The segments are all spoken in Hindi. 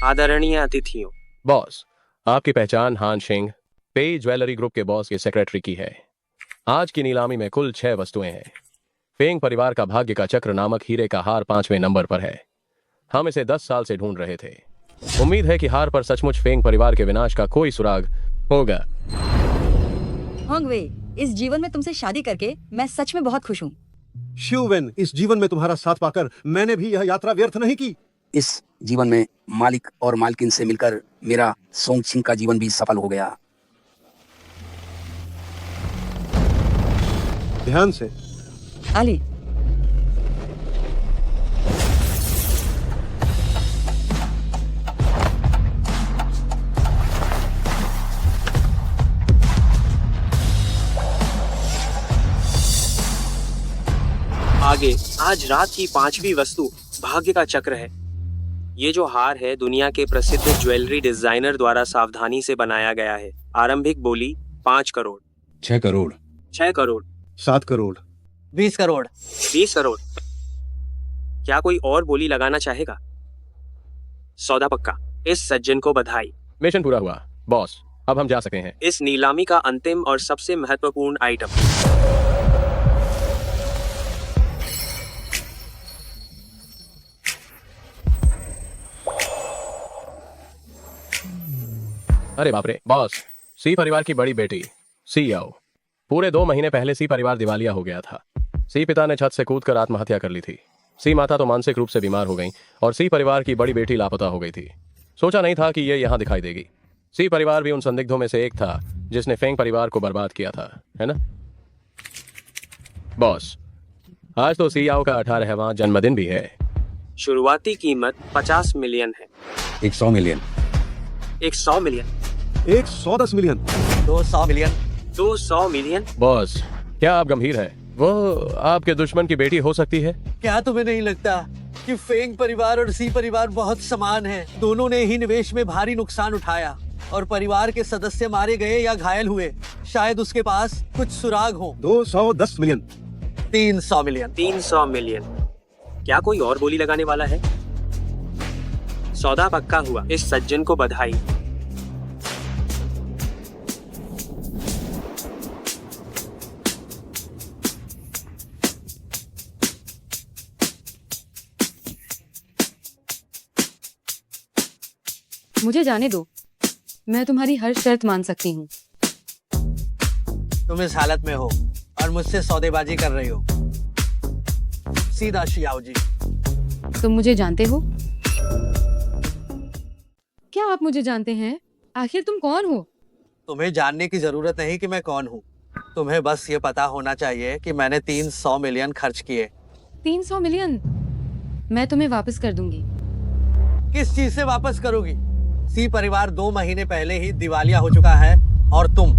आदरणीय अतिथियों, बॉस, आपकी पहचान हान शिंग पेई ज्वेलरी ग्रुप के बॉस के सेक्रेटरी की है। आज की नीलामी में कुल 6 वस्तुएं हैं। फेंग परिवार का भाग्य का चक्र नामक हीरे का हार 5वें नंबर पर है। हम इसे 10 साल से ढूंढ रहे थे। उम्मीद है कि हार पर सचमुच फेंग परिवार के विनाश का कोई सुराग होगा। होंगवे, इस जीवन में तुमसे शादी करके मैं सच में बहुत खुश हूँ। शिववेन, इस जीवन में तुम्हारा साथ पाकर मैंने भी यह यात्रा व्यर्थ नहीं की। इस जीवन में मालिक और मालकिन से मिलकर मेरा सोंगछिंग का जीवन भी सफल हो गया। ध्यान से। आली, आगे आज रात की 5वीं वस्तु भाग्य का चक्र है। ये जो हार है दुनिया के प्रसिद्ध ज्वेलरी डिजाइनर द्वारा सावधानी से बनाया गया है। आरंभिक बोली 5 करोड़, 6 करोड़, 6 करोड़, 7 करोड़, 20 करोड़, 20 करोड़। क्या कोई और बोली लगाना चाहेगा? सौदा पक्का। इस सज्जन को बधाई। मिशन पूरा हुआ बॉस, अब हम जा सकते हैं। इस नीलामी का अंतिम और सबसे महत्वपूर्ण आइटम। अरे बाप रे बॉस, सी परिवार की बड़ी बेटी सी आओ। पूरे 2 महीने पहले सी परिवार दिवालिया हो गया था। सी पिता ने छत से कूदकर आत्महत्या कर ली थी। सी माता तो मानसिक रूप से बीमार हो गई और सी परिवार की बड़ी बेटी लापता हो गई थी। सोचा नहीं था कि ये यहाँ दिखाई देगी। सी परिवार भी उन संदिग्धों में से एक था जिसने फेंग परिवार को बर्बाद किया था, है ना बॉस? आज तो सी आओ का 18वां जन्मदिन भी है। शुरुआती कीमत 50 मिलियन है। 100 million, 100 million, 110 million, 200 million, 200 million. Boss, क्या आप गंभीर हैं? वो आपके दुश्मन की बेटी हो सकती है। क्या तुम्हें नहीं लगता कि फेंग परिवार और सी परिवार बहुत समान हैं? दोनों ने ही निवेश में भारी नुकसान उठाया और परिवार के सदस्य मारे गए या घायल हुए। शायद उसके पास कुछ सुराग हो। 210 मिलियन, 300 मिलियन, 300 मिलियन। क्या कोई और बोली लगाने वाला है? सौदा पक्का हुआ। इस सज्जन को बधाई। मुझे जाने दो, मैं तुम्हारी हर शर्त मान सकती हूँ। तुम इस हालत में हो और मुझसे सौदेबाजी कर रही हो। सीधा शियाओ जी। तुम मुझे जानते हो? क्या आप मुझे जानते हैं? आखिर तुम कौन हो? तुम्हें जानने की जरूरत नहीं कि मैं कौन हूँ। तुम्हें बस ये पता होना चाहिए कि मैंने 300 मिलियन खर्च किए। 300 मिलियन मैं तुम्हें वापस कर दूंगी। किस चीज से वापस करोगी? सी परिवार 2 महीने पहले ही दिवालिया हो चुका है और तुम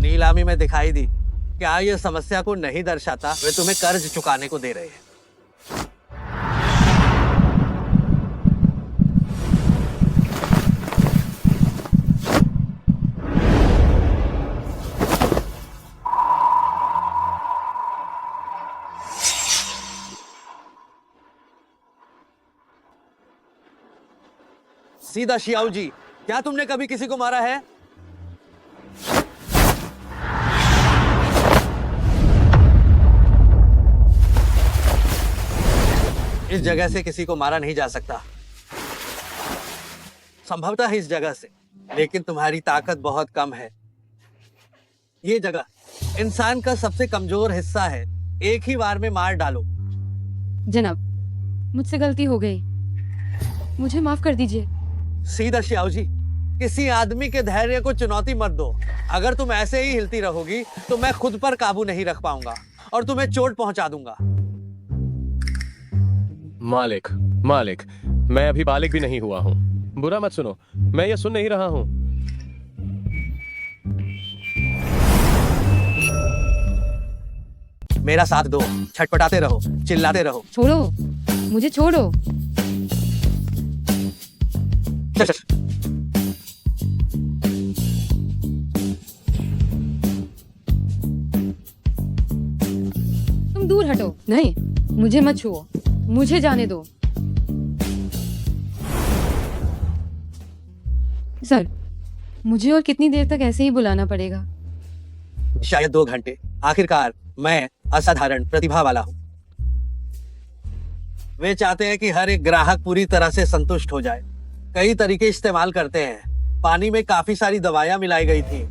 नीलामी में दिखाई दी। क्या ये समस्या को नहीं दर्शाता? वे तुम्हें कर्ज चुकाने को दे रहे हैं। सीधा शियाओ जी, क्या तुमने कभी किसी को मारा है? इस जगह से किसी को मारा नहीं जा सकता, संभवतः इस जगह से, लेकिन तुम्हारी ताकत बहुत कम है। ये जगह इंसान का सबसे कमजोर हिस्सा है। एक ही बार में मार डालो। जनाब, मुझसे गलती हो गई, मुझे माफ कर दीजिए। सीधा शियाओ जी, किसी आदमी के धैर्य को चुनौती मत दो। अगर तुम ऐसे ही हिलती रहोगी तो मैं खुद पर काबू नहीं रख पाऊंगा और तुम्हें चोट पहुंचा दूंगा। मालिक, मालिक, मैं अभी बालिग भी नहीं हुआ हूँ। बुरा मत सुनो, मैं ये सुन नहीं रहा हूँ। मेरा साथ दो, छटपटाते रहो, चिल्लाते रहो। छोड़ो, मुझे छोड़ो। चल, चल। तुम दूर हटो। नहीं, मुझे मत छुओ, मुझे जाने दो। सर, मुझे और कितनी देर तक ऐसे ही बुलाना पड़ेगा? शायद 2 घंटे। आखिरकार मैं असाधारण प्रतिभा वाला हूँ। वे चाहते हैं कि हर एक ग्राहक पूरी तरह से संतुष्ट हो जाए। कई तरीके इस्तेमाल करते हैं। पानी में काफी सारी दवाइयां मिलाई गई थी।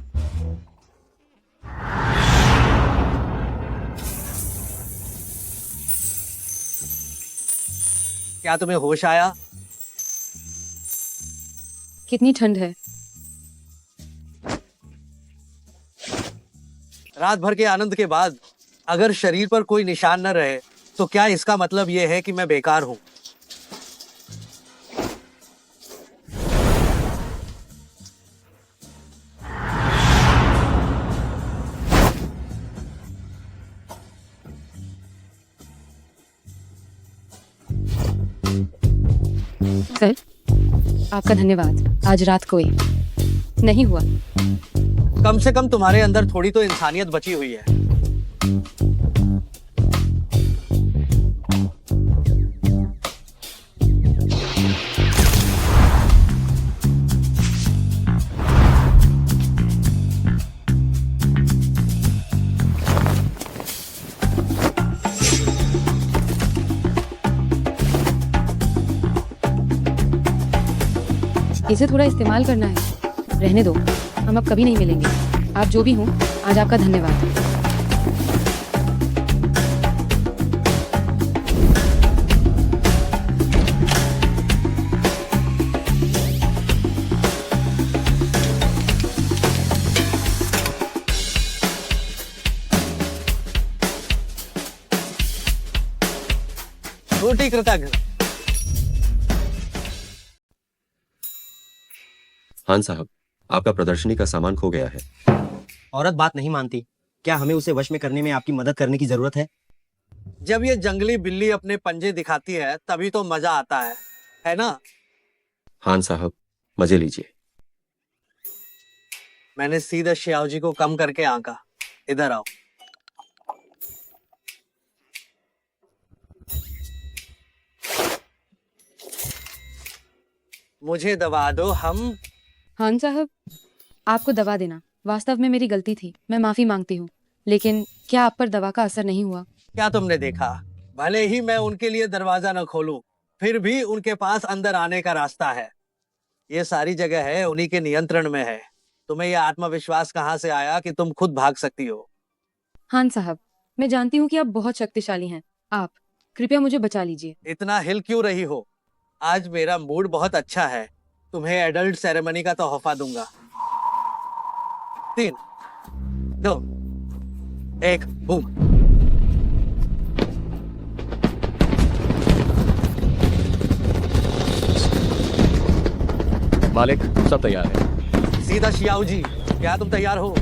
क्या तुम्हें होश आया? कितनी ठंड है। रात भर के आनंद के बाद अगर शरीर पर कोई निशान न रहे तो क्या इसका मतलब यह है कि मैं बेकार हूं? सर, आपका धन्यवाद। आज रात कोई नहीं हुआ। कम से कम तुम्हारे अंदर थोड़ी तो इंसानियत बची हुई है। इसे थोड़ा इस्तेमाल करना है। रहने दो, हम अब कभी नहीं मिलेंगे। आप जो भी हो, आज आपका धन्यवाद। छोटी कृतज्ञ। खान साहब, आपका प्रदर्शनी का सामान खो गया है। औरत बात नहीं मानती। क्या हमें उसे वश में करने में आपकी मदद करने की जरूरत है? जब ये जंगली बिल्ली अपने पंजे दिखाती है तभी तो मजा आता है ना? खान साहब, मजे लीजिए। मैंने सीधे श्याव जी को कम करके आंका। इधर आओ। मुझे दबा दो। हम खान साहब, आपको दवा देना वास्तव में मेरी गलती थी। मैं माफी मांगती हूँ, लेकिन क्या आप पर दवा का असर नहीं हुआ? क्या तुमने देखा? भले ही मैं उनके लिए दरवाजा न खोलूं, फिर भी उनके पास अंदर आने का रास्ता है। ये सारी जगह है उन्हीं के नियंत्रण में है। तुम्हें यह आत्मविश्वास कहाँ से आया कि तुम खुद भाग सकती हो? खान साहब, मैं जानती हूँ कि आप बहुत शक्तिशाली हैं। आप कृपया मुझे बचा लीजिए। इतना हिल क्यों रही हो? आज मेरा मूड बहुत अच्छा है। तुम्हें एडल्ट सेरेमनी का तोहफा दूंगा। 3, 2, 1, बूम। मालिक, सब तैयार है। सीधा शियाओ जी, क्या तुम तैयार हो?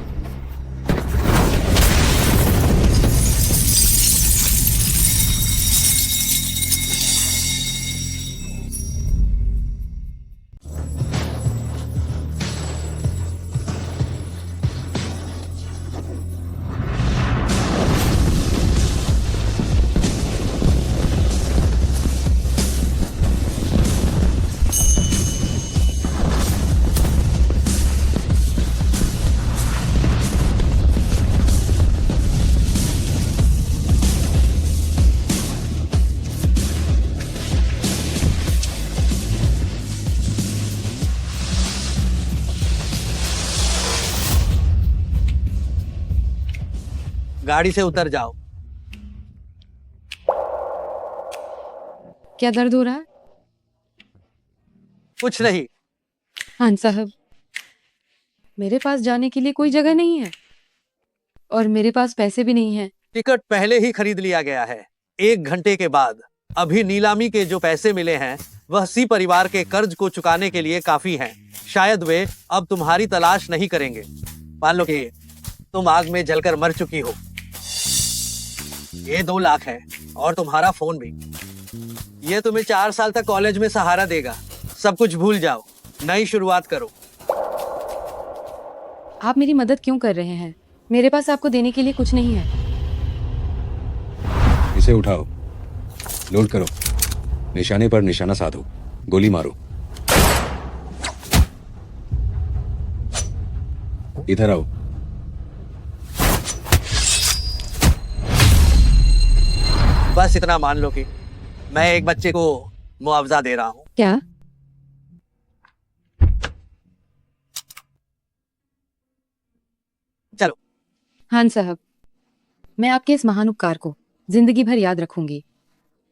गाड़ी से उतर जाओ। क्या दर्द हो रहा है? कुछ नहीं। खान साहब, मेरे पास जाने के लिए कोई जगह नहीं है और मेरे पास पैसे भी नहीं हैं। टिकट पहले ही खरीद लिया गया है। 1 घंटे के बाद अभी नीलामी के जो पैसे मिले हैं वह सी परिवार के कर्ज को चुकाने के लिए काफी हैं। शायद वे अब तुम्हारी तलाश नहीं करेंगे। मान लो कि तुम आग में जलकर मर चुकी हो। ये 2 लाख है और तुम्हारा फोन भी। ये तुम्हें 4 साल तक कॉलेज में सहारा देगा। सब कुछ भूल जाओ, नई शुरुआत करो। आप मेरी मदद क्यों कर रहे हैं? मेरे पास आपको देने के लिए कुछ नहीं है। इसे उठाओ, लोड करो, निशाने पर निशाना साधो, गोली मारो। इधर आओ। बस इतना मान लो कि मैं एक बच्चे को मुआवजा दे रहा हूँ। क्या? चलो। हाँ साहब, मैं आपके इस महान उपकार को जिंदगी भर याद रखूंगी।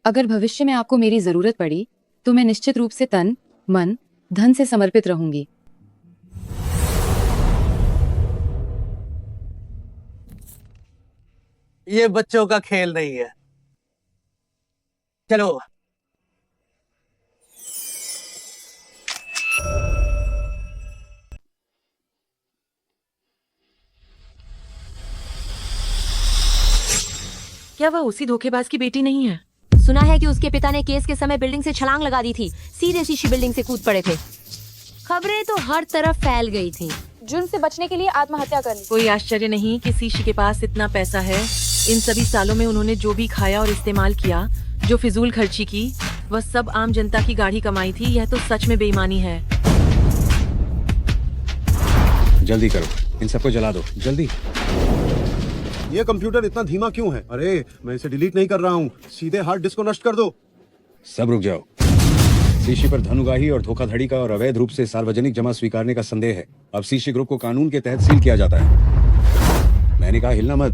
अगर भविष्य में आपको मेरी जरूरत पड़ी तो मैं निश्चित रूप से तन, मन, धन से समर्पित रहूंगी। ये बच्चों का खेल नहीं है। चलो। क्या वह उसी धोखेबाज की बेटी नहीं है? सुना है कि उसके पिता ने केस के समय बिल्डिंग से छलांग लगा दी थी। सीधे सी बिल्डिंग से कूद पड़े थे। खबरें तो हर तरफ फैल गई थी। जुर्म से बचने के लिए आत्महत्या कर ली। कोई आश्चर्य नहीं कि सीशी के पास इतना पैसा है। इन सभी सालों में उन्होंने जो भी खाया और इस्तेमाल किया, जो फिजूल खर्ची की, वह सब आम जनता की गाढ़ी कमाई थी। यह तो सच में बेईमानी है। जल्दी करो, इन सबको जला दो, जल्दी। ये कंप्यूटर इतना धीमा क्यों है? अरे मैं इसे डिलीट नहीं कर रहा हूँ, सीधे हार्ड डिस्क को नष्ट कर दो। सब रुक जाओ। सीशी पर धनुगाही और धोखाधड़ी का और अवैध रूप से सार्वजनिक जमा स्वीकारने का संदेह है। अब सीशी ग्रुप को कानून के तहत सील किया जाता है। मैंने कहा हिलना मत।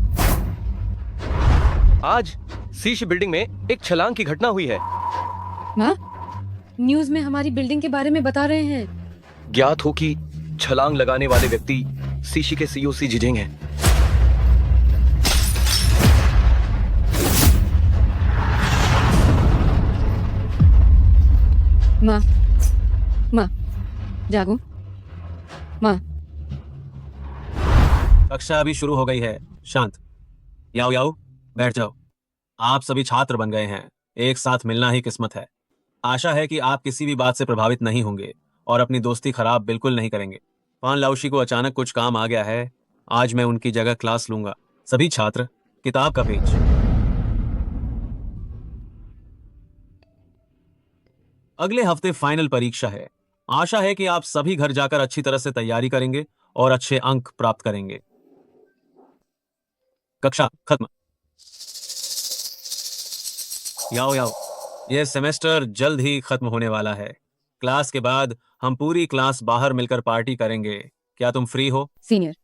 आज सीश बिल्डिंग में एक छलांग की घटना हुई है। न्यूज में हमारी बिल्डिंग के बारे में बता रहे हैं। ज्ञात हो कि छलांग लगाने वाले व्यक्ति सीशी के सीईओ सी जिजेंग हैं। माँ, जागो। माँ, कक्षा अभी शुरू हो गई है। शांत। याओ याओ, बैठ जाओ। आप सभी छात्र बन गए हैं। एक साथ मिलना ही किस्मत है। आशा है कि आप किसी भी बात से प्रभावित नहीं होंगे और अपनी दोस्ती खराब बिल्कुल नहीं करेंगे। फान लाओशी को अचानक कुछ काम आ गया है। आज मैं उनकी जगह क्लास लूंगा। सभी छात्र किताब का पेज। अगले हफ्ते फाइनल परीक्षा है। आशा है कि आप सभी घर जाकर अच्छी तरह से तैयारी करेंगे और अच्छे अंक प्राप्त करेंगे। कक्षा खत्म। याओ याओ, यह सेमेस्टर जल्द ही खत्म होने वाला है। क्लास के बाद हम पूरी क्लास बाहर मिलकर पार्टी करेंगे। क्या तुम फ्री हो? सीनियर,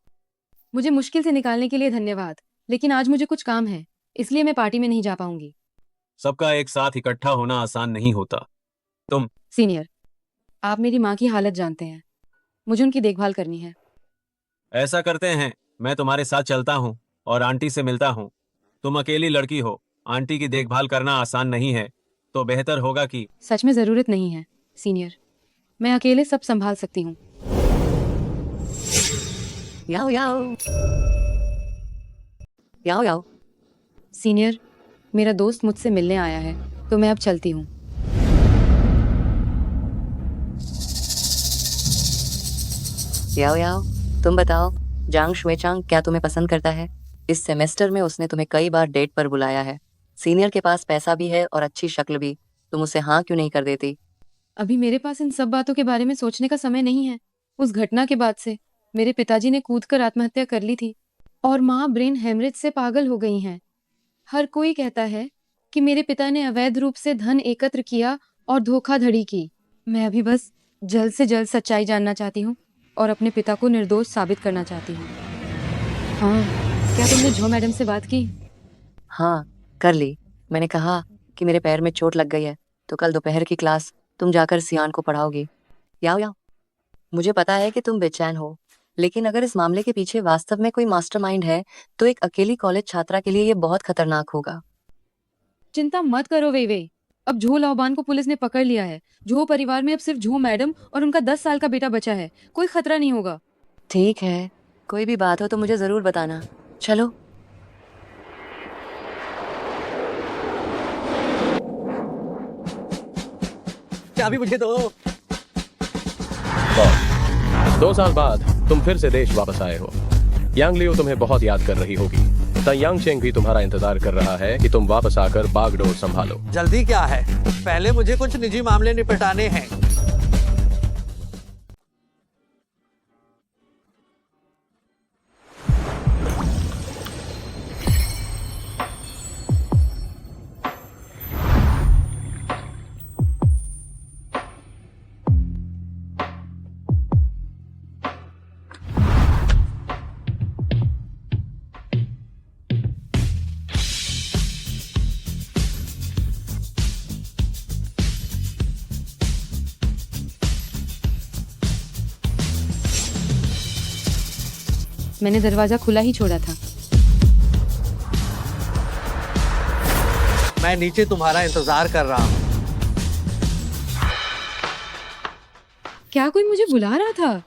मुझे मुश्किल से निकालने के लिए धन्यवाद, लेकिन आज मुझे कुछ काम है, इसलिए मैं पार्टी में नहीं जा पाऊंगी। सबका एक साथ इकट्ठा होना आसान नहीं होता। तुम? सीनियर, आप मेरी माँ की हालत जानते हैं। मुझे उनकी देखभाल करनी है। ऐसा करते हैं, मैं तुम्हारे साथ चलता हूँ और आंटी से मिलता हूँ। तुम अकेली लड़की हो, आंटी की देखभाल करना आसान नहीं है, तो बेहतर होगा कि। सच में जरूरत नहीं है सीनियर, मैं अकेले सब संभाल सकती हूँ। याओ याओ, याओ याओ। सीनियर, मेरा दोस्त मुझसे मिलने आया है, तो मैं अब चलती हूँ। याओ याओ, तुम बताओ, जांग शुएचांग क्या तुम्हें पसंद करता है? इस सेमेस्टर में उसने तुम्हें कई बार डेट पर बुलाया है। सीनियर के पास पैसा भी है और अच्छी शक्ल भी। तुम उसे हाँ क्यों नहीं कर देती? अभी मेरे पास इन सब बातों के बारे में सोचने का समय नहीं है। उस घटना के बाद से मेरे पिताजी ने कूदकर आत्महत्या कर ली थी और माँ ब्रेन हेमरेज से पागल हो गई हैं। हर कोई कहता है कि मेरे पिता ने अवैध रूप से धन एकत्र किया और धोखाधड़ी की। मैं अभी बस जल्द से जल्द सच्चाई जानना चाहती हूँ और अपने पिता को निर्दोष साबित करना चाहती हूँ। हाँ, क्या तुमने झो मैडम से बात की? हाँ, कर ली। मैंने कहा कि मेरे पैर में चोट लग गई है, तो कल दोपहर की क्लास तुम जाकर सियान को पढ़ाओगी। याओ याओ, मुझे पता है कि तुम बेचैन हो, लेकिन अगर इस मामले के पीछे वास्तव में कोई मास्टरमाइंड है, तो एक अकेली कॉलेज छात्रा के लिए ये बहुत खतरनाक होगा। चिंता मत करो वे। अब झो लाओबान को पुलिस ने पकड़ लिया है। झो परिवार में अब सिर्फ झो मैडम और उनका 10 साल का बेटा बचा है। कोई खतरा नहीं होगा। ठीक है, कोई भी बात हो तो मुझे जरूर बताना। चलो। चाबी मुझे दो। 2 साल बाद तुम फिर से देश वापस आए हो। यांग लियो तुम्हें बहुत याद कर रही होगी। यांग शेंग भी तुम्हारा इंतजार कर रहा है कि तुम वापस आकर बागडोर संभालो। जल्दी क्या है, पहले मुझे कुछ निजी मामले निपटाने हैं। मैंने दरवाजा खुला ही छोड़ा था। मैं नीचे तुम्हारा इंतजार कर रहा हूँ। क्या कोई मुझे बुला रहा था?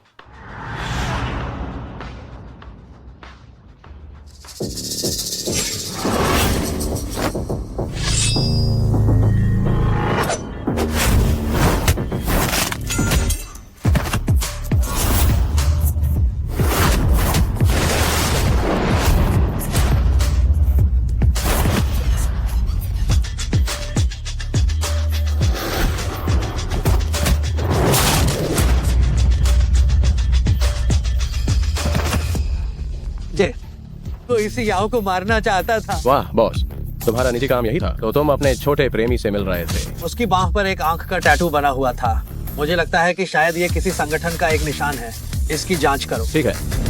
तो इसी याओ को मारना चाहता था। वाह बॉस, तुम्हारा निजी काम यही था? तो तुम अपने छोटे प्रेमी से मिल रहे थे। उसकी बांह पर एक आंख का टैटू बना हुआ था। मुझे लगता है कि शायद ये किसी संगठन का एक निशान है। इसकी जांच करो। ठीक है।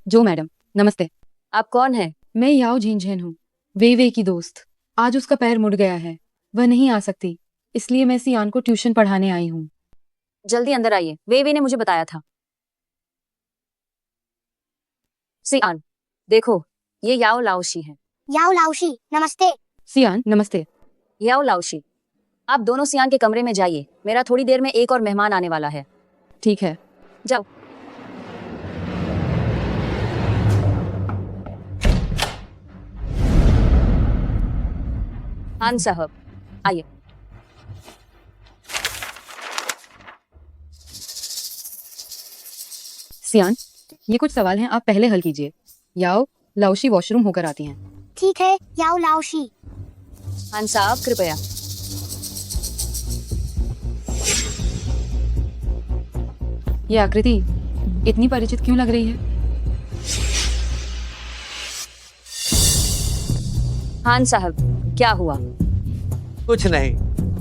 जो मैडम, नमस्ते। आप कौन है? मैं याओ झिनझेन हूँ, वे की दोस्त। आज उसका पैर मुड़ गया है, वह नहीं आ सकती, इसलिए मैं सियान को ट्यूशन पढ़ाने आई हूँ। जल्दी अंदर आइए, वे ने मुझे बताया था। सियान, देखो, ये याओ लाओशी है। याओ लाओशी, नमस्ते। सियान, नमस्ते। याओ लाओशी, आप दोनों सियान के कमरे में जाइए। मेरा थोड़ी देर में एक और मेहमान आने वाला है। ठीक है, जाओ। हान साहब, आइए। सियान, ये कुछ सवाल हैं, आप पहले हल कीजिए। याओ लाओशी वॉशरूम होकर आती हैं। ठीक है, याओ लाओशी। हान साहब, कृपया। ये आकृति इतनी परिचित क्यों लग रही है? हान साहब, क्या हुआ? कुछ नहीं।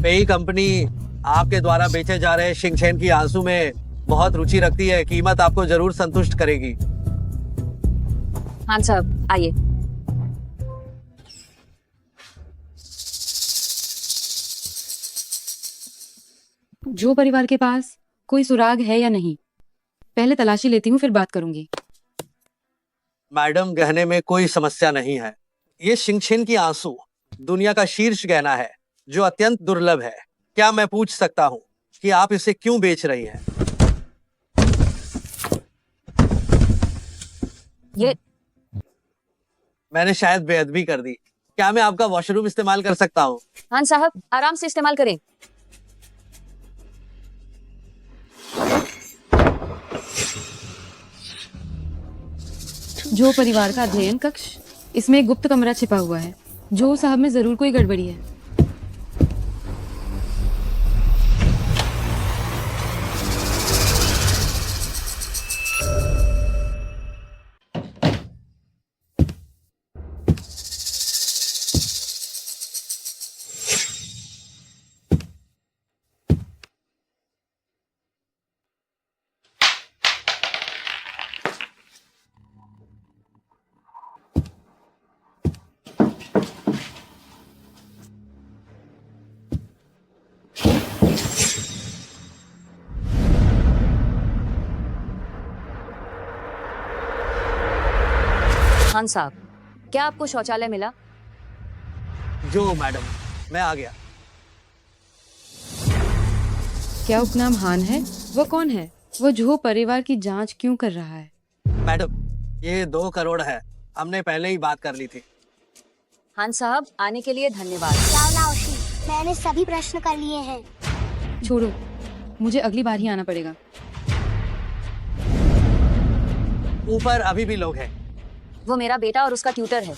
पेई कंपनी आपके द्वारा बेचे जा रहे शिंगचेन की आंसू में बहुत रुचि रखती है। कीमत आपको जरूर संतुष्ट करेगी। हान साहब, आइए। जो परिवार के पास कोई सुराग है या नहीं, पहले तलाशी लेती हूँ, फिर बात करूंगी। मैडम, गहने में कोई समस्या नहीं है। ये शिंगचेन की आंसू दुनिया का शीर्ष गहना है जो अत्यंत दुर्लभ है। क्या मैं पूछ सकता हूँ कि आप इसे क्यों बेच रही हैं? ये मैंने शायद बेअदबी कर दी। क्या मैं आपका वॉशरूम इस्तेमाल कर सकता हूँ? हान साहब, आराम से इस्तेमाल करें। जो परिवार का अध्ययन कक्ष, इसमें एक गुप्त कमरा छिपा हुआ है। जो साहब में जरूर कोई गड़बड़ी है। खान साहब, क्या आपको शौचालय मिला? जो मैडम, मैं आ गया। क्या उपनाम हान है? वो कौन है? वो जो परिवार की जांच क्यों कर रहा है? मैडम, ये 2 करोड़ है। हमने पहले ही बात कर ली थी। हान साहब, आने के लिए धन्यवाद। याओ लाओशी, मैंने सभी प्रश्न कर लिए हैं। छोड़ो, मुझे अगली बार ही आना पड़ेगा। ऊपर अभी भी लोग हैं। वो मेरा बेटा और उसका ट्यूटर है,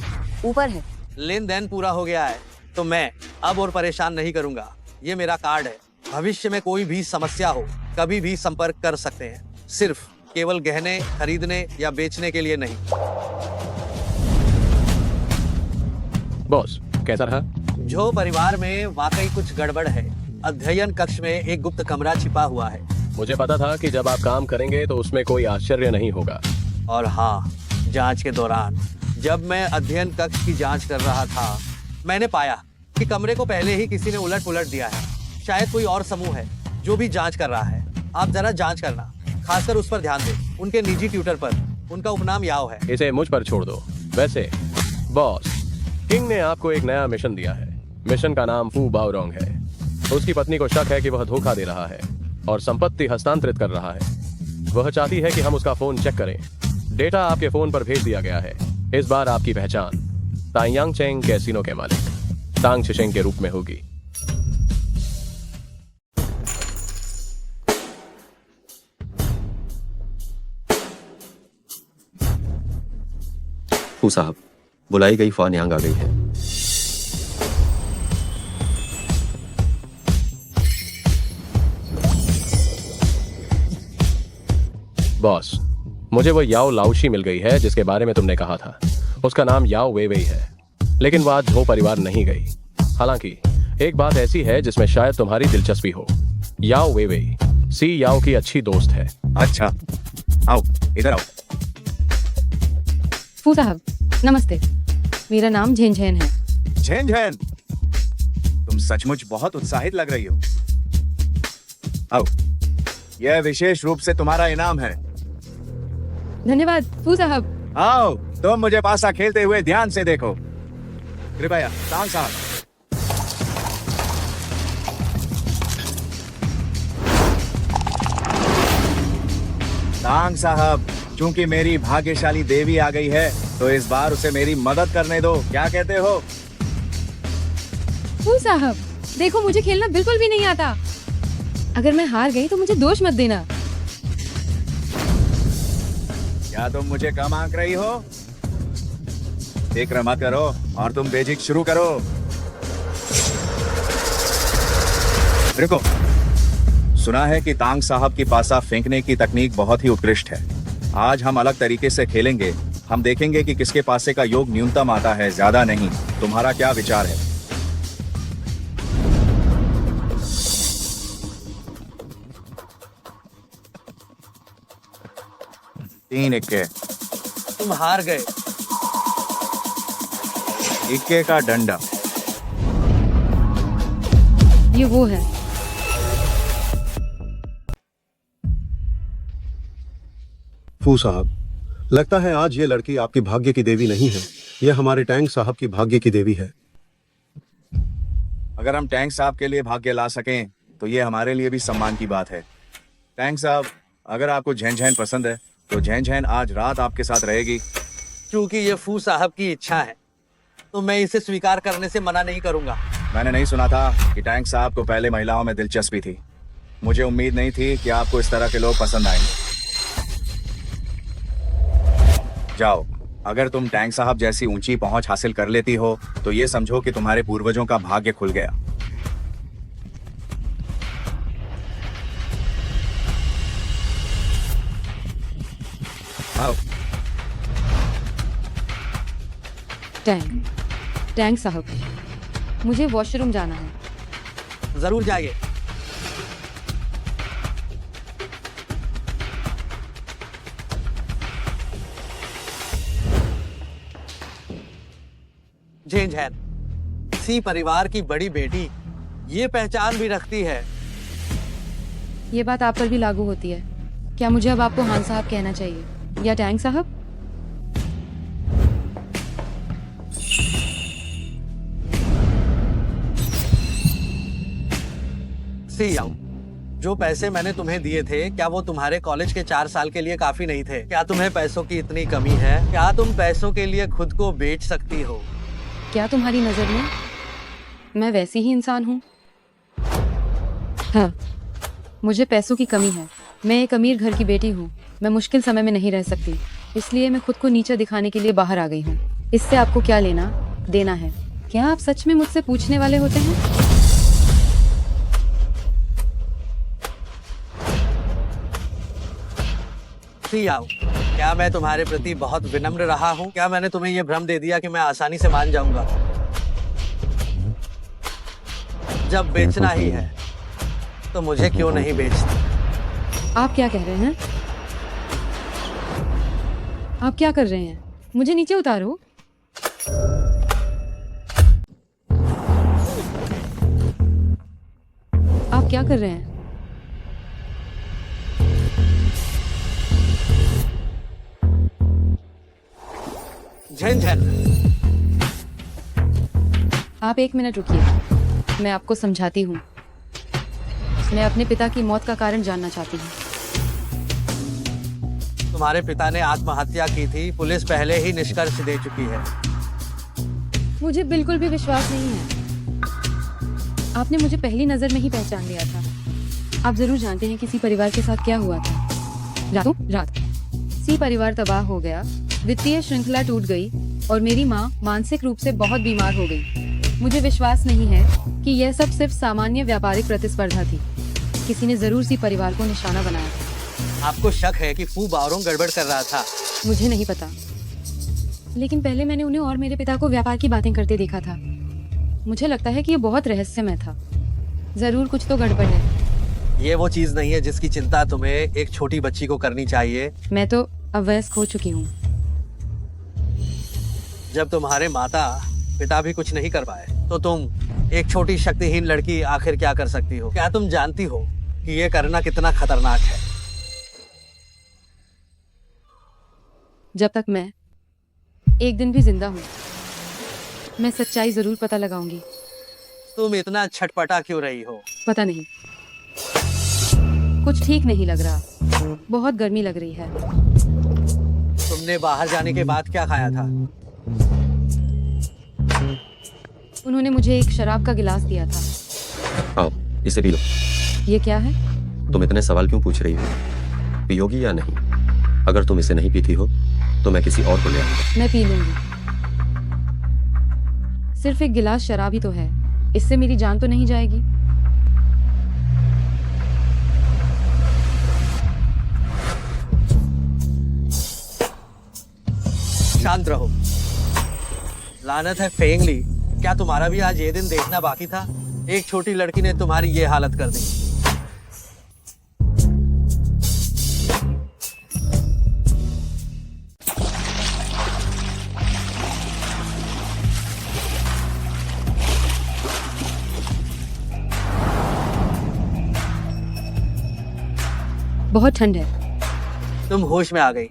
ऊपर है। लेन देन पूरा हो गया है तो मैं अब और परेशान नहीं करूंगा। ये मेरा कार्ड है। भविष्य में कोई भी समस्या हो, कभी भी संपर्क कर सकते हैं। सिर्फ केवल गहने खरीदने या बेचने के लिए नहीं। बॉस, कैसा रहा? जो परिवार में वाकई कुछ गड़बड़ है। अध्ययन कक्ष में एक गुप्त कमरा छिपा हुआ है। मुझे पता था कि जब आप काम करेंगे तो उसमें कोई आश्चर्य नहीं होगा। और हाँ, जांच के दौरान जब मैं अध्ययन कक्ष की जांच कर रहा था, मैंने पाया कि कमरे को पहले ही किसी ने उलट पुलट दिया है। शायद कोई और समूह है जो भी जांच कर रहा है। आप जरा जांच करना, खासकर उस पर ध्यान दें, उनके निजी ट्यूटर पर। उनका उपनाम याओ है। इसे मुझ पर छोड़ दो। वैसे बॉस, किंग ने आपको एक नया मिशन दिया है। मिशन का नाम फू बाओरोंग है। उसकी पत्नी को शक है कि वह धोखा दे रहा है और संपत्ति हस्तांतरित कर रहा है। वह चाहती है कि हम उसका फोन चेक करें। डेटा आपके फोन पर भेज दिया गया है। इस बार आपकी पहचान ताइयांग चेंग कैसीनो के मालिक तांग छिशेंग के रूप में होगी। फू साहब, बुलाई गई फ़ॉन यांग आ गई है। बॉस, मुझे वो याओ लाओशी मिल गई है जिसके बारे में तुमने कहा था। उसका नाम याओ वेवेई है, लेकिन वह आज झो परिवार नहीं गई। हालांकि एक बात ऐसी है जिसमें शायद तुम्हारी दिलचस्पी हो। याओ वेवेई सी याओ की अच्छी दोस्त है। अच्छा, आओ इधर आओ। फू साहब नमस्ते, मेरा नाम झेन झेन है। झेन झेन, तुम सचमुच बहुत उत्साहित लग रही हो। आओ, यह विशेष रूप से तुम्हारा इनाम है। धन्यवाद फू साहब। आओ, तुम मुझे पासा खेलते हुए ध्यान से देखो। कृपया तांग साहब। तांग साहब, चूंकि मेरी भाग्यशाली देवी आ गई है तो इस बार उसे मेरी मदद करने दो। क्या कहते हो? फू साहब देखो, मुझे खेलना बिल्कुल भी नहीं आता। अगर मैं हार गई तो मुझे दोष मत देना। क्या तुम मुझे कम आंक रही हो? फिक्र मत करो और तुम बेझिझक शुरू करो। रुको, सुना है कि तांग साहब की पासा फेंकने की तकनीक बहुत ही उत्कृष्ट है। आज हम अलग तरीके से खेलेंगे। हम देखेंगे कि किसके पासे का योग न्यूनतम आता है, ज्यादा नहीं। तुम्हारा क्या विचार है? तीन इक्के। तुम हार गए। इक्के का डंडा। ये वो है। फू साहब, लगता है आज ये लड़की आपकी भाग्य की देवी नहीं है। यह हमारे टैंक साहब की भाग्य की देवी है। अगर हम टैंक साहब के लिए भाग्य ला सकें तो ये हमारे लिए भी सम्मान की बात है। टैंक साहब, अगर आपको झैन झैन पसंद है तो झैन झैन आज रात आपके साथ रहेगी। क्योंकि ये फू साहब की इच्छा है तो मैं इसे स्वीकार करने से मना नहीं करूंगा। मैंने नहीं सुना था कि टैंक साहब को पहले महिलाओं में दिलचस्पी थी। मुझे उम्मीद नहीं थी कि आपको इस तरह के लोग पसंद आएंगे। जाओ, अगर तुम टैंक साहब जैसी ऊंची पहुंच हासिल कर लेती हो तो ये समझो कि तुम्हारे पूर्वजों का भाग्य खुल गया। आओ। टैंक साहब, मुझे वॉशरूम जाना है। जरूर जाइए। झेन झैन, सी परिवार की बड़ी बेटी ये पहचान भी रखती है। ये बात आप पर भी लागू होती है। क्या मुझे अब आपको हान साहब कहना चाहिए या टैंक साहब? सी याओ, जो पैसे मैंने तुम्हें दिए थे, क्या वो तुम्हारे कॉलेज के 4 साल के लिए काफी नहीं थे? क्या तुम्हें पैसों की इतनी कमी है? क्या तुम पैसों के लिए खुद को बेच सकती हो? क्या तुम्हारी नजर में मैं वैसी ही इंसान हूँ? हाँ, मुझे पैसों की कमी है। मैं एक अमीर घर की बेटी हूँ। मैं मुश्किल समय में नहीं रह सकती, इसलिए मैं खुद को नीचा दिखाने के लिए बाहर आ गई हूँ। इससे आपको क्या लेना देना है? क्या आप सच में मुझसे पूछने वाले होते हैं? सी याओ, क्या मैं तुम्हारे प्रति बहुत विनम्र रहा हूँ? क्या मैंने तुम्हें यह भ्रम दे दिया कि मैं आसानी से मान जाऊंगा? जब बेचना ही है तो मुझे क्यों नहीं बेचती? आप क्या कह रहे हैं? आप क्या कर रहे हैं? मुझे नीचे उतारो। आप क्या कर रहे हैं? झंझन, आप 1 मिनट रुकिए, मैं आपको समझाती हूँ। मैं अपने पिता की मौत का कारण जानना चाहती हूँ। तुम्हारे पिता ने आत्महत्या की थी, पुलिस पहले ही निष्कर्ष दे चुकी है। मुझे बिल्कुल भी विश्वास नहीं है। आपने मुझे पहली नजर में ही पहचान लिया था। आप जरूर जानते हैं कि सी परिवार के साथ क्या हुआ था। रात सी परिवार तबाह हो गया, वित्तीय श्रृंखला टूट गई और मेरी माँ मानसिक रूप से बहुत बीमार हो गई। मुझे विश्वास नहीं है कि यह सब सिर्फ सामान्य व्यापारिक प्रतिस्पर्धा थी। किसी ने जरूर सी परिवार को निशाना बनाया था। आपको शक है कि फू बावरों गड़बड़ कर रहा था? मुझे नहीं पता, लेकिन पहले मैंने उन्हें और मेरे पिता को व्यापार की बातें करते देखा था। मुझे लगता है कि ये बहुत रहस्यमय था। जरूर कुछ तो गड़बड़ है। ये वो चीज नहीं है जिसकी चिंता तुम्हें एक छोटी बच्ची को करनी चाहिए। मैं तो अवयस्क हो चुकी हूँ। जब तुम्हारे माता पिता भी कुछ नहीं कर पाए तो तुम एक छोटी शक्तिहीन लड़की आखिर क्या कर सकती हो? क्या तुम जानती हो कि ये करना कितना खतरनाक है? जब तक मैं एक दिन भी जिंदा हूँ, मैं सच्चाई जरूर पता लगाऊंगी। तुम इतना छटपटा क्यों रही हो? पता नहीं, कुछ ठीक नहीं लग रहा। बहुत गर्मी लग रही है। तुमने बाहर जाने के बाद क्या खाया था? उन्होंने मुझे एक शराब का गिलास दिया था। आओ, इसे पी लो। ये क्या है? तुम इतने सवाल क्यों पूछ रही हो? पियोगी या नहीं? अगर तुम इसे नहीं पीती हो तो मैं किसी और को ले आऊंगा। मैं पी लूंगी। सिर्फ एक गिलास शराब ही तो है, इससे मेरी जान तो नहीं जाएगी। शांत रहो। लानत है फेंगली, क्या तुम्हारा भी आज ये दिन देखना बाकी था? एक छोटी लड़की ने तुम्हारी ये हालत कर दी। बहुत ठंड है। तुम होश में आ गई।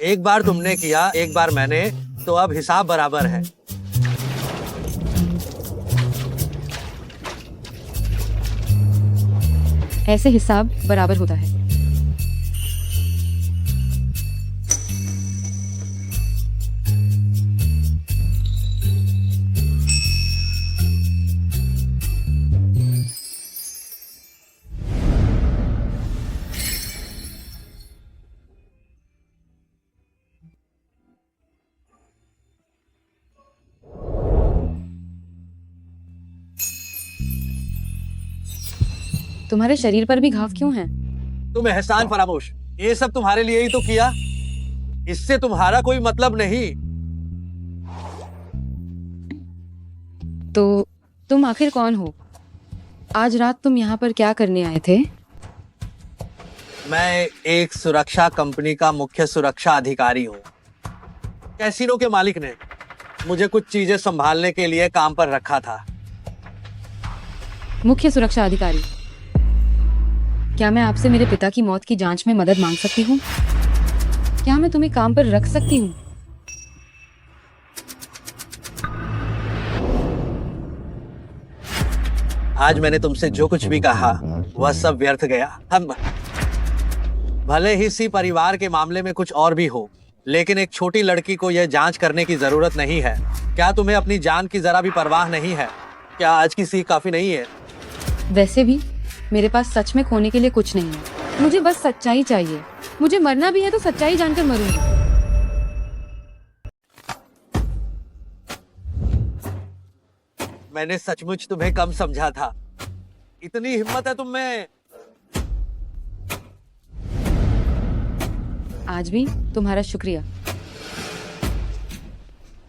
एक बार तुमने किया, एक बार मैंने, तो अब हिसाब बराबर है। ऐसे हिसाब बराबर होता है। तुम्हारे शरीर पर भी घाव क्यों हैं? तुम एहसान फरामोश, ये सब तुम्हारे लिए ही तो किया। इससे तुम्हारा कोई मतलब नहीं। तो तुम आखिर कौन हो? आज रात तुम यहाँ पर क्या करने आए थे? मैं एक सुरक्षा कंपनी का मुख्य सुरक्षा अधिकारी हूँ। कैसीनो के मालिक ने मुझे कुछ चीजें संभालने के लिए काम पर रखा था। मुख्य सुरक्षा अधिकारी, क्या मैं आपसे मेरे पिता की मौत की जांच में मदद मांग सकती हूँ? क्या मैं तुम्हें काम पर रख सकती हूँ? आज मैंने तुमसे जो कुछ भी कहा वह सब व्यर्थ गया। हम भले ही सी परिवार के मामले में कुछ और भी हो, लेकिन एक छोटी लड़की को यह जांच करने की जरूरत नहीं है। क्या तुम्हें अपनी जान की जरा भी परवाह नहीं है? क्या आज की सी काफी नहीं है? वैसे भी मेरे पास सच में खोने के लिए कुछ नहीं है। मुझे बस सच्चाई चाहिए। मुझे मरना भी है तो सच्चाई जानकर मरूंगी। मैंने सचमुच तुम्हें कम समझा था। इतनी हिम्मत है तुम में? आज भी तुम्हारा शुक्रिया।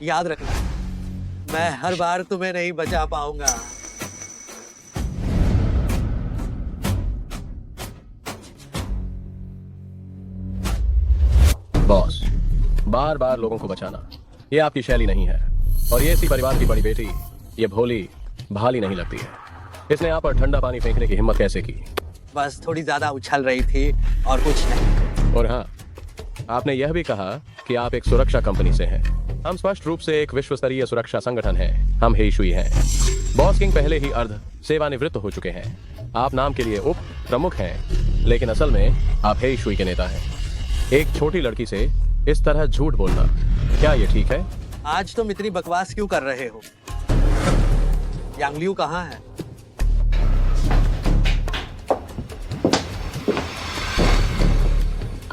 याद रखना, मैं हर बार तुम्हें नहीं बचा पाऊंगा। बार बार लोगों को बचाना ये आपकी शैली नहीं है। और ये इसी परिवार की बड़ी बेटी ये भोली भाली नहीं लगती है। इसने आप पर ठंडा पानी फेंकने की हिम्मत कैसे की? बस थोड़ी ज्यादा उछल रही थी और कुछ नहीं। और हाँ, आपने यह भी कहा कि आप एक सुरक्षा कंपनी से हैं। हम स्पष्ट रूप से एक विश्व स्तरीय सुरक्षा संगठन हैं। हम हेशुई हैं। बॉस किंग पहले ही अर्ध सेवानिवृत्त हो चुके हैं। आप नाम के लिए उप प्रमुख हैं, लेकिन असल में आप हेशुई के नेता हैं। एक छोटी लड़की से इस तरह झूठ बोलना, क्या ये ठीक है? आज तुम इतनी बकवास क्यों कर रहे हो? यांगलियू कहाँ है?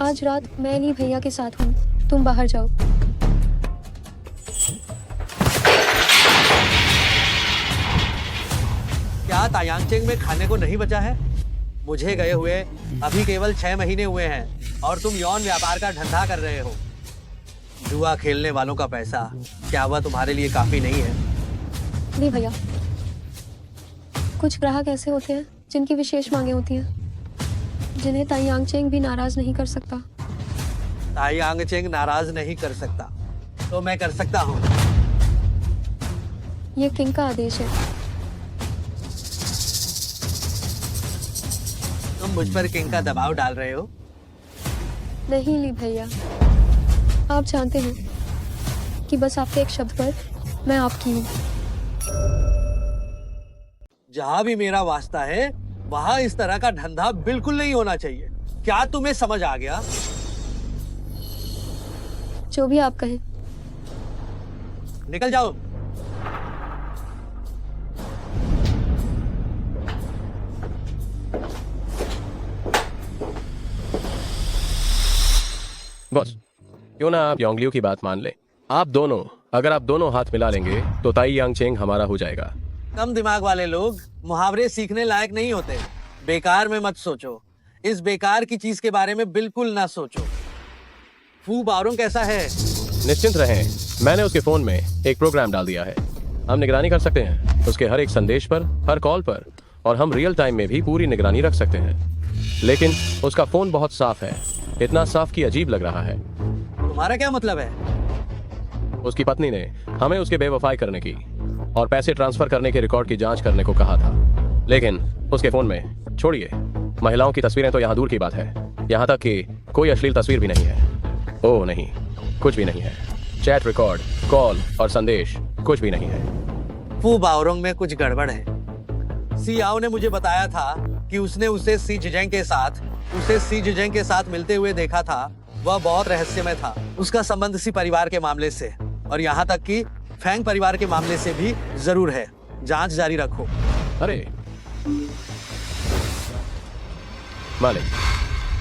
आज रात मैं ली भैया के साथ हूँ, तुम बाहर जाओ। क्या तायांगचेंग में खाने को नहीं बचा है? मुझे गए हुए अभी केवल 6 महीने हुए हैं और तुम यौन व्यापार का धंधा कर रहे हो। जुआ खेलने वालों का पैसा क्या वह तुम्हारे लिए काफी नहीं है? ली भैया, कुछ ग्राहक ऐसे होते हैं जिनकी विशेष मांगे होती हैं, जिन्हें तायांगचेंग भी नाराज नहीं कर सकता। तायांगचेंग नाराज नहीं कर सकता तो मैं कर सकता हूँ। ये किंग का आदेश है। तुम मुझ पर किंग का दबाव डाल रहे हो? नहीं ली भैया, आप जानते हैं कि बस आपके एक शब्द पर मैं आपकी हूँ। जहाँ भी मेरा वास्ता है वहाँ इस तरह का धंधा बिल्कुल नहीं होना चाहिए। क्या तुम्हें समझ आ गया? जो भी आप कहें। निकल जाओ। बॉस, क्यों ना आप योंगलियू की बात मान ले। आप दोनों, अगर आप दोनों हाथ मिला लेंगे तो तायांगचेंग हमारा हो जाएगा। कम दिमाग वाले लोग मुहावरे सीखने लायक नहीं होते। बेकार में मत सोचो। इस बेकार की चीज के बारे में बिल्कुल ना सोचो। फू बारोंग कैसा है? निश्चिंत रहें, मैंने उसके फोन में एक प्रोग्राम डाल दिया है। हम निगरानी कर सकते हैं उसके हर एक संदेश पर, हर कॉल पर, और हम रियल टाइम में भी पूरी निगरानी रख सकते हैं। लेकिन उसका फोन बहुत साफ है, इतना साफ कि अजीब लग रहा है। तुम्हारा क्या मतलब है? उसकी पत्नी ने हमें उसके बेवफाई करने की और पैसे ट्रांसफर करने के रिकॉर्ड की जांच करने को कहा था, लेकिन उसके फोन में, छोड़िए, महिलाओं की तस्वीरें तो यहाँ दूर की बात है, यहाँ तक कि कोई अश्लील तस्वीर भी नहीं है। ओह नहीं, कुछ भी नहीं है। चैट रिकॉर्ड, कॉल और संदेश कुछ भी नहीं है। फू बाओरोंग में कुछ गड़बड़ है। सियाओ ने मुझे बताया था कि उसने उसे सी जिजेंग के साथ मिलते हुए देखा था। वह बहुत रहस्यमय था। उसका संबंध सी परिवार के मामले से और यहाँ तक कि फैंग परिवार के मामले से भी जरूर है। जांच जारी रखो। अरे मालिक,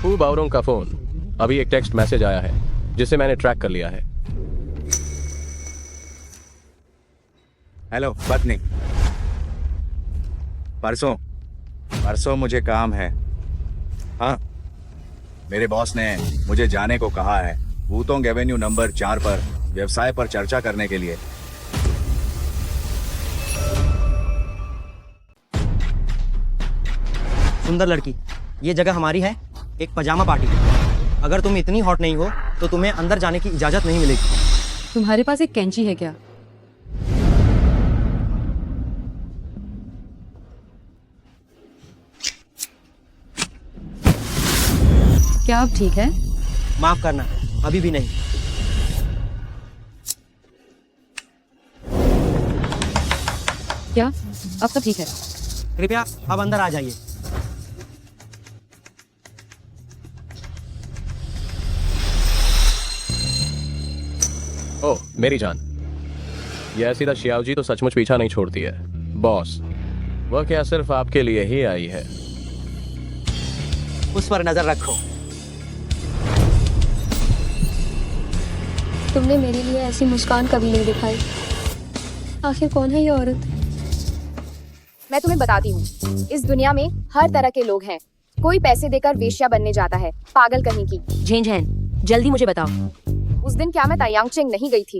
फू बाओरोंग का फोन, अभी एक टेक्स्ट मैसेज आया है जिसे मैंने ट्रैक कर लिया है। हेलो पत्नी, परसों मुझे काम है। हाँ, मेरे बॉस ने मुझे जाने को कहा है वूतोंग एवेन्यू नंबर 4 पर व्यवसाय पर चर्चा करने के लिए। सुंदर लड़की, ये जगह हमारी है, एक पजामा पार्टी। अगर तुम इतनी हॉट नहीं हो तो तुम्हें अंदर जाने की इजाजत नहीं मिलेगी। तुम्हारे पास एक कैंची है क्या? क्या अब ठीक है? माफ करना, अभी भी नहीं। क्या अब सब ठीक है? कृपया अब अंदर आ जाइए। ओह मेरी जान, यह सीधा शियाओ जी तो सचमुच पीछा नहीं छोड़ती है। बॉस, वह क्या सिर्फ आपके लिए ही आई है? उस पर नजर रखो। तुमने मेरे लिए ऐसी मुस्कान कभी नहीं दिखाई। आखिर कौन है ये औरत? मैं तुम्हें बताती हूँ, इस दुनिया में हर तरह के लोग हैं। कोई पैसे देकर वेश्या बनने जाता है, पागल कहीं की। झेंझेन, जल्दी मुझे बताओ। उस दिन क्या मैं तायांगचेंग नहीं गई थी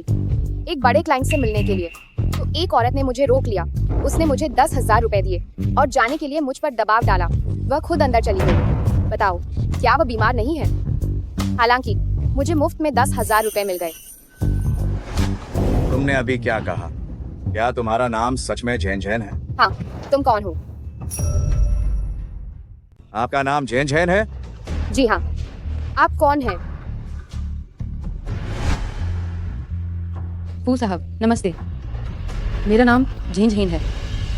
एक बड़े क्लाइंट से मिलने के लिए? तो एक औरत ने मुझे रोक लिया। उसने मुझे 10,000 रुपए दिए और जाने के लिए मुझ पर दबाव डाला। वह खुद अंदर चली गई। बताओ, क्या वह बीमार नहीं है? हालांकि मुझे मुफ्त में 10,000 रुपए मिल गए। तुमने अभी क्या कहा? क्या तुम्हारा नाम सच में जैन जैन है? हाँ, तुम कौन हो? आपका नाम जैन जैन है? जी हाँ, आप कौन हैं? फू साहब नमस्ते, मेरा नाम झेन झेन है।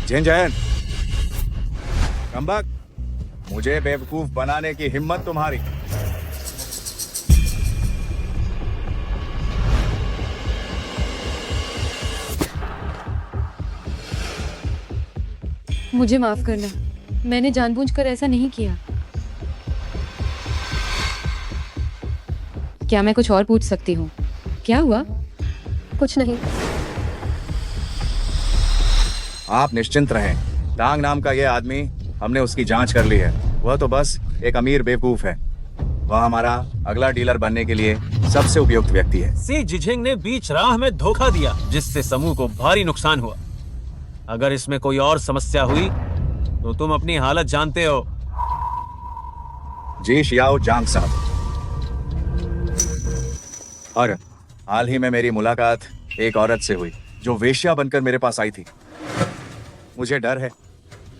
जैन जैन, कमबख्त, मुझे बेवकूफ बनाने की हिम्मत तुम्हारी। मुझे माफ करना, मैंने जानबूझकर ऐसा नहीं किया। क्या मैं कुछ और पूछ सकती हूँ? क्या हुआ? कुछ नहीं। आप निश्चिंत रहें, टांग नाम का ये आदमी, हमने उसकी जांच कर ली है। वह तो बस एक अमीर बेवकूफ है। वह हमारा अगला डीलर बनने के लिए सबसे उपयुक्त व्यक्ति है। सी जिझेंग ने बीच राह में धोखा दिया, जिससे समूह को भारी नुकसान हुआ। अगर इसमें कोई और समस्या हुई तो तुम अपनी हालत जानते हो। जी शियाओ जांग साहब, और हाल ही में मेरी मुलाकात एक औरत से हुई जो वेश्या बनकर मेरे पास आई थी। मुझे डर है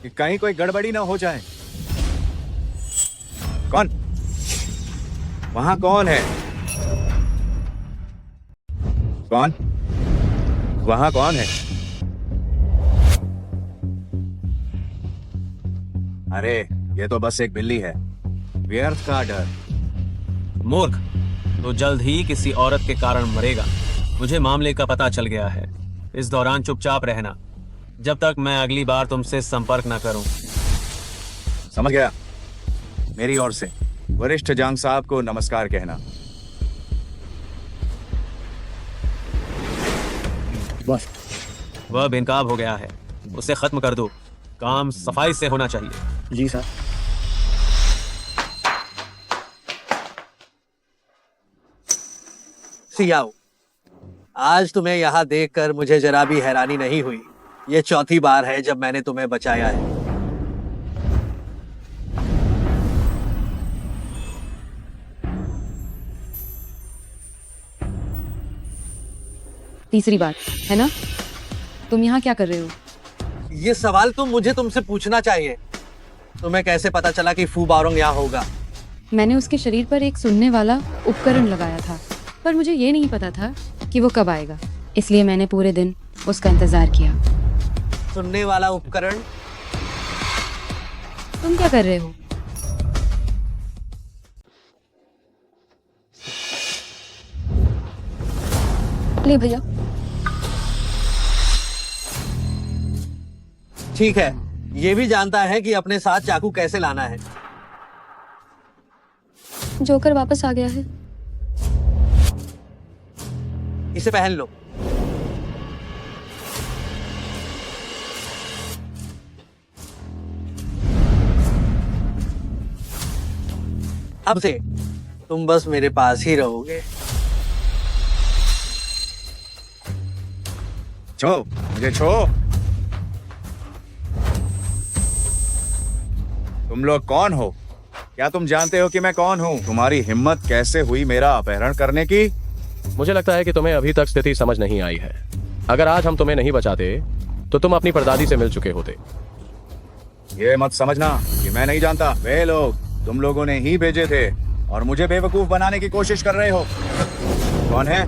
कि कहीं कोई गड़बड़ी ना हो जाए। कौन? वहां कौन है? कौन? वहां कौन है? अरे ये तो बस एक बिल्ली है, व्यर्थ का डर। मूर्ख, तो जल्द ही किसी औरत के कारण मरेगा। मुझे मामले का पता चल गया है। इस दौरान चुपचाप रहना जब तक मैं अगली बार तुमसे संपर्क न करूं। समझ गया। मेरी ओर से वरिष्ठ जांग साहब को नमस्कार कहना। बस वह बेनकाब हो गया है, उसे खत्म कर दो। काम सफाई से होना चाहिए। जी सर। सियाओ, आज तुम्हें यहाँ देखकर मुझे जरा भी हैरानी नहीं हुई। ये चौथी बार है जब मैंने तुम्हें बचाया है। तीसरी बात है ना? तुम यहाँ क्या कर रहे हो? ये सवाल तो मुझे तुमसे पूछना चाहिए। तुम्हें कैसे पता चला कि फू बारोंग यहाँ होगा? मैंने उसके शरीर पर एक सुनने वाला उपकरण लगाया था, पर मुझे ये नहीं पता था कि वो कब आएगा, इसलिए मैंने पूरे दिन उसका इंतजार किया। सुनने वाला उपकरण? तुम क्या कर रहे हो? ले भैया। ठीक है, ये भी जानता है कि अपने साथ चाकू कैसे लाना है। जोकर वापस आ गया है। इसे पहन लो। अब से तुम बस मेरे पास ही रहोगे। छो, मुझे छो। तुम लोग कौन हो? क्या तुम जानते हो कि मैं कौन हूँ? तुम्हारी हिम्मत कैसे हुई मेरा अपहरण करने की? मुझे लगता है कि तुम्हें अभी तक स्थिति समझ नहीं आई है। अगर आज हम तुम्हें नहीं बचाते तो तुम अपनी परदादी से मिल चुके होते। ये मत समझना कि मैं नहीं जानता। वे लोग तुम लोगों ने ही भेजे थे और मुझे बेवकूफ बनाने की कोशिश कर रहे हो। कौन है?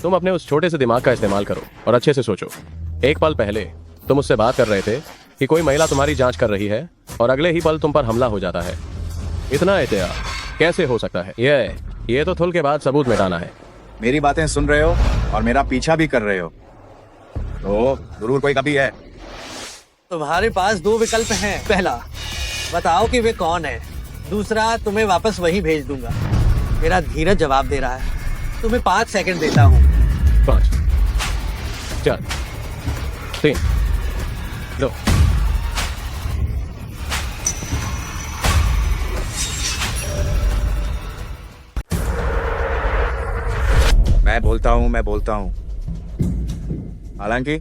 तुम अपने उस छोटे से दिमाग का इस्तेमाल करो और अच्छे से सोचो। एक पल पहले तुम उससे बात कर रहे थे कि कोई महिला तुम्हारी जांच कर रही है और अगले ही पल तुम पर हमला हो जाता है। इतना एहतियात कैसे हो सकता है? ये तो थुल के बाद सबूत मिटाना है। मेरी बातें सुन रहे हो और मेरा पीछा भी कर रहे हो तो जरूर कोई कभी है। तुम्हारे पास दो विकल्प हैं। पहला, बताओ कि वे कौन है। दूसरा, तुम्हें वापस वहीं भेज दूंगा। मेरा धीरज जवाब दे रहा है। तुम्हें 5 सेकंड देता हूँ। 5, 4, 3, 2। मैं बोलता हूँ हालांकि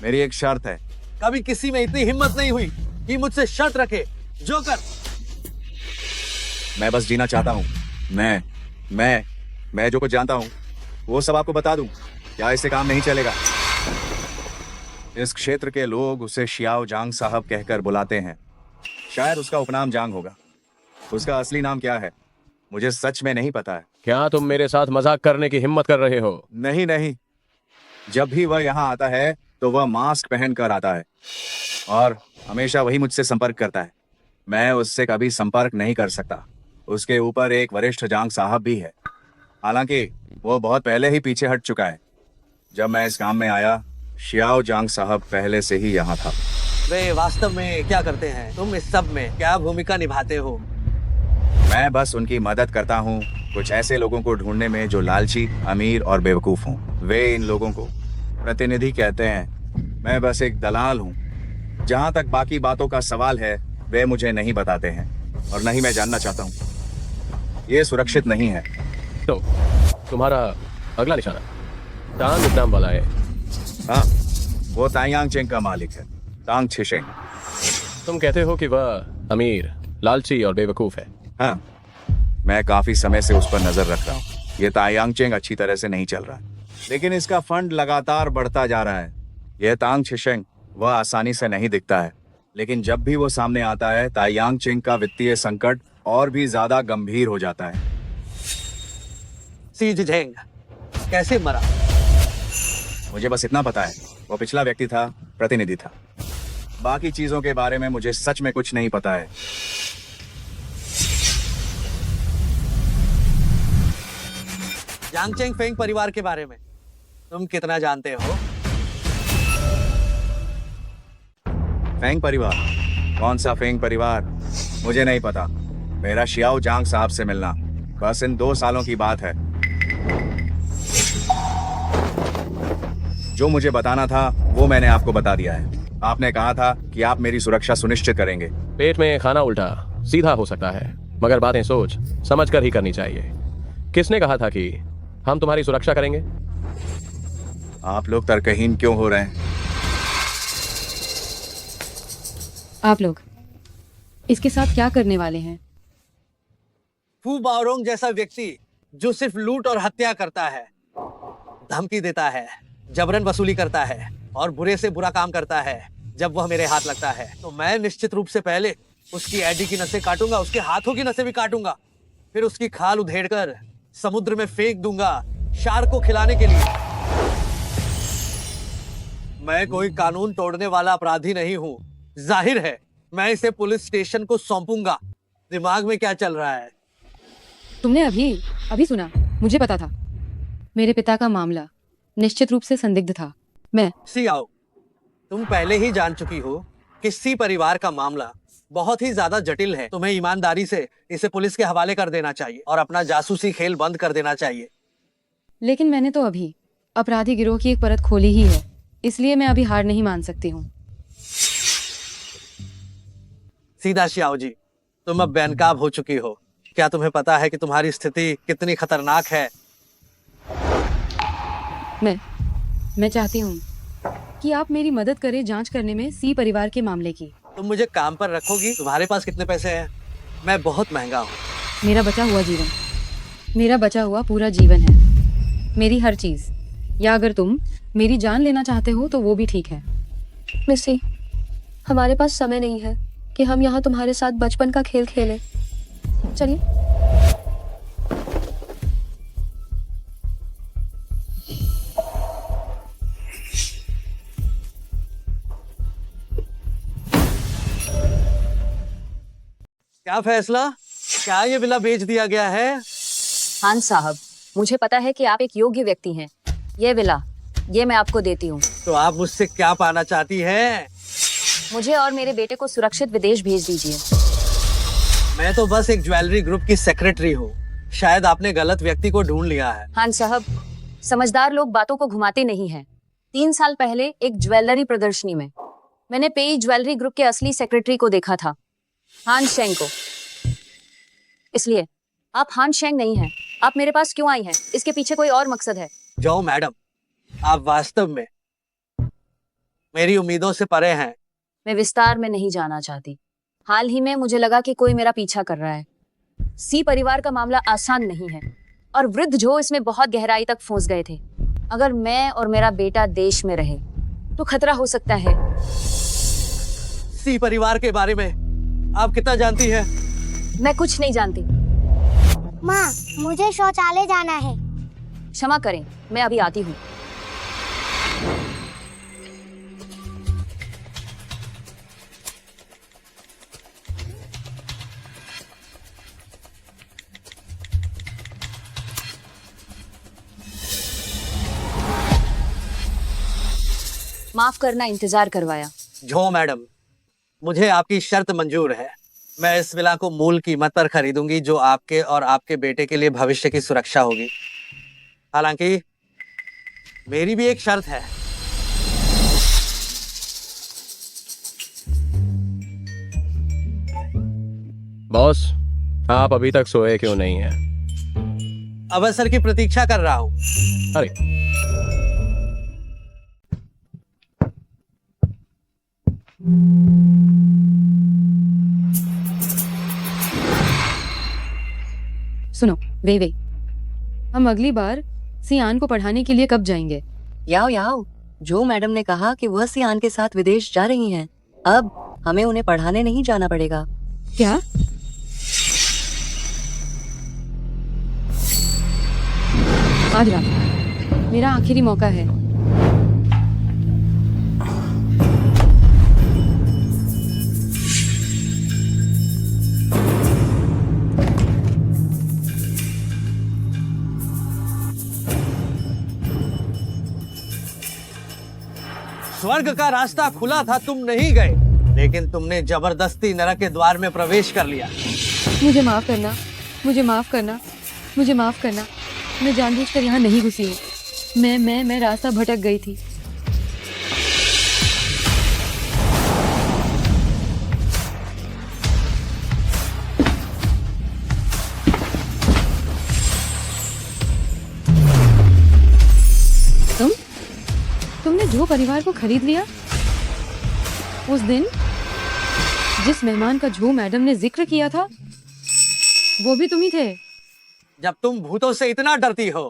मेरी एक शर्त है। कभी किसी में इतनी हिम्मत नहीं हुई कि मुझसे शर्त रखे। जोकर, मैं बस जीना चाहता हूँ। मैं जो कुछ जानता हूँ वो सब आपको बता दूं। क्या इससे काम नहीं चलेगा? इस क्षेत्र के लोग उसे शियाओ जांग साहब कहकर बुलाते हैं। शायद उसका उपनाम जांग होगा। उसका असली नाम क्या है मुझे सच में नहीं पता है। क्या तुम मेरे साथ मजाक करने की हिम्मत कर रहे हो? नहीं, जब भी वह यहाँ आता है तो वह मास्क पहन कर आता है और हमेशा वही मुझसे संपर्क करता है। मैं उससे कभी संपर्क नहीं कर सकता। उसके ऊपर एक वरिष्ठ जांग साहब भी है। हालांकि वो बहुत पहले ही पीछे हट चुका है। जब मैं इस काम में आया, शियाओ जांग साहब पहले से ही यहाँ था। वे वास्तव में क्या करते हैं? तुम इस सब में क्या भूमिका निभाते हो? मैं बस उनकी मदद करता हूँ कुछ ऐसे लोगों को ढूंढने में जो लालची, अमीर और बेवकूफ हों। वे इन लोगों को प्रतिनिधि कहते हैं। मैं बस एक दलाल हूँ। जहाँ तक बाकी बातों का सवाल है वे मुझे नहीं बताते हैं और नहीं मैं जानना चाहता हूँ। ये सुरक्षित नहीं है। तो तुम्हारा अगला निशाना टांग नाम वाला है? हाँ, वो तायांग चेंग का मालिक है, तांग छिशेंग। तुम कहते हो कि वह अमीर, लालची और बेवकूफ है? हाँ, मैं काफी समय से उस पर नजर रख रहा हूँ। ये तायांग चेंग अच्छी तरह से नहीं चल रहा, लेकिन इसका फंड लगातार बढ़ता जा रहा है। यह तांग छिशेंग वह आसानी से नहीं दिखता है, लेकिन जब भी वो सामने आता है तायांग चेंग का वित्तीय संकट और भी ज्यादा गंभीर हो जाता है। सी झेंग कैसे मरा? मुझे बस इतना पता है, वो पिछला व्यक्ति था, प्रतिनिधि था। बाकी चीजों के बारे में मुझे सच में कुछ नहीं पता है। यांगचेंग फेंग परिवार के बारे में तुम कितना जानते हो? फेंग परिवार? कौन सा फेंग परिवार? मुझे नहीं पता। मेरा शियाओ जांग साहब से मिलना बस इन 2 सालों की बात है। जो मुझे बताना था वो मैंने आपको बता दिया है। आपने कहा था कि आप मेरी सुरक्षा सुनिश्चित करेंगे। पेट में खाना उल्टा सीधा हो सकता है, मगर बातें सोच समझ कर ही करनी चाहिए। किसने कहा था कि हम तुम्हारी सुरक्षा करेंगे? आप लोग तर्कहीन क्यों हो रहे हैं? आप लोग इसके साथ क्या करने वाले हैं? फू बाओरोंग जैसा व्यक्ति जो सिर्फ लूट और हत्या करता है, धमकी देता है, जबरन वसूली करता है और बुरे से बुरा काम करता है। जब वह मेरे हाथ लगता है तो मैं निश्चित रूप से पहले उसकी एडी की नसें काटूंगा, उसके हाथों की नसें भी काटूंगा, फिर उसकी खाल उधेड़कर समुद्र में फेंक दूंगा शार्क को खिलाने के लिए। मैं कोई कानून तोड़ने वाला अपराधी नहीं हूँ। जाहिर है मैं इसे पुलिस स्टेशन को सौंपूंगा। दिमाग में क्या चल रहा है? तुमने अभी सुना? मुझे पता था मेरे पिता का मामला निश्चित रूप से संदिग्ध था। मैं सियाओ, तुम पहले ही जान चुकी हो कि सी परिवार का मामला बहुत ही ज्यादा जटिल है। तुम्हें ईमानदारी से इसे पुलिस के हवाले कर देना चाहिए और अपना जासूसी खेल बंद कर देना चाहिए। लेकिन मैंने तो अभी अपराधी गिरोह की एक परत खोली ही है, इसलिए मैं अभी हार नहीं मान सकती हूँ। सीधा शियाओ जी, तुम अब बेनकाब हो चुकी हो। क्या तुम्हें पता है कि तुम्हारी स्थिति कितनी खतरनाक है? मैं चाहती हूँ कि आप मेरी मदद करें जांच करने में सी परिवार के मामले की। तुम मुझे काम पर रखोगी? तुम्हारे पास कितने पैसे हैं? मैं बहुत महंगा हूँ। मेरा बचा हुआ पूरा जीवन है, मेरी हर चीज। या अगर तुम मेरी जान लेना चाहते हो तो वो भी ठीक है। मिस्सी, हमारे पास समय नहीं है कि हम यहाँ तुम्हारे साथ बचपन का खेल खेलें। चलिए। क्या फैसला? क्या ये विला बेच दिया गया है? खान साहब, मुझे पता है कि आप एक योग्य व्यक्ति हैं। ये विला, ये मैं आपको देती हूँ। तो आप मुझसे क्या पाना चाहती हैं? मुझे और मेरे बेटे को सुरक्षित विदेश भेज दीजिए। मैं तो बस एक ज्वेलरी ग्रुप की सेक्रेटरी हूँ। शायद आपने गलत व्यक्ति को ढूंढ लिया है। खान साहब, समझदार लोग बातों को घुमाते नहीं हैं। 3 साल पहले एक ज्वेलरी प्रदर्शनी में मैंने पेई ज्वेलरी ग्रुप के असली सेक्रेटरी को देखा था, हान शेंग को। इसलिए आप हान शेंग नहीं हैं। आप मेरे पास क्यों आई हैं? इसके पीछे कोई और मकसद है। जाओ मैडम, आप वास्तव में मेरी उम्मीदों से परे हैं। मैं विस्तार में नहीं जाना चाहती। हाल ही में मुझे लगा कि कोई मेरा पीछा कर रहा है। सी परिवार का मामला आसान नहीं है और वृद्ध जो इसमें बहुत गहराई तक फंस गए थे। अगर मैं और मेरा बेटा देश में रहे तो खतरा हो सकता है। सी परिवार के बारे में आप कितना जानती हैं? मैं कुछ नहीं जानती। माँ, मुझे शौचालय जाना है। क्षमा करें, मैं अभी आती हूँ। माफ करना, इंतजार करवाया। झो मैडम, मुझे आपकी शर्त मंजूर है। मैं इस विला को मूल कीमत पर खरीदूंगी, जो आपके और आपके बेटे के लिए भविष्य की सुरक्षा होगी। हालांकि मेरी भी एक शर्त है। बॉस, आप अभी तक सोए क्यों नहीं हैं? अवसर की प्रतीक्षा कर रहा हूं। अरे, सुनो, वे हम अगली बार सियान को पढ़ाने के लिए कब जाएंगे? याओ याओ, जो मैडम ने कहा कि वह सियान के साथ विदेश जा रही हैं। अब हमें उन्हें पढ़ाने नहीं जाना पड़ेगा। क्या? आज रात मेरा आखिरी मौका है। स्वर्ग का रास्ता खुला था, तुम नहीं गए, लेकिन तुमने जबरदस्ती नरक के द्वार में प्रवेश कर लिया। मुझे माफ करना, मुझे माफ करना, मुझे माफ करना। मैं जानबूझकर यहाँ नहीं घुसी हूँ। मैं रास्ता भटक गई थी। तुमने जो परिवार को खरीद लिया, उस दिन जिस मेहमान का जो मैडम ने जिक्र किया था, वो भी तुम ही थे। जब तुम भूतों से इतना डरती हो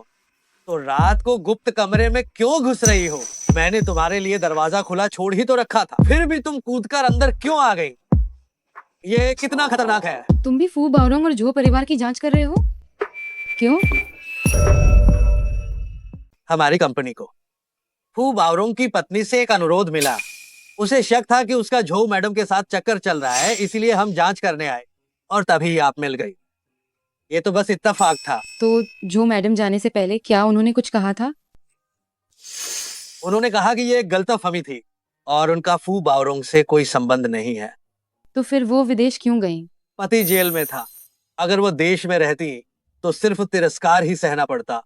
तो रात को गुप्त कमरे में क्यों घुस रही हो? मैंने तुम्हारे लिए दरवाजा खुला छोड़ ही तो रखा था, फिर भी तुम कूदकर अंदर क्यों आ गई? ये कितना खतरनाक है। तुम भी फू बावरोंग और जो परिवार की जांच कर रहे हो? क्यों? हमारी कंपनी को फू बावरोंग की पत्नी से एक अनुरोध मिला। उसे शक था कि उसका झो मैडम के साथ चक्कर चल रहा है, इसीलिए हम जांच करने आए और तभी आप मिल गई। ये तो बस इत्तेफाक था। तो जो मैडम जाने से पहले क्या उन्होंने कुछ कहा था? उन्होंने कहा कि ये एक गलतफहमी थी और उनका फू बावरोंग से कोई संबंध नहीं है। तो फिर वो विदेश क्यों गईं? पति जेल में था। अगर वो देश में रहती तो सिर्फ तिरस्कार ही सहना पड़ता।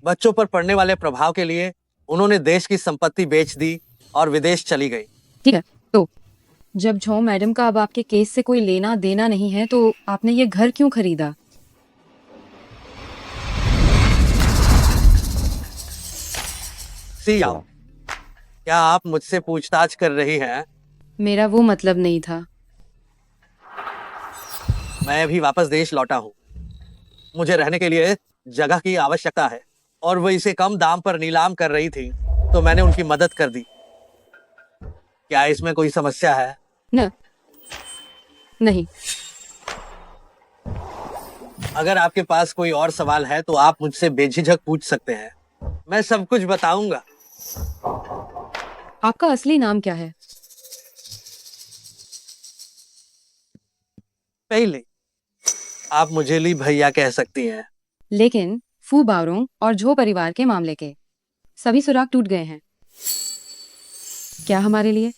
बच्चों पर पड़ने वाले प्रभाव के लिए उन्होंने देश की संपत्ति बेच दी और विदेश चली गई। ठीक है, तो जब झो मैडम का अब आपके केस से कोई लेना देना नहीं है, तो आपने ये घर क्यों खरीदा? सी आओ, क्या आप मुझसे पूछताछ कर रही हैं? मेरा वो मतलब नहीं था। मैं अभी वापस देश लौटा हूँ। मुझे रहने के लिए जगह की आवश्यकता है और वो इसे कम दाम पर नीलाम कर रही थी, तो मैंने उनकी मदद कर दी। क्या इसमें कोई समस्या है? न, नहीं। अगर आपके पास कोई और सवाल है तो आप मुझसे बेझिझक पूछ सकते हैं। मैं सब कुछ बताऊंगा। आपका असली नाम क्या है? पहले आप मुझे ली भैया कह सकती हैं। लेकिन फू बावरोंग और झो परिवार के मामले के सभी सुराग टूट गए हैं। क्या हमारे लिए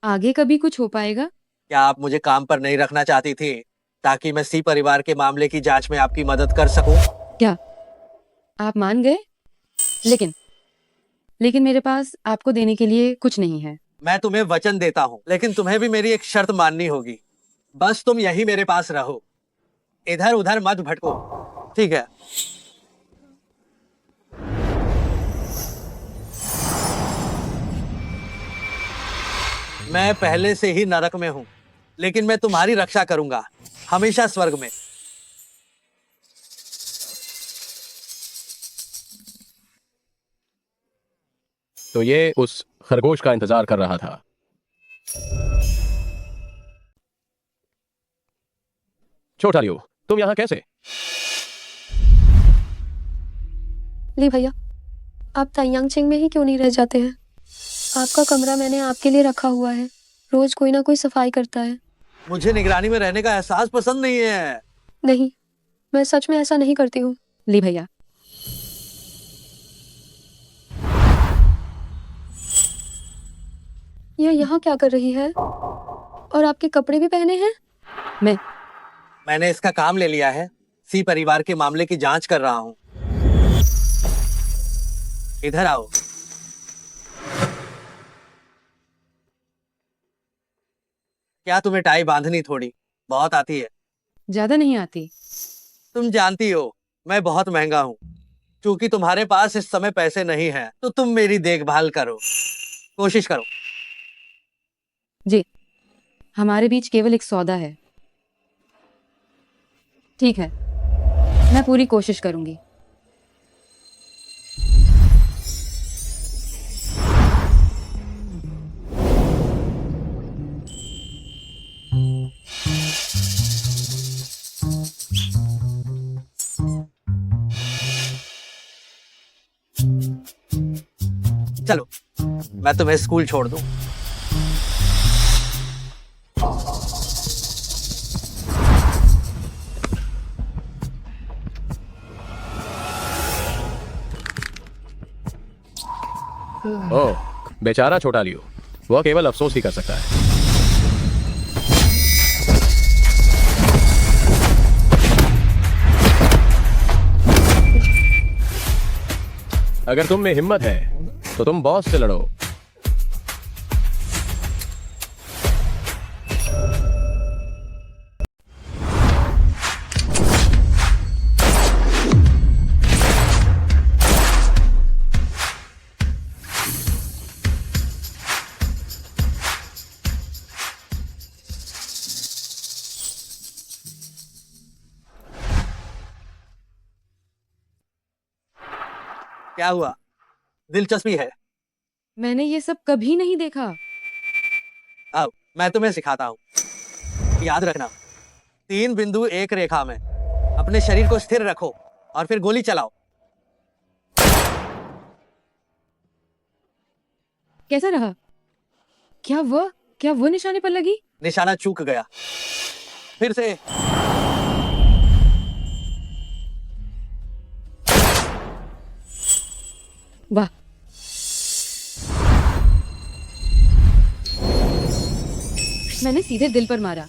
आगे कभी कुछ हो पाएगा? क्या आप मुझे काम पर नहीं रखना चाहती थी ताकि मैं सी परिवार के मामले की जांच में आपकी मदद कर सकूं? क्या आप मान गए? लेकिन मेरे पास आपको देने के लिए कुछ नहीं है। मैं तुम्हें वचन देता हूँ, लेकिन तुम्हें भी मेरी एक शर्त माननी होगी। बस तुम यही मेरे पास रहो, इधर उधर मत भटको, ठीक है? मैं पहले से ही नरक में हूँ, लेकिन मैं तुम्हारी रक्षा करूंगा, हमेशा स्वर्ग में। तो ये उस खरगोश का इंतजार कर रहा था। छोटा लियो, तुम यहां कैसे? ली भैया, आप ताइयांग चेंग में ही क्यों नहीं रह जाते हैं? आपका कमरा मैंने आपके लिए रखा हुआ है, रोज कोई ना कोई सफाई करता है। मुझे निगरानी में रहने का एहसास पसंद नहीं है। नहीं, मैं सच में ऐसा नहीं करती हूँ। ली भैया, यह यहाँ क्या कर रही है? और आपके कपड़े भी पहने हैं? मैंने इसका काम ले लिया है। सी परिवार के मामले की जांच कर रहा हूँ। इधर आओ। क्या तुम्हें टाई बांधनी थोड़ी बहुत आती है? ज्यादा नहीं आती। तुम जानती हो मैं बहुत महंगा हूँ। क्योंकि तुम्हारे पास इस समय पैसे नहीं हैं, तो तुम मेरी देखभाल करो, कोशिश करो। जी, हमारे बीच केवल एक सौदा है। ठीक है, मैं पूरी कोशिश करूंगी। चलो, मैं तुम्हें स्कूल छोड़ दूं। ओह, बेचारा छोटा लियो, वह केवल अफसोस ही कर सकता है। अगर तुम में हिम्मत है तो तुम बॉस से लड़ो। क्या हुआ? दिलचस्पी है? मैंने ये सब कभी नहीं देखा। अब मैं तुम्हें सिखाता हूँ। याद रखना, 3 बिंदु एक रेखा में। अपने शरीर को स्थिर रखो और फिर गोली चलाओ। कैसा रहा? क्या वो निशाने पर लगी? निशाना चूक गया। फिर से। वाह, मैंने सीधे दिल पर मारा।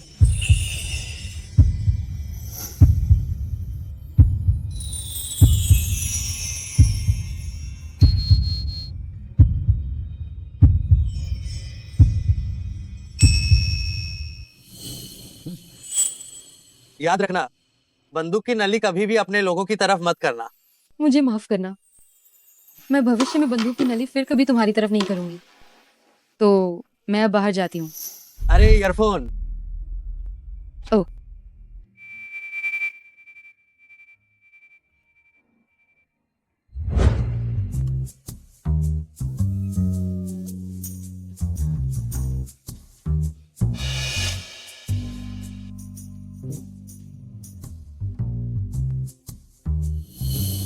याद रखना, बंदूक की नली कभी भी अपने लोगों की तरफ मत करना। मुझे माफ करना, मैं भविष्य में बंदूक की नली फिर कभी तुम्हारी तरफ नहीं करूंगी। तो मैं अब बाहर जाती हूँ। अरे ईयरफोन। ओह,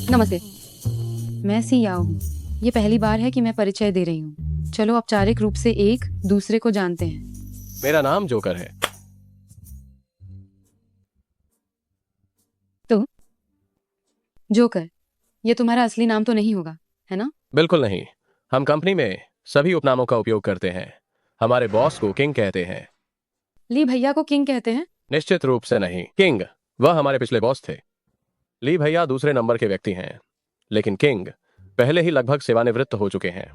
नमस्ते, मैं सी याओ हूँ। ये पहली बार है कि मैं परिचय दे रही हूँ। चलो औपचारिक रूप से एक दूसरे को जानते हैं। मेरा नाम जोकर है। तो जोकर, ये तुम्हारा असली नाम तो नहीं होगा, है ना? बिल्कुल नहीं, हम कंपनी में सभी उपनामों का उपयोग करते हैं। हमारे बॉस को किंग कहते हैं। ली भैया को किंग कहते हैं? निश्चित रूप से नहीं। किंग वह हमारे पिछले बॉस थे। ली भैया दूसरे नंबर के व्यक्ति हैं, लेकिन किंग पहले ही लगभग सेवानिवृत्त हो चुके हैं।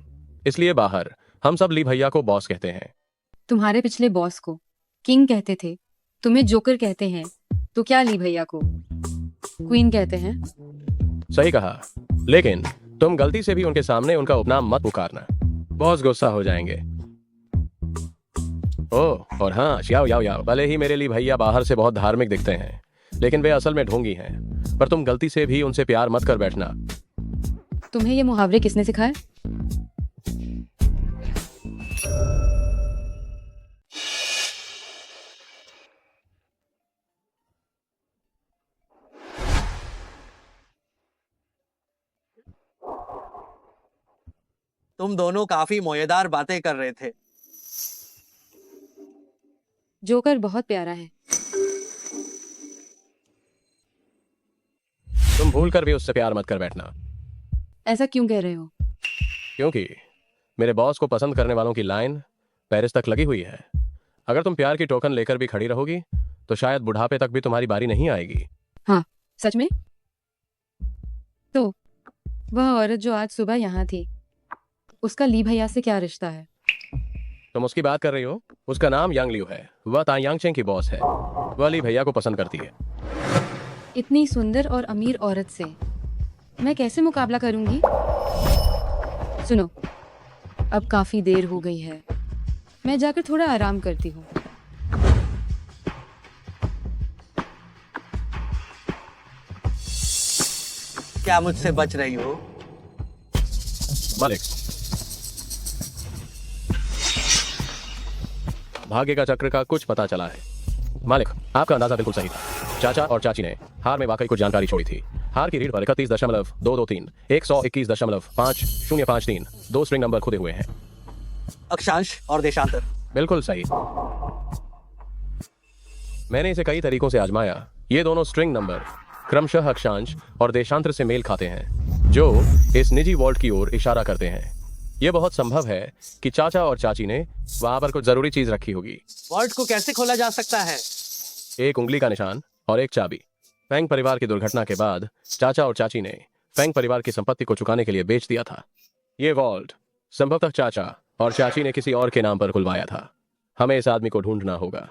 इसलिए बाहर हम सब ली भैया को बॉस कहते हैं। तुम्हारे पिछले बॉस को किंग कहते थे, तुम्हें जोकर कहते हैं, तो क्या ली भैया को क्वीन कहते हैं? सही कहा, लेकिन तुम गलती से भी उनके सामने उनका उपनाम मत पुकारना, बॉस गुस्सा हो जाएंगे। ओह, और हाँ, याओ याओ याओ, भले ही मेरे लिए भैया बाहर से बहुत धार्मिक दिखते हैं, लेकिन वे असल में ढोंगी हैं। पर तुम गलती से भी उनसे प्यार मत कर बैठना। तुम्हें ये मुहावरे किसने सिखाए? तुम दोनों काफी मजेदार बातें कर रहे थे। जोकर बहुत प्यारा है। तुम भूल कर भी उससे प्यार मत कर बैठना। ऐसा क्यों कह रहे हो? क्योंकि मेरे बॉस को पसंद करने वालों की लाइन पेरिस तक लगी हुई है। अगर तुम प्यार की टोकन लेकर भी खड़ी रहोगी तो शायद बुढ़ापे तक भी तुम्हारी बारी नहीं आएगी। हाँ, सच में? तो वह औरत जो आज सुबह यहाँ थी, उसका ली भैया से क्या रिश्ता है? तुम उसकी बात कर रही हो? उसका नाम यांग लियू है। वह तायांग चेंग की बॉस है। वह ली भैया को पसंद करती है। इतनी सुंदर और अमीर औरत से मैं कैसे मुकाबला करूंगी? सुनो, अब काफी देर हो गई है, मैं जाकर थोड़ा आराम करती हूँ। क्या मुझसे बच रही हो? मालिक, भाग्य का चक्र का कुछ पता चला है। मालिक, आपका अंदाजा बिल्कुल सही था। चाचा और चाची ने हार में वाकई कुछ जानकारी छोड़ी थी। हार की रीढ़ पर 31.223 121.5053 दो स्ट्रिंग नंबर खुदे हुए हैं। अक्षांश और देशांतर। बिल्कुल सही। मैंने इसे कई तरीकों से आजमाया। ये दोनों स्ट्रिंग नंबर क्रमशः अक्षांश और देशांतर से मेल खाते हैं, जो इस निजी वॉल्ट की ओर इशारा करते हैं। यह बहुत संभव है कि चाचा और चाची ने वहां पर कुछ जरूरी चीज रखी होगी। वॉल्ट को कैसे खोला जा सकता है? एक उंगली का निशान और एक चाबी। फेंग परिवार की दुर्घटना के बाद चाचा और चाची ने फेंग परिवार की संपत्ति को चुकाने के लिए बेच दिया था। ये वॉल्ट संभवतः चाचा और चाची ने किसी और के नाम पर खुलवाया था। हमें इस आदमी को ढूंढना होगा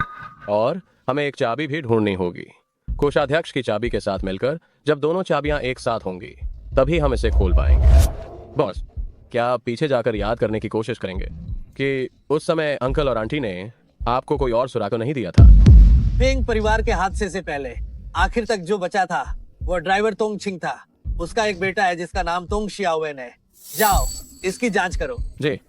और हमें एक चाबी भी ढूंढनी होगी। कोषाध्यक्ष की चाबी के साथ मिलकर जब दोनों चाबियां एक साथ होंगी तभी हम इसे खोल पाएंगे। बॉस, क्या आप पीछे जाकर याद करने की कोशिश करेंगे कि उस समय अंकल और आंटी ने आपको कोई और सुराग तो नहीं दिया था? फेंग परिवार के हादसे से पहले आखिर तक जो बचा था वो ड्राइवर तोंग छिंग था। उसका एक बेटा है जिसका नाम तोंग शियावेन है। जाओ, इसकी जांच करो। जी।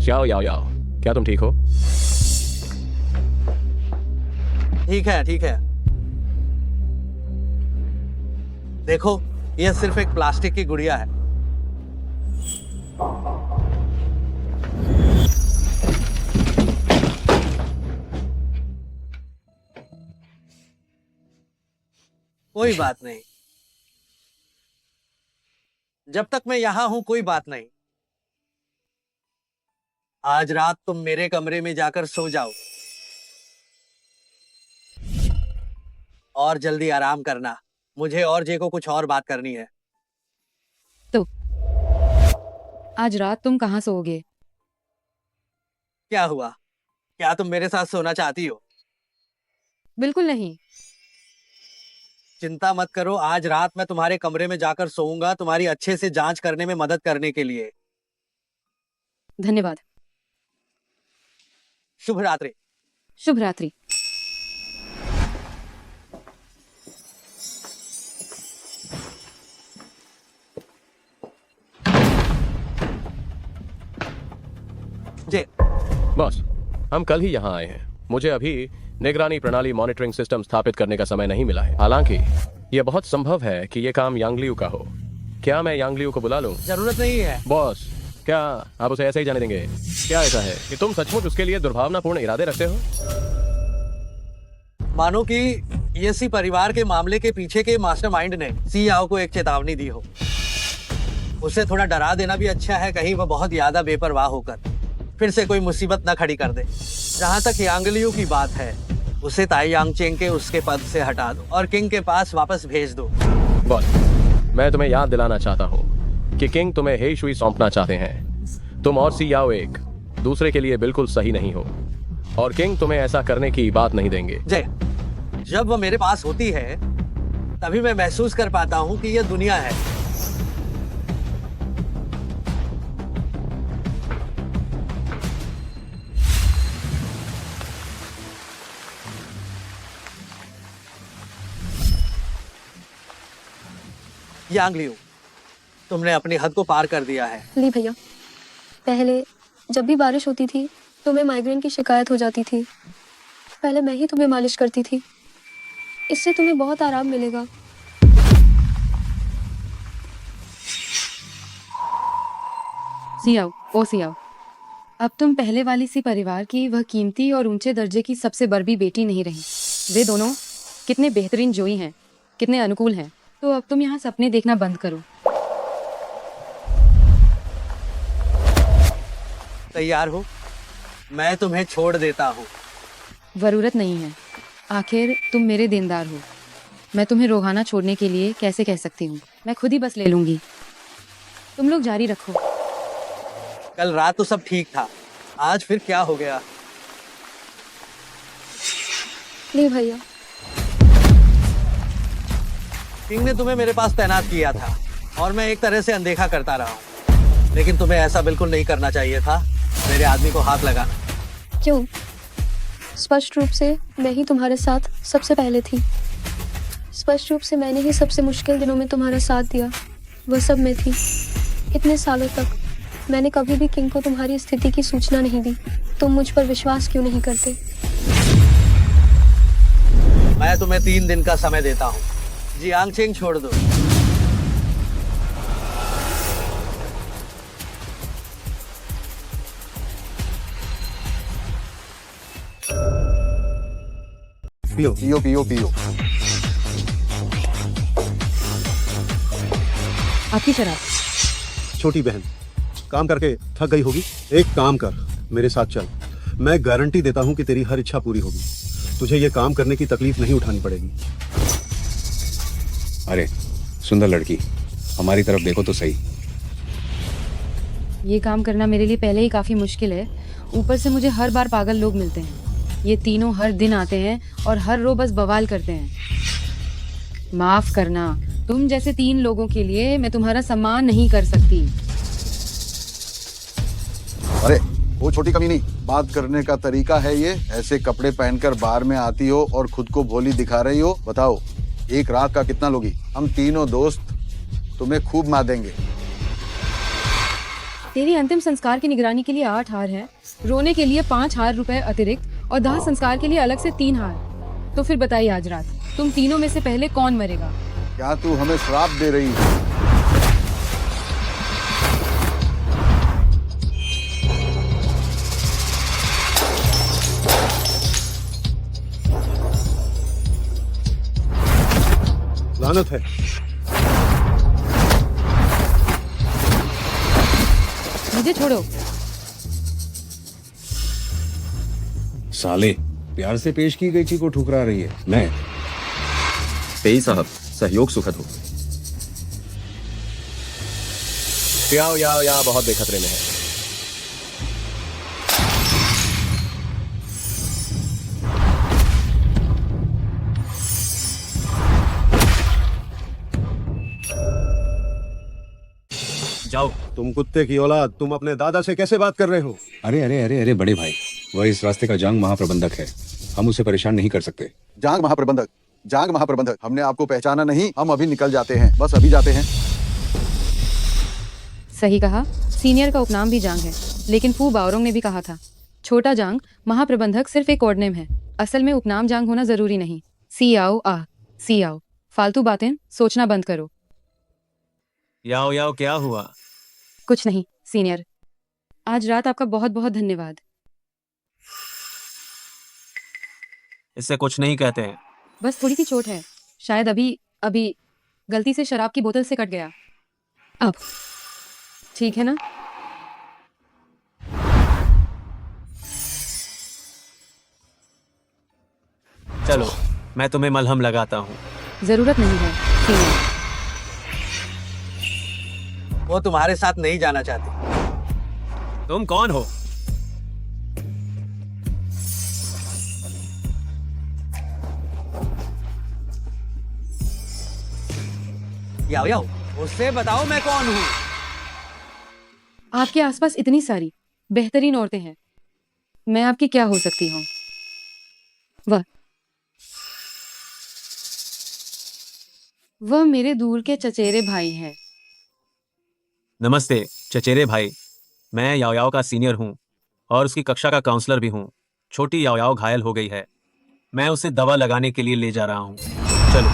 याओ याओ याओ, क्या तुम ठीक हो? ठीक है, ठीक है। देखो, यह सिर्फ एक प्लास्टिक की गुड़िया है। कोई बात नहीं। जब तक मैं यहां हूं कोई बात नहीं। आज रात तुम मेरे कमरे में जाकर सो जाओ और जल्दी आराम करना। मुझे और जे को कुछ और बात करनी है। तो आज रात तुम कहाँ सोओगे? क्या हुआ? क्या तुम मेरे साथ सोना चाहती हो? बिल्कुल नहीं। चिंता मत करो, आज रात मैं तुम्हारे कमरे में जाकर सोऊंगा तुम्हारी अच्छे से जांच करने में मदद करने के लिए। धन्यवाद। शुभ रात्रि। शुभ रात्रि। जी बॉस, हम कल ही यहाँ आए हैं। मुझे अभी निगरानी प्रणाली मॉनिटरिंग सिस्टम स्थापित करने का समय नहीं मिला है। हालांकि यह बहुत संभव है कि यह काम यांग लियू का हो। क्या मैं यांग लियू को बुला लूं? जरूरत नहीं है। बॉस, क्या आप उसे ऐसे ही जाने देंगे? क्या ऐसा है कि तुम सचमुच उसके लिए दुर्भावनापूर्ण इरादे रखते हो? मानो कि ये सी परिवार के मामले के पीछे के मास्टरमाइंड ने सी याओ को एक चेतावनी दी हो। उसे थोड़ा डरा देना भी अच्छा है, कहीं वह बहुत ज्यादा बेपरवाह होकर फिर से कोई मुसीबत न खड़ी कर दे। जहाँ तक यांग लियू की बात है, उसे तायांग चेंग के उसके पद से हटा दो और किंग के पास वापस भेज दो। बॉस, मैं तुम्हें याद दिलाना चाहता हूँ कि किंग तुम्हें हेई शुई सौंपना चाहते हैं। तुम और सी याओ एक दूसरे के लिए बिल्कुल सही नहीं हो, और किंग तुम्हें ऐसा करने की बात नहीं देंगे। जय, जब वो मेरे पास होती है तभी मैं महसूस कर पाता हूँ कि ये दुनिया है। यांग लियो, तुमने अपनी हद को पार कर दिया है। ली भैया, पहले जब भी बारिश होती थी तुम्हें माइग्रेन की शिकायत हो जाती थी। पहले मैं ही तुम्हें मालिश करती थी, इससे तुम्हें बहुत आराम मिलेगा। सियाओ, ओ सियाओ, अब तुम पहले वाली सी परिवार की वह कीमती और ऊंचे दर्जे की सबसे बड़ी बेटी नहीं रही। वे दोनों कितने बेहतरीन जोई हैं, कितने अनुकूल हैं। तो अब तुम यहाँ सपने देखना बंद करो। तैयार हो? मैं तुम्हें छोड़ देता हूँ। जरूरत नहीं है, आखिर तुम मेरे देनदार हो। मैं तुम्हें रोहाना छोड़ने के लिए कैसे कह सकती हूँ? मैं खुद ही बस ले लूंगी। तुम लोग जारी रखो। कल रात तो सब ठीक था, आज फिर क्या हो गया? ली भैया, किंग ने तुम्हें मेरे पास तैनात किया था और मैं एक तरह से अनदेखा करता रहा हूँ, लेकिन तुम्हें ऐसा बिल्कुल नहीं करना चाहिए था, मेरे आदमी को हाथ लगाना। क्यों? स्पष्ट रूप से मैं ही तुम्हारे साथ सबसे पहले थी। स्पष्ट रूप से मैंने ही सबसे मुश्किल दिनों में तुम्हारा साथ दिया। वह सब मैं थी। इतने सालों तक मैंने कभी भी किंग को तुम्हारी स्थिति की सूचना नहीं दी। तुम मुझ पर विश्वास क्यों नहीं करते? मैं तुम्हें 3 दिन का समय देता हूँ। जियांग चेंग छोड़ दो। पियो पियो पियो पियो। आपकी शराब। छोटी बहन, काम करके थक गई होगी। एक काम कर, मेरे साथ चल। मैं गारंटी देता हूँ कि तेरी हर इच्छा पूरी होगी। तुझे ये काम करने की तकलीफ नहीं उठानी पड़ेगी। अरे सुंदर लड़की, हमारी तरफ देखो तो सही। ये काम करना मेरे लिए पहले ही काफी मुश्किल है, ऊपर से मुझे हर बार पागल लोग मिलते हैं। ये तीनों हर दिन आते हैं और हर रोज बस बवाल करते हैं। माफ करना, तुम जैसे 3 लोगों के लिए मैं तुम्हारा सम्मान नहीं कर सकती। अरे वो छोटी कमीनी, बात करने का तरीका है ये? ऐसे कपड़े पहनकर बार में आती हो और खुद को भोली दिखा रही हो। बताओ, एक रात का कितना लोगी? हम तीनों दोस्त तुम्हें खूब मार देंगे। तेरी अंतिम संस्कार की निगरानी के लिए 8 हार है, रोने के लिए 5 हार रुपए अतिरिक्त और दाह संस्कार के लिए अलग से 3 हार। तो फिर बताइए आज रात तुम तीनों में से पहले कौन मरेगा? क्या तू हमें श्राप दे रही है? लानत है। मुझे छोड़ो। साले, प्यार से पेश की गई चीज को ठुकरा रही है। मैं पेई साहब, सहयोग सुखद हो। याओ याओ या बहुत बेखतरे में है। जाओ। तुम कुत्ते की औलाद, तुम अपने दादा से कैसे बात कर रहे हो? अरे अरे अरे अरे बड़े भाई, वह इस रास्ते का जांग महाप्रबंधक है, हम उसे परेशान नहीं कर सकते। जांग महाप्रबंधक, जांग महाप्रबंधक, हमने आपको पहचाना नहीं। हम अभी निकल जाते हैं, बस अभी जाते हैं। सही कहा, सीनियर का उपनाम भी जांग है, लेकिन फू बाओरोंग ने भी कहा था छोटा जांग महाप्रबंधक सिर्फ एक कोड नेम है, असल में उपनाम जांग होना जरूरी नहीं। सी आओ, फालतू बातें सोचना बंद करो। याओ याओ, क्या हुआ? कुछ नहीं सीनियर, आज रात आपका बहुत बहुत धन्यवाद। इससे कुछ नहीं कहते हैं। बस थोड़ी सी चोट है, शायद अभी गलती से शराब की बोतल से कट गया। अब ठीक है ना? चलो, मैं तुम्हें मलहम लगाता हूँ। जरूरत नहीं है सीनियर। वो तुम्हारे साथ नहीं जाना चाहती। तुम कौन हो? याओ याओ, उससे बताओ मैं कौन हूँ। आपके आसपास इतनी सारी बेहतरीन औरतें हैं, मैं आपकी क्या हो सकती हूँ? वह मेरे दूर के चचेरे भाई हैं। नमस्ते चचेरे भाई, मैं याओ याओ का सीनियर हूँ और उसकी कक्षा का काउंसलर भी हूँ। छोटी याओ याओ घायल हो गई है, मैं उसे दवा लगाने के लिए ले जा रहा हूँ। चलो।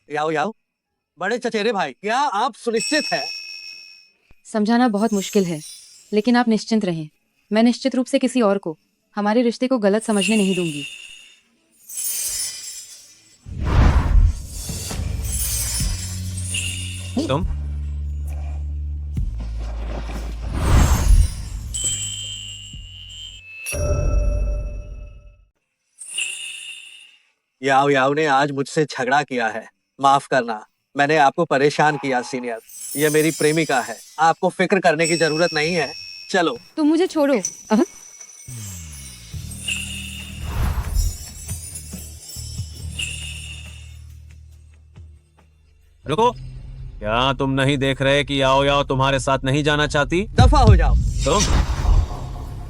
याओ याओ, बड़े चचेरे भाई, क्या आप सुनिश्चित हैं? समझाना बहुत मुश्किल है, लेकिन आप निश्चिंत रहें। मैं निश्चित रूप से किसी और को हमारे रिश्ते को गलत समझने नहीं दूंगी। तुम याओ याओ ने आज मुझसे झगड़ा किया है, माफ करना, मैंने आपको परेशान किया सीनियर। ये मेरी प्रेमिका है, आपको फिक्र करने की जरूरत नहीं है। चलो। तुम मुझे छोड़ो। रुको, क्या तुम नहीं देख रहे कि याओ याओ तुम्हारे साथ नहीं जाना चाहती? दफा हो जाओ। तुम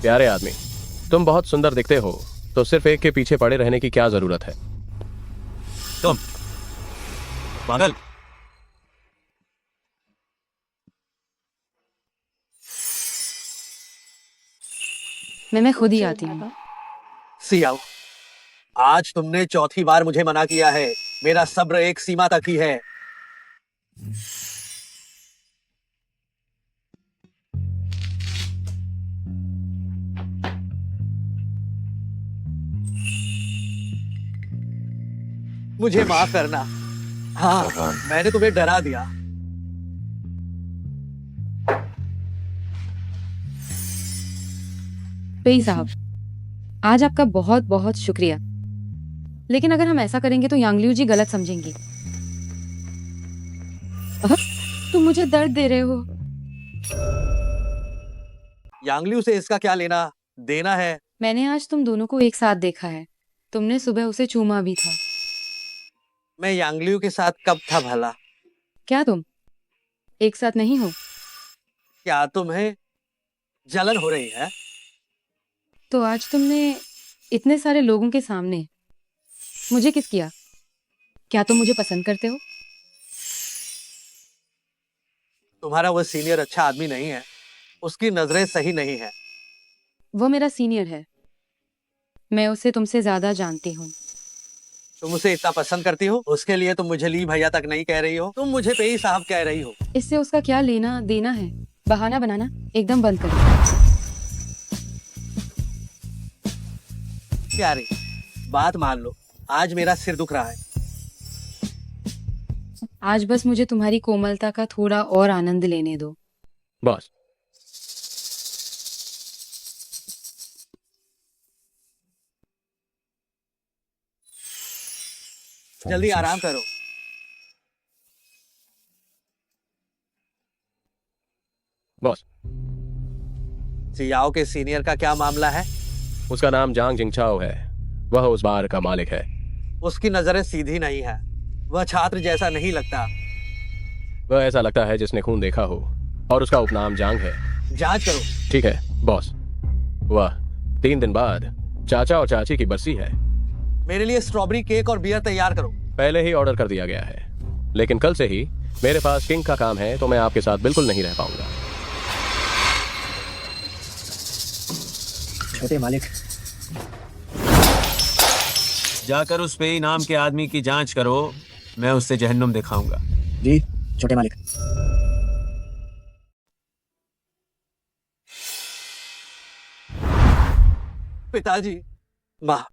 प्यारे आदमी, तुम बहुत सुंदर दिखते हो, तो सिर्फ एक के पीछे पड़े रहने की क्या जरूरत है? तुम पागल। मैं खुद ही आती हूँ। सियाओ, आज तुमने चौथी बार मुझे मना किया है। मेरा सब्र एक सीमा तक ही है। मुझे माफ करना। हाँ, मैंने तुम्हें डरा दिया। पेई साहब, आज आपका बहुत बहुत शुक्रिया, लेकिन अगर हम ऐसा करेंगे तो यांगलिऊ जी गलत समझेंगी। तुम मुझे दर्द दे रहे हो। यांगलिऊ से इसका क्या लेना देना है? मैंने आज तुम दोनों को एक साथ देखा है। तुमने सुबह उसे चूमा भी था। मैं यांगलिऊ के साथ कब था भला? क्या तुम एक साथ नहीं हो? क्या तुम्हें जलन हो रही है? तो आज तुमने इतने सारे लोगों के सामने मुझे किस किया? क्या तुम मुझे पसंद करते हो? तुम्हारा वो सीनियर अच्छा आदमी नहीं है, उसकी नजरें सही नहीं है। वो मेरा सीनियर है, मैं उसे तुमसे ज्यादा जानती हूँ। तुम उसे इतना पसंद करती हो, उसके लिए तुम मुझे ली भैया तक नहीं कह रही हो, तुम मुझे पेई साहब कह रही हो। इससे उसका क्या लेना देना है? बहाना बनाना एकदम बंद करो। प्यारे, बात मान लो, आज मेरा सिर दुख रहा है। आज बस मुझे तुम्हारी कोमलता का थोड़ा और आनंद लेने दो। बस। जल्दी आराम करो। बॉस, सियाओ के सीनियर का क्या मामला है? उसका नाम जांग जिंगचाओ है, वह उस बार का मालिक है। उसकी नजरें सीधी नहीं है, वह छात्र जैसा नहीं लगता। वह ऐसा लगता है जिसने खून देखा हो, और उसका उपनाम जांग है। जांच करो। ठीक है बॉस। वह 3 दिन बाद चाचा और चाची की बरसी है। मेरे लिए स्ट्रॉबेरी केक और बियर तैयार करो। पहले ही ऑर्डर कर दिया गया है, लेकिन कल से ही मेरे पास किंग का काम है, तो मैं आपके साथ बिल्कुल नहीं रह पाऊंगा। छोटे मालिक, जाकर उस पेई नाम के आदमी की जांच करो, मैं उससे जहन्नुम दिखाऊंगा। जी छोटे मालिक। पिताजी, माँ,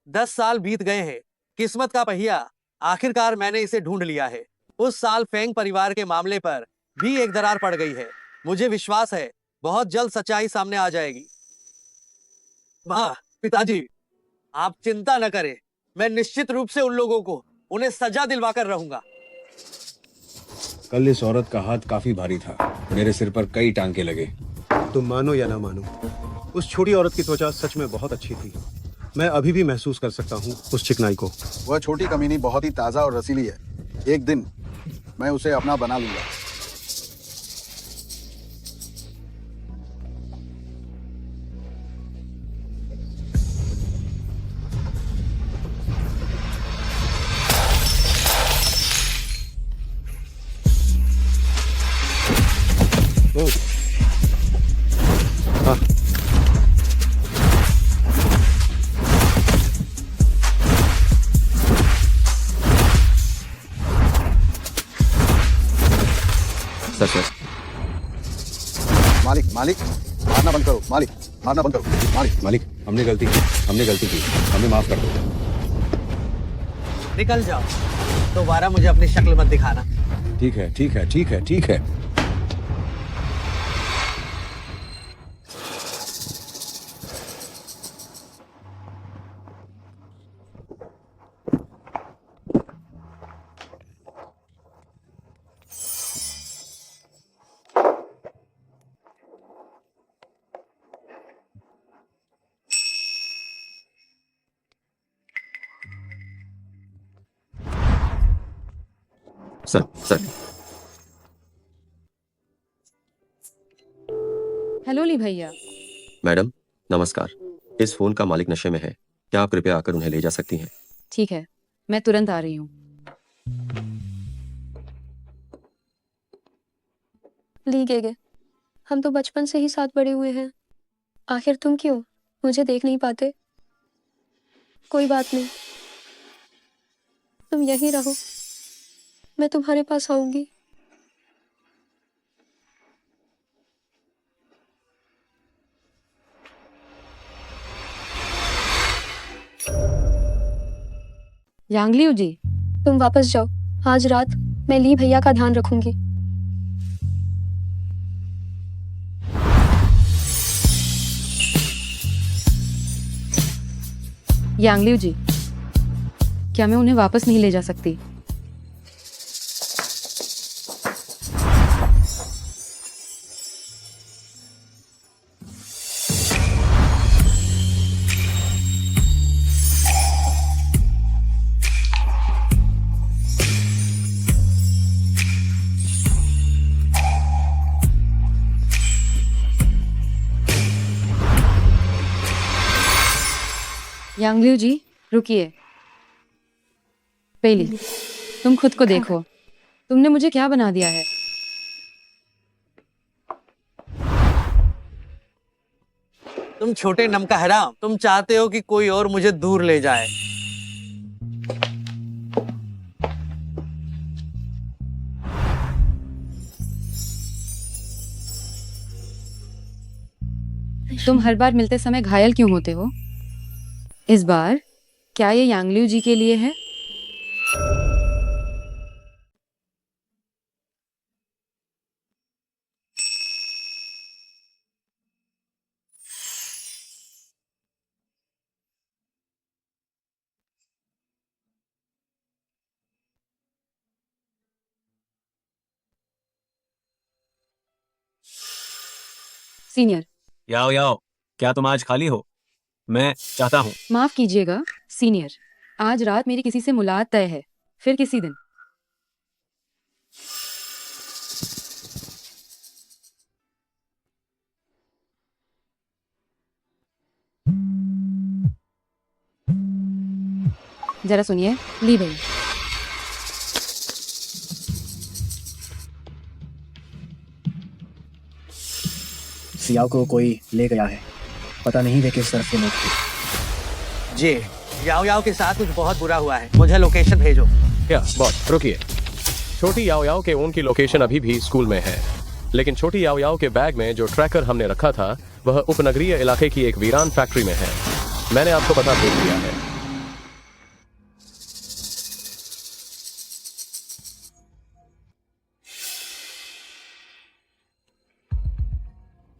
10 साल बीत गए हैं। किस्मत का पहिया, आखिरकार मैंने इसे ढूंढ लिया है। उस साल फेंग परिवार के मामले पर भी एक दरार पड़ गई है। मुझे विश्वास है बहुत जल्द सच्चाई सामने आ जाएगी। माँ, पिताजी, आप चिंता न करें, मैं निश्चित रूप से उन लोगों को उन्हें सजा दिलवाकर रहूंगा। कल इस औरत का हाथ काफी भारी था, मेरे सिर पर कई टांके लगे। तुम मानो या ना मानो, उस छोटी औरत की त्वचा सच में बहुत अच्छी थी। मैं अभी भी महसूस कर सकता हूँ उस चिकनाई को। वह छोटी कमीनी बहुत ही ताजा और रसीली है। एक दिन मैं उसे अपना बना लूंगा। हाँ। सर मालिक मालिक मारना बंद करो। मालिक मारना बंद करो। मालिक हमने गलती की, हमें माफ कर दो। निकल जाओ, दोबारा मुझे अपनी शक्ल मत दिखाना। ठीक है। सर हेलो ली भैया। मैडम नमस्कार। इस फोन का मालिक नशे में है, क्या आप कृपया आकर उन्हें ले जा सकती हैं? ठीक है, मैं तुरंत आ रही हूँ। ली गेगे, हम तो बचपन से ही साथ बड़े हुए हैं। आखिर तुम क्यों मुझे देख नहीं पाते? कोई बात नहीं, तुम यहीं रहो, मैं तुम्हारे पास आऊंगी। यांगलियो जी, तुम वापस जाओ। आज रात मैं ली भैया का ध्यान रखूंगी। यांगलियो जी, क्या मैं उन्हें वापस नहीं ले जा सकती? यांगलियो जी रुकिए। पेली, तुम खुद को देखो, तुमने मुझे क्या बना दिया है। तुम छोटे नम का हराम, तुम चाहते हो कि कोई और मुझे दूर ले जाए। तुम हर बार मिलते समय घायल क्यों होते हो? इस बार क्या ये यांगलियो जी के लिए है? सीनियर, याओ याओ, क्या तुम आज खाली हो? मैं चाहता हूँ। माफ कीजिएगा सीनियर, आज रात मेरी किसी से मुलाकात तय है, फिर किसी दिन। जरा सुनिए, ली भैया। सियाओ को कोई ले गया है, पता नहीं वे किस तरफ के लोग थे। जी, याओ याओ के साथ कुछ बहुत बुरा हुआ है, मुझे लोकेशन भेजो। क्या बॉस, रुकिए। छोटी याओ याओ के ओन की लोकेशन अभी भी स्कूल में है, लेकिन छोटी याओ याओ के बैग में जो ट्रैकर हमने रखा था वह उपनगरीय इलाके की एक वीरान फैक्ट्री में है। मैंने आपको पता भेज दिया है।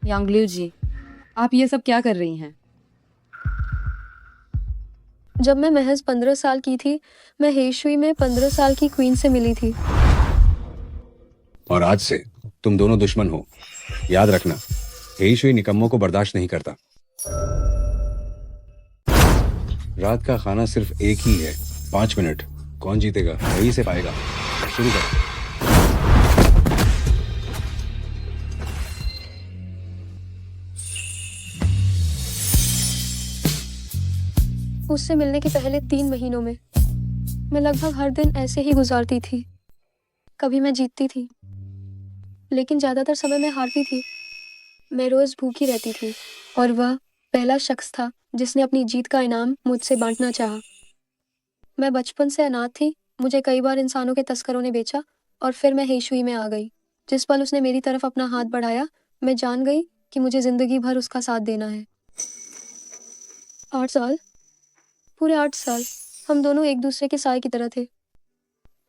यांगलियो जी, आप ये सब क्या कर रही हैं? जब मैं महज 15 साल की थी, मैं हेशुई में 15 साल की क्वीन से मिली थी। और आज से तुम दोनों दुश्मन हो। याद रखना, हेईशुई निकम्मों को बर्दाश्त नहीं करता। रात का खाना सिर्फ एक ही है, 5 मिनट। कौन जीतेगा वही से पाएगा। शुरू करो। उससे मिलने के पहले 3 महीनों में मैं लगभग हर दिन ऐसे ही गुजारती थी। कभी मैं जीतती थी, लेकिन ज्यादातर समय मैं हारती थी। मैं रोज भूखी रहती थी और वह पहला शख्स था जिसने अपनी जीत का इनाम मुझसे बांटना चाहा। मैं बचपन से अनाथ थी। मुझे कई बार इंसानों के तस्करों ने बेचा और फिर मैं हेईशुई में आ गई। जिस पल उसने मेरी तरफ अपना हाथ बढ़ाया, मैं जान गई कि मुझे जिंदगी भर उसका साथ देना है। 8 साल, पूरे 8 साल हम दोनों एक दूसरे के साए की तरह थे।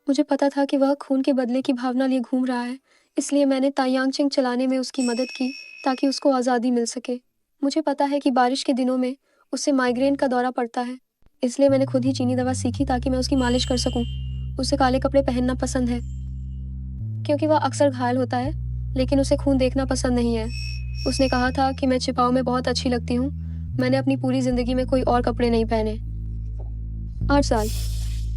मुझे पता था कि वह खून के बदले की भावना लिए घूम रहा है, इसलिए मैंने तायांगचिंग चलाने में उसकी मदद की ताकि उसको आज़ादी मिल सके। मुझे पता है कि बारिश के दिनों में उसे माइग्रेन का दौरा पड़ता है, इसलिए मैंने खुद ही चीनी दवा सीखी ताकि मैं उसकी मालिश कर सकूं। उसे काले कपड़े पहनना पसंद है क्योंकि वह अक्सर घायल होता है, लेकिन उसे खून देखना पसंद नहीं है। उसने कहा था कि मैं छिपाओ में बहुत अच्छी लगती हूँ। मैंने अपनी पूरी जिंदगी में कोई और कपड़े नहीं पहने। 8 साल,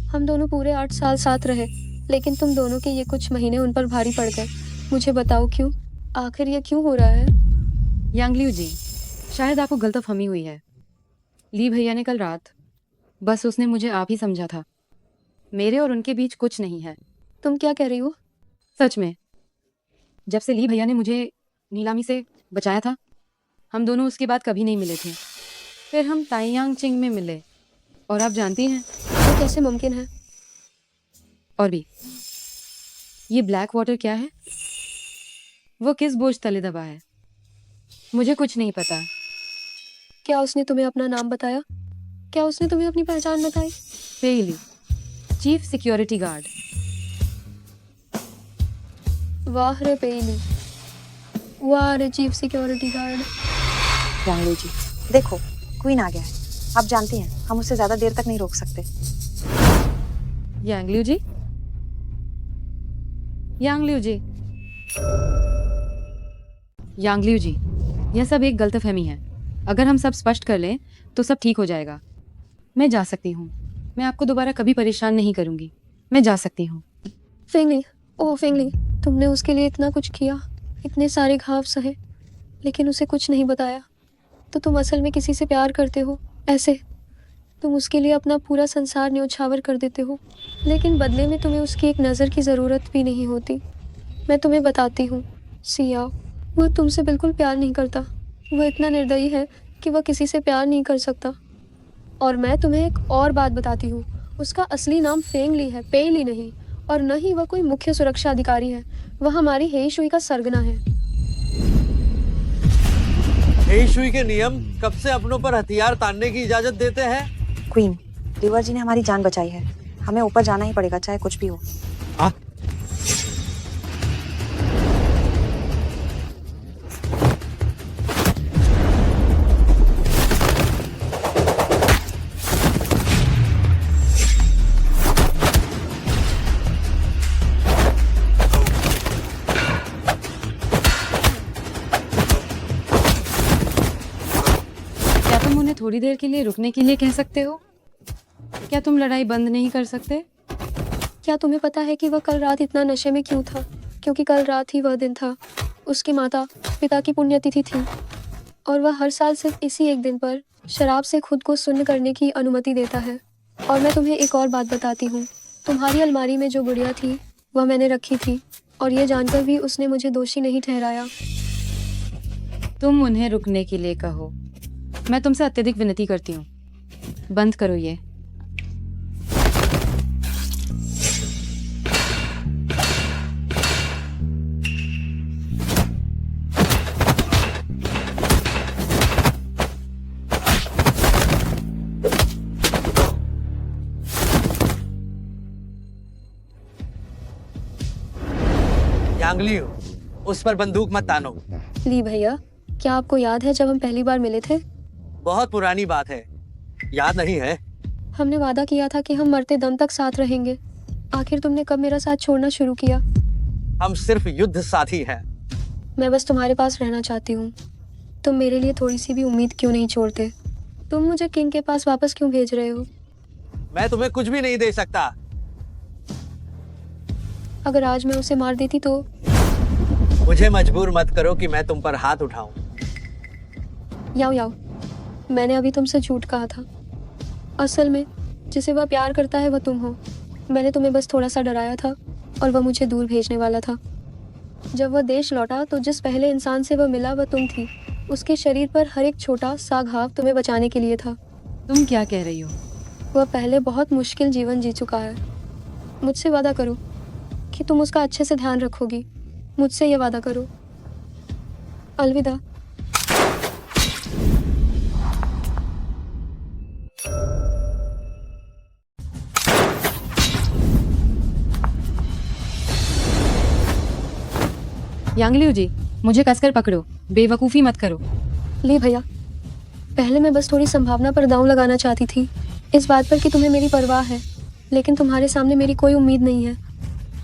हम दोनों पूरे 8 साल साथ रहे, लेकिन तुम दोनों के ये कुछ महीने उन पर भारी पड़ गए। मुझे बताओ क्यों? आखिर ये क्यों हो रहा है? यांगलियू जी, शायद आपको गलतफहमी हुई है। ली भैया ने कल रात, बस उसने मुझे आप ही समझा था। मेरे और उनके बीच कुछ नहीं है। तुम क्या कह रही हो? सच में, जब से ली भैया ने मुझे नीलामी से बचाया था, हम दोनों उसके बाद कभी नहीं मिले थे। फिर हम तायांगचिंग में मिले, और आप जानती हैं ये कैसे मुमकिन है? और भी, ये ब्लैक वाटर क्या है? वो किस बोझ तले दबा है? मुझे कुछ नहीं पता। क्या उसने तुम्हें अपना नाम बताया? क्या उसने तुम्हें अपनी पहचान बताई? पेली, चीफ सिक्योरिटी गार्ड। वाह रे पेली, वाह रे चीफ सिक्योरिटी गार्ड। यांगलियू जी, देखो क्वीन आ गया है। आप जानती हैं हम उसे ज्यादा देर तक नहीं रोक सकते। यांगलियू जी, यांगलियू जी, यांगलियू जी, यह सब एक गलतफहमी है। अगर हम सब स्पष्ट कर लें तो सब ठीक हो जाएगा। मैं जा सकती हूँ। मैं आपको दोबारा कभी परेशान नहीं करूँगी। मैं जा सकती हूँ। फेंगली, ओह फेंगली, तुमने उसके लिए इतना कुछ किया, इतने सारे घाव सहे, लेकिन उसे कुछ नहीं बताया। तो तुम असल में किसी से प्यार करते हो ऐसे? तुम उसके लिए अपना पूरा संसार न्योछावर कर देते हो, लेकिन बदले में तुम्हें उसकी एक नज़र की ज़रूरत भी नहीं होती। मैं तुम्हें बताती हूँ सियाओ, वह तुमसे बिल्कुल प्यार नहीं करता। वह इतना निर्दयी है कि वह किसी से प्यार नहीं कर सकता। और मैं तुम्हें एक और बात बताती हूँ, उसका असली नाम फेंगली है, पेली नहीं। और न ही वह कोई मुख्य सुरक्षा अधिकारी है, वह हमारी हेईशुई का सरगना है। हेईशुई के नियम कब से अपनों पर हथियार तानने की इजाजत देते हैं? क्वीन, रिवर जी ने हमारी जान बचाई है। हमें ऊपर जाना ही पड़ेगा, चाहे कुछ भी हो। क्या तुम उन्हें थोड़ी देर के लिए रुकने के लिए कह सकते हो? क्या तुम लड़ाई बंद नहीं कर सकते? क्या तुम्हें पता है कि वह कल रात इतना नशे में क्यों था? क्योंकि कल रात ही वह दिन था। उसकी माता पिता की पुण्यतिथि थी और वह हर साल सिर्फ इसी एक दिन पर शराब से खुद को सुन्न करने की अनुमति देता है। और मैं तुम्हें एक और बात बताती हूँ, तुम्हारी अलमारी में जो गुड़िया थी वह मैंने रखी थी, और ये जानकर भी उसने मुझे दोषी नहीं ठहराया। तुम उन्हें रुकने के लिए कहो। मैं तुमसे अत्यधिक विनती करती हूँ, बंद करो ये। यांगलियू, उस पर बंदूक मत तानो। ली भैया, क्या आपको याद है जब हम पहली बार मिले थे? बहुत पुरानी बात है, याद नहीं है? हमने वादा किया था कि हम मरते दम तक साथ रहेंगे। आखिर तुमने कब मेरा साथ छोड़ना शुरू किया? हम सिर्फ युद्ध साथी हैं। मैं बस तुम्हारे पास रहना चाहती हूँ। तुम मेरे लिए थोड़ी सी भी उम्मीद क्यों नहीं छोड़ते? तुम मुझे किंग के पास वापस क्यों भेज रहे हो? मैं तुम्हें कुछ भी नहीं दे सकता। अगर आज मैं उसे मार देती तो? मुझे मजबूर मत करो कि मैं तुम पर हाथ उठाऊं। याओ याओ, मैंने अभी तुमसे झूठ कहा था। असल में जिसे वह प्यार करता है वह तुम हो। मैंने तुम्हें बस थोड़ा सा डराया था और वह मुझे दूर भेजने वाला था। जब वह देश लौटा तो जिस पहले इंसान से वह मिला वह तुम थी। उसके शरीर पर हर एक छोटा सा घाव तुम्हें बचाने के लिए था। तुम क्या कह रही हो? वह पहले बहुत मुश्किल जीवन जी चुका है। मुझसे वादा करो कि तुम उसका अच्छे से ध्यान रखोगी। मुझसे ये वादा करो। अलविदा। यांगलियो जी, मुझे कसकर पकड़ो, बेवकूफ़ी मत करो। ले भैया, पहले मैं बस थोड़ी संभावना पर दांव लगाना चाहती थी, इस बात पर कि तुम्हें मेरी परवाह है, लेकिन तुम्हारे सामने मेरी कोई उम्मीद नहीं है।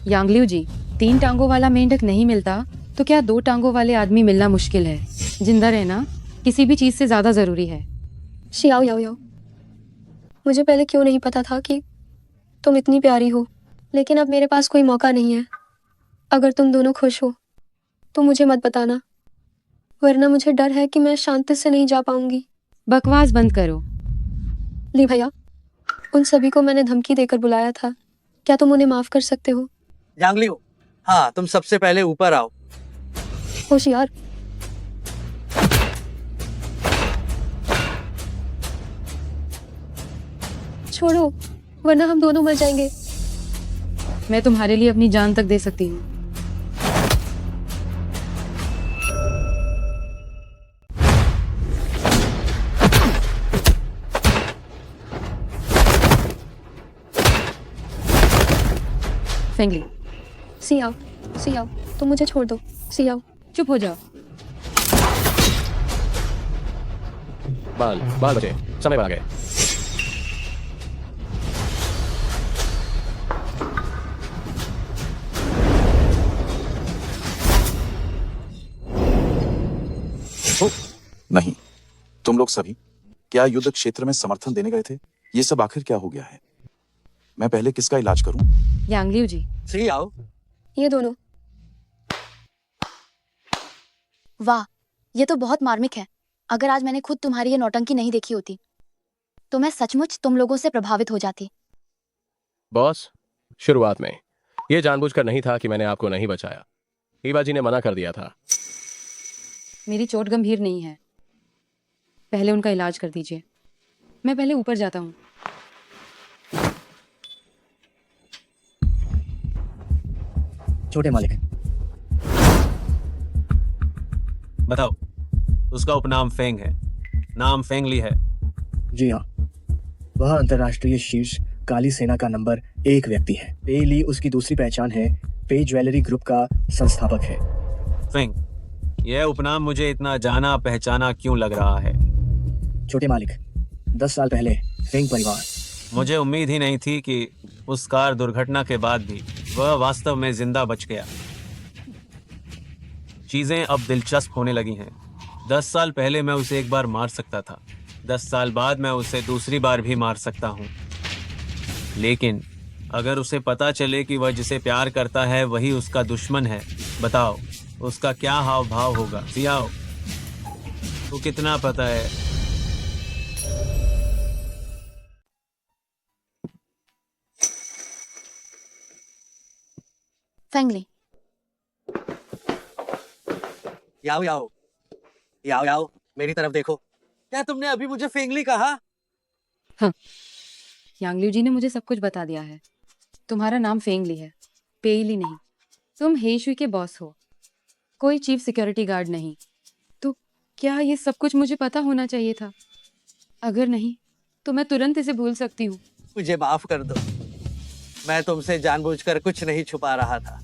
यांगलियो जी, 3 टांगों वाला मेंढक नहीं मिलता तो क्या 2 टांगों वाले आदमी मिलना मुश्किल है? जिंदा रहना किसी भी चीज़ से ज़्यादा ज़रूरी है। शियाओ याओ याओ, मुझे पहले क्यों नहीं पता था कि तुम इतनी प्यारी हो, लेकिन अब मेरे पास कोई मौका नहीं है। अगर तुम दोनों खुश हो तो मुझे मत बताना, वरना मुझे डर है कि मैं शांति से नहीं जा पाऊंगी। बकवास बंद करो। ली भैया, उन सभी को मैंने धमकी देकर बुलाया था, क्या तुम उन्हें माफ कर सकते हो? यांगलियो, हाँ, तुम सबसे पहले ऊपर आओ। होशियार। छोड़ो, वरना हम दोनों मर जाएंगे। मैं तुम्हारे लिए अपनी जान तक दे सकती हूँ। फेंगली, सियाओ, तुम मुझे छोड़ दो। सियाओ, चुप हो जाओ। बाल बचे, समय पर आ गए। नहीं, तुम लोग सभी क्या युद्ध क्षेत्र में समर्थन देने गए थे? ये सब आखिर क्या हो गया है? मैं पहले किसका इलाज करूं? यांगलियो जी। सियाओ, ये दोनों। वाह, ये तो बहुत मार्मिक है। अगर आज मैंने खुद तुम्हारी ये नौटंकी नहीं देखी होती तो मैं सचमुच तुम लोगों से प्रभावित हो जाती। बॉस, शुरुआत में ये जानबूझकर नहीं था कि मैंने आपको नहीं बचाया। ईवा जी ने मना कर दिया था। मेरी चोट गंभीर नहीं है, पहले उनका इलाज कर दीजिए। मैं पहले ऊपर जाता हूँ। छोटे मालिक, बताओ, उसका उपनाम फेंग है, नाम फेंगली है। जी हाँ, वह अंतर्राष्ट्रीय शीर्ष काली सेना का नंबर 1 व्यक्ति है। पे ली उसकी दूसरी पहचान है। पे ज्वेलरी ग्रुप का संस्थापक है। फेंग, यह उपनाम मुझे इतना जाना पहचाना क्यों लग रहा है? छोटे मालिक, 10 साल पहले फेंग परिवार। मुझे उम्मीद ही नहीं थी कि उस कार दुर्घटना के बाद भी वह वास्तव में जिंदा बच गया। चीजें अब दिलचस्प होने लगी हैं। 10 साल पहले मैं उसे एक बार मार सकता था, 10 साल बाद मैं उसे दूसरी बार भी मार सकता हूँ। लेकिन अगर उसे पता चले कि वह जिसे प्यार करता है वही उसका दुश्मन है, बताओ उसका क्या हाव भाव होगा? सियाओ, तो कितना पता है? फेंगली, याओ याओ, याओ याओ, मेरी तरफ देखो। क्या तुमने अभी मुझे फेंगली कहा? हाँ, यांगलियो जी ने मुझे सब कुछ बता दिया है। तुम्हारा नाम फेंगली है, पेईली नहीं। तुम हेशुई के बॉस हो, कोई चीफ सिक्योरिटी गार्ड नहीं। तो क्या ये सब कुछ मुझे पता होना चाहिए था? अगर नहीं तो मैं तुरंत इसे भूल सकती हूँ। मुझे माफ कर दो, मैं तुमसे जानबूझकर कुछ नहीं छुपा रहा था।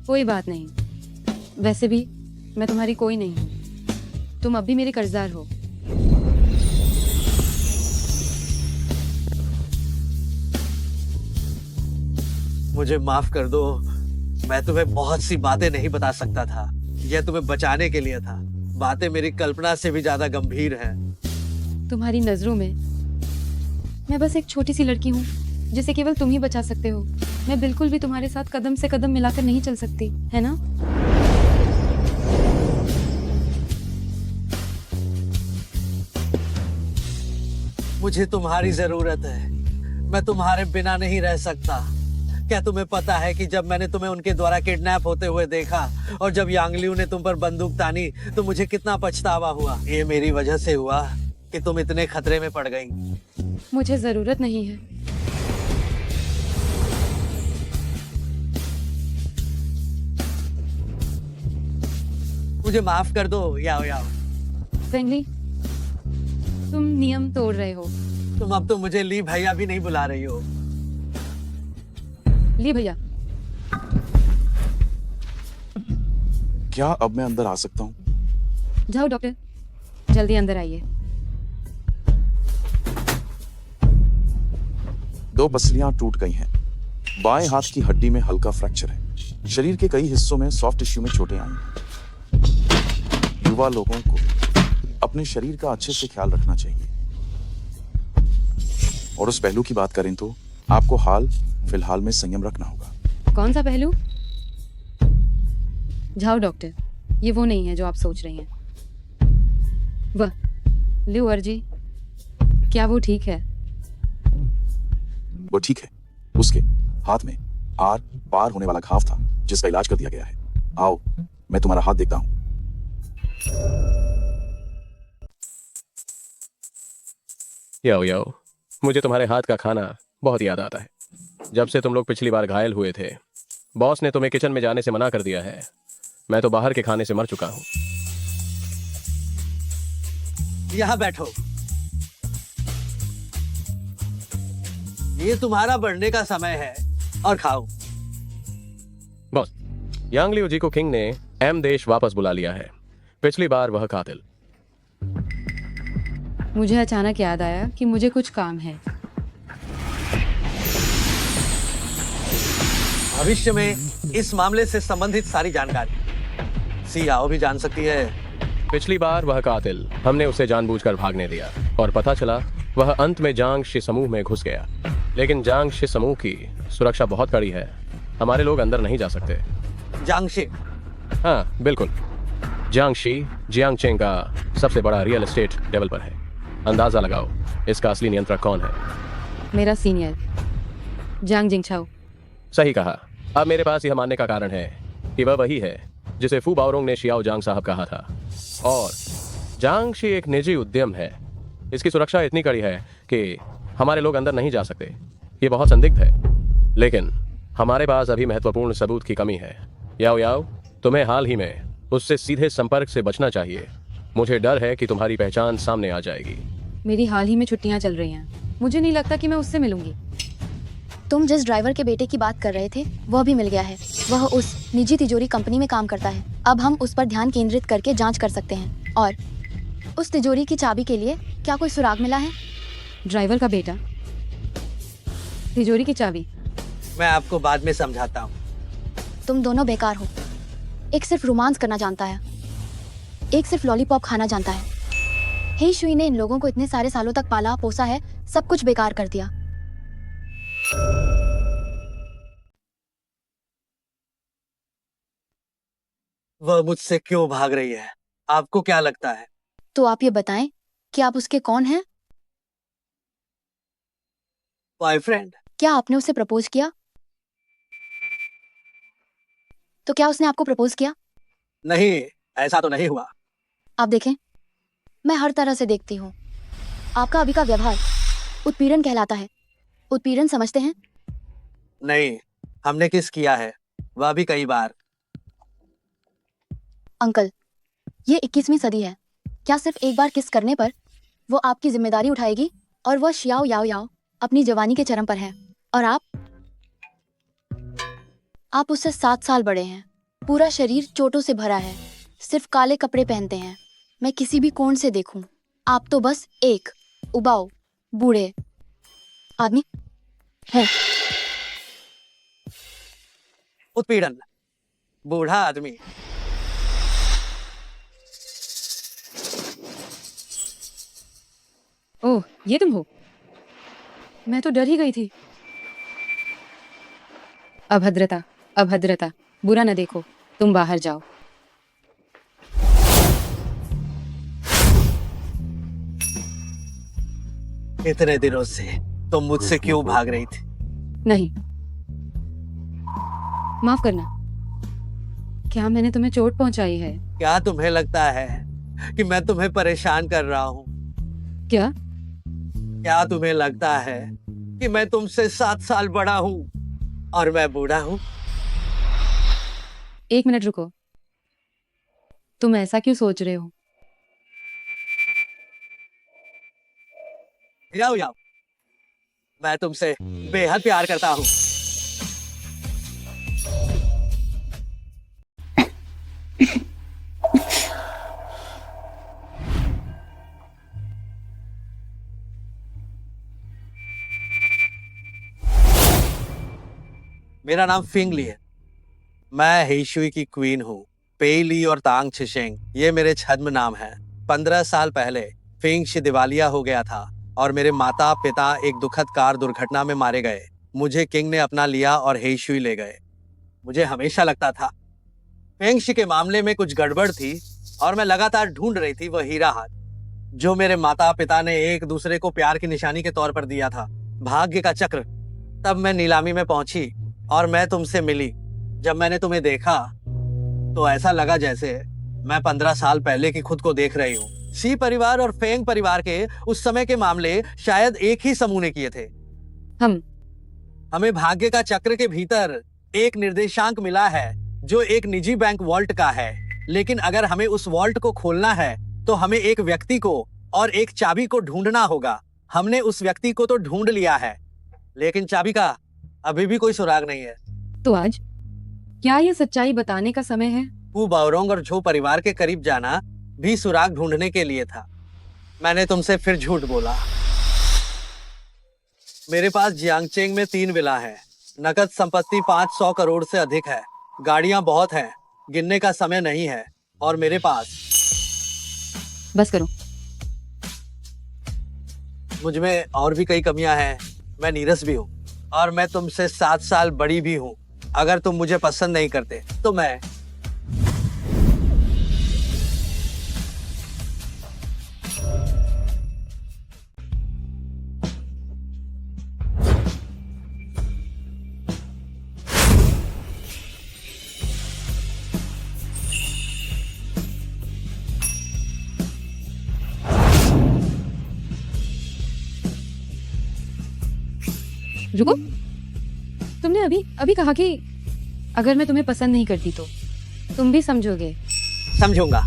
कोई बात नहीं, वैसे भी मैं तुम्हारी कोई नहीं हूँ। तुम अब भी मेरे कर्जदार हो। मुझे माफ कर दो, मैं तुम्हें बहुत सी बातें नहीं बता सकता था। यह तुम्हें बचाने के लिए था। बातें मेरी कल्पना से भी ज्यादा गंभीर हैं। तुम्हारी नजरों में मैं बस एक छोटी सी लड़की हूँ जिसे केवल तुम ही बचा सकते हो। मैं बिल्कुल भी तुम्हारे साथ कदम से कदम मिलाकर नहीं चल सकती, है ना? मुझे तुम्हारी जरूरत है। मैं तुम्हारे बिना नहीं रह सकता। क्या तुम्हें पता है कि जब मैंने तुम्हें उनके द्वारा किडनैप होते हुए देखा और जब यांगलियू ने तुम पर बंदूक तानी तो मुझे कितना पछतावा हुआ। ये मेरी वजह से हुआ कि तुम इतने खतरे में पड़ गई। मुझे जरूरत नहीं है। मुझे माफ कर दो याओ याओ। फेंगली, तुम नियम तोड़ रहे हो। तुम अब तो मुझे ली भैया भी नहीं बुला रही हो। ली भैया, क्या अब मैं अंदर आ सकता हूँ? जाओ डॉक्टर, जल्दी अंदर आइए। 2 पसलियां टूट गई हैं। बाएं हाथ की हड्डी में हल्का फ्रैक्चर है। शरीर के कई हिस्सों में सॉफ्ट टिश्यू में चोटें आई हैं। युवा लोगों को अपने शरीर का अच्छे से ख्याल रखना चाहिए। और उस पहलू की बात करें तो आपको हाल फिलहाल में संयम रखना होगा। कौन सा पहलू? जाओ डॉक्टर, ये वो नहीं है जो आप सोच रही हैं। वह लियो अर्जी, क्या वो ठीक है? वो ठीक है। उसके हाथ में आर पार होने वाला घाव था जिसका इलाज कर दिया गया है। आओ, मैं तुम्हारा हाथ देखता हूं। याओ याओ, मुझे तुम्हारे हाथ का खाना बहुत याद आता है। जब से तुम लोग पिछली बार घायल हुए थे, बॉस ने तुम्हें किचन में जाने से मना कर दिया है। मैं तो बाहर के खाने से मर चुका हूं। यहाँ बैठो। ये तुम्हारा बढ़ने का समय है और खाओ। बॉस, यांगलियो जी को किंग ने एम देश वापस बुला लिया है। पिछली बार वह कातिल। मुझे अचानक याद आया कि मुझे कुछ काम है। भविष्य में इस मामले से संबंधित सारी जानकारी सीआओ भी जान सकती है। पिछली बार वह कातिल, हमने उसे जानबूझकर भागने दिया और पता चला वह अंत में जांग शी समूह में घुस गया। लेकिन जांग शी समूह की सुरक्षा बहुत कड़ी है। हमारे लोग अंदर नहीं जा सकते। जांग शी? हाँ बिल्कुल। जांग शी जियांगचेंग का सबसे बड़ा रियल एस्टेट डेवलपर है। अंदाजा लगाओ इसका असली नियंत्रक कौन है? मेरा सीनियर जांग जिंगछाओ। सही कहा। अब मेरे पास यह मानने का कारण है कि वह वही है जिसे फू बाओरोंग ने शियाओ जांग साहब कहा था। और जांग शी एक निजी उद्यम है। इसकी सुरक्षा इतनी कड़ी है कि हमारे लोग अंदर नहीं जा सकते। ये बहुत संदिग्ध है, लेकिन हमारे पास अभी महत्वपूर्ण सबूत की कमी है। याओ याओ, तुम्हें हाल ही में उससे सीधे संपर्क से बचना चाहिए। मुझे डर है कि तुम्हारी पहचान सामने आ जाएगी। मेरी हाल ही में छुट्टियां चल रही हैं। मुझे नहीं लगता कि मैं उससे मिलूंगी। तुम जिस ड्राइवर के बेटे की बात कर रहे थे वह भी मिल गया है। वह उस निजी तिजोरी कंपनी में काम करता है। अब हम उस पर ध्यान केंद्रित करके जांच कर सकते हैं। और उस तिजोरी की चाबी के लिए क्या कोई सुराग मिला है? ड्राइवर का बेटा, तिजोरी की चाबी? मैं आपको बाद में समझाता हूँ। तुम दोनों बेकार हो। एक सिर्फ रोमांस करना जानता है, एक सिर्फ लॉलीपॉप खाना जानता है। हे शुई ने इन लोगों को इतने सारे सालों तक पाला पोसा है, सब कुछ बेकार कर दिया। वह मुझसे क्यों भाग रही है? आपको क्या लगता है? तो आप ये बताएं कि आप उसके कौन हैं? बॉयफ्रेंड। क्या आपने उसे प्रपोज किया? तो क्या उसने आपको प्रपोज किया? नहीं, ऐसा तो नहीं हुआ। आप देखें, मैं हर तरह से देखती हूँ। आपका अभी का व्यवहार उत्पीड़न कहलाता है। उत्पीड़न समझते हैं? नहीं, हमने किस किया है, वह भी कई बार। अंकल, ये 21वीं सदी है। क्या सिर्फ एक बार किस करने पर वो आपकी जिम्मेदारी उठाएगी? और वह शियाओ याओ याओ अपनी जवानी के चरम पर है। और आप उससे 7 साल बड़े हैं। पूरा शरीर चोटों से भरा है। सिर्फ काले कपड़े पहनते हैं। मैं किसी भी कोण से देखूं, आप तो बस एक उबाऊ बूढ़े आदमी है। उत्पीड़न बूढ़ा आदमी। ओह, ये तुम हो? मैं तो डर ही गई थी। अभद्रता, अभद्रता, बुरा न देखो, तुम बाहर जाओ। इतने दिनों से तुम मुझसे क्यों भाग रही थी? नहीं, माफ करना। क्या मैंने तुम्हें चोट पहुंचाई है? क्या तुम्हें लगता है कि मैं तुम्हें परेशान कर रहा हूँ? क्या? क्या तुम्हें लगता है कि मैं तुमसे 7 साल बड़ा हूँ और मैं बूढ़ा हूँ? 1 मिनट रुको। तुम ऐसा क्यों सोच रहे हो? जाओ जाओ, मैं तुमसे बेहद प्यार करता हूँ। मेरा नाम फिंग ली है। मैं हेशुई की क्वीन हूँ। पेई ली और तांग छिशेंग ये मेरे छद्म नाम हैं। 15 साल पहले फिंग शी दिवालिया हो गया था और मेरे माता पिता एक दुखद कार दुर्घटना में मारे गए। मुझे किंग ने अपना लिया और हेशुई ले गए। मुझे हमेशा लगता था फिंग शी के मामले में कुछ गड़बड़ थी और मैं लगातार ढूंढ रही थी वह हीरा हाथ जो मेरे माता पिता ने एक दूसरे को प्यार की निशानी के तौर पर दिया था। भाग्य का चक्र। तब मैं नीलामी में पहुंची और मैं तुमसे मिली। जब मैंने तुम्हें देखा तो ऐसा लगा जैसे मैं 15 साल पहले की खुद को देख रही हूँ। सी परिवार और फेंग परिवार के उस समय के मामले शायद एक ही समूह ने किए थे। हमें भाग्य का चक्र के भीतर एक निर्देशांक मिला है जो एक निजी बैंक वॉल्ट का है। लेकिन अगर हमें उस वॉल्ट को खोलना है तो हमें एक व्यक्ति को और एक चाबी को ढूंढना होगा। हमने उस व्यक्ति को तो ढूंढ लिया है लेकिन चाबी का अभी भी कोई सुराग नहीं है। तो आज क्या ये सच्चाई बताने का समय है? पू बाओरोंग और झो परिवार के करीब जाना भी सुराग ढूंढने के लिए था। मैंने तुमसे फिर झूठ बोला। मेरे पास जियांगचेंग में 3 विला है। नकद संपत्ति 500 करोड़ से अधिक है। गाड़ियां बहुत हैं, गिनने का समय नहीं है। और मेरे पास बस करो। मुझ में और भी कई कमियां हैं। मैं नीरस भी हूँ और मैं तुमसे 7 साल बड़ी भी हूँ। अगर तुम मुझे पसंद नहीं करते तो मैं रुको, तुमने अभी अभी कहा कि अगर मैं तुम्हें पसंद नहीं करती तो तुम भी समझोगे। समझूंगा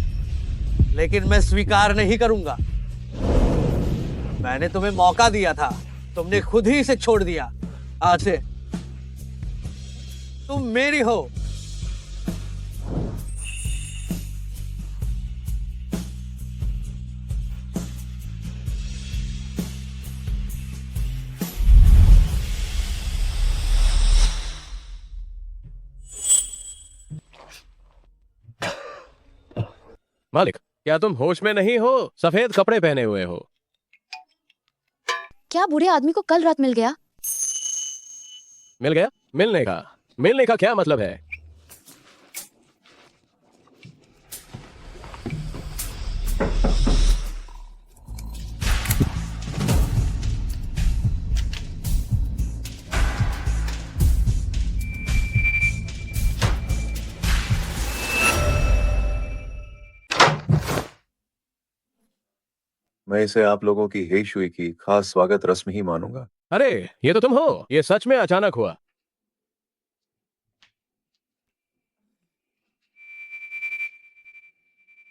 लेकिन मैं स्वीकार नहीं करूंगा। मैंने तुम्हें मौका दिया था, तुमने खुद ही इसे छोड़ दिया। आज से तुम मेरी हो। मालिक, क्या तुम होश में नहीं हो? सफेद कपड़े पहने हुए हो। क्या बूढ़े आदमी को कल रात मिल गया? मिल गया? मिलने का क्या मतलब है? मैं इसे आप लोगों की हेशुई की खास स्वागत रस्म ही मानूंगा। अरे, ये तो तुम हो। ये सच में अचानक हुआ।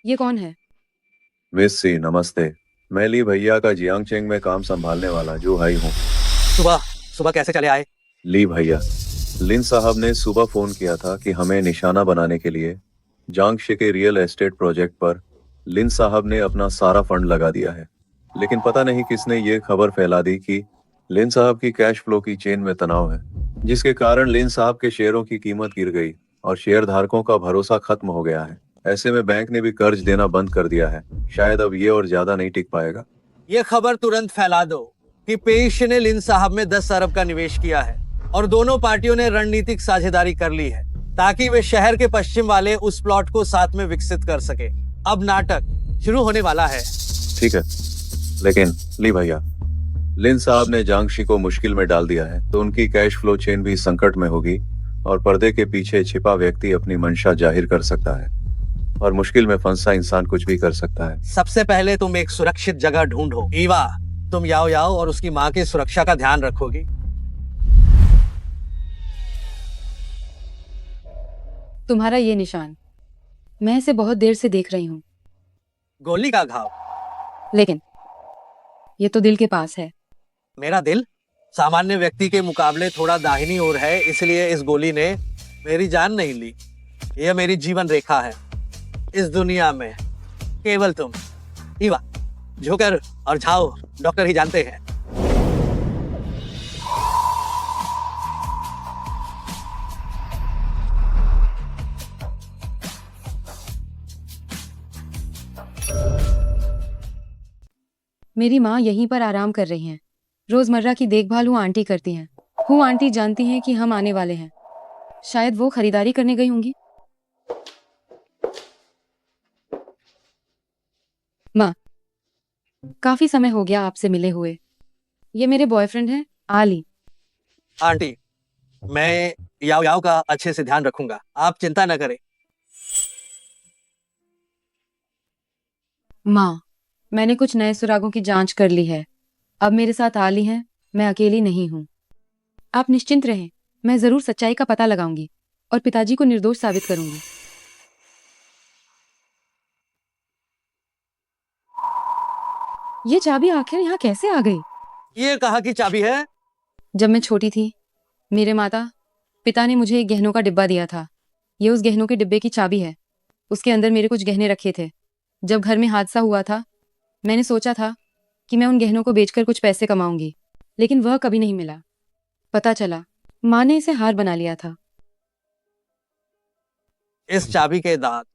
ये कौन है? मिस सी, नमस्ते। मैं ली भैया का जियांगचेंग में काम संभालने वाला जो हाई हूँ। सुबह कैसे चले आए? ली भैया, लिन साहब ने सुबह फोन किया था कि हमें निशाना बनाने के लिए जांगशे के रियल एस्टेट प्रोजेक्ट पर लिन साहब ने अपना सारा फंड लगा दिया है। लेकिन पता नहीं किसने ये खबर फैला दी कि लिन साहब की कैश फ्लो की चेन में तनाव है, जिसके कारण लिन साहब के शेयरों की कीमत गिर गई और शेयर धारकों का भरोसा खत्म हो गया है। ऐसे में बैंक ने भी कर्ज देना बंद कर दिया है। शायद अब ये और ज्यादा नहीं टिक पाएगा। ये खबर तुरंत फैला दो कि पेश ने लिन साहब में 10 अरब का निवेश किया है और दोनों पार्टियों ने रणनीतिक साझेदारी कर ली है ताकि वे शहर के पश्चिम वाले उस प्लॉट को साथ में विकसित कर सके। अब नाटक शुरू होने वाला है। ठीक है, लेकिन ली भैया, लिन साहब ने जांगशी को मुश्किल में डाल दिया है तो उनकी कैश फ्लो चेन भी संकट में होगी और पर्दे के पीछे छिपा व्यक्ति अपनी मंशा जाहिर कर सकता है और मुश्किल में फंसा इंसान कुछ भी कर सकता है। सबसे पहले तुम एक सुरक्षित जगह ढूंढो। ईवा, तुम याओ याओ और उसकी माँ की सुरक्षा का ध्यान रखोगी। तुम्हारा ये निशान मैं इसे बहुत देर से देख रही हूँ, गोली का घाव। लेकिन ये तो दिल के पास है। मेरा दिल सामान्य व्यक्ति के मुकाबले थोड़ा दाहिनी ओर है, इसलिए इस गोली ने मेरी जान नहीं ली। यह मेरी जीवन रेखा है। इस दुनिया में केवल तुम, ईवा, झोकर और झाओ डॉक्टर ही जानते हैं। मेरी माँ यहीं पर आराम कर रही हैं। रोजमर्रा की देखभाल हूँ आंटी करती हैं। हूँ आंटी जानती हैं कि हम आने वाले हैं। शायद वो खरीदारी करने गई होंगी। माँ, काफी समय हो गया आपसे मिले हुए। ये मेरे बॉयफ्रेंड हैं, आली। आंटी, मैं याओ याओ का अच्छे से ध्यान रखूंगा, आप चिंता न करें। माँ, मैंने कुछ नए सुरागों की जांच कर ली है। अब मेरे साथ आली हैं, मैं अकेली नहीं हूँ। आप निश्चिंत रहें, मैं जरूर सच्चाई का पता लगाऊंगी और पिताजी को निर्दोष साबित करूंगी। ये चाबी आखिर यहाँ कैसे आ गई? ये कहाँ की चाबी है? जब मैं छोटी थी, मेरे माता पिता ने मुझे एक गहनों का डिब्बा दिया था। ये उस गहनों के डिब्बे की चाबी है। उसके अंदर मेरे कुछ गहने रखे थे। जब घर में हादसा हुआ था, मैंने सोचा था कि मैं उन गहनों को बेचकर कुछ पैसे कमाऊंगी, लेकिन वह कभी नहीं मिला। पता चला माँ ने इसे हार बना लिया था। इस चाबी के दांत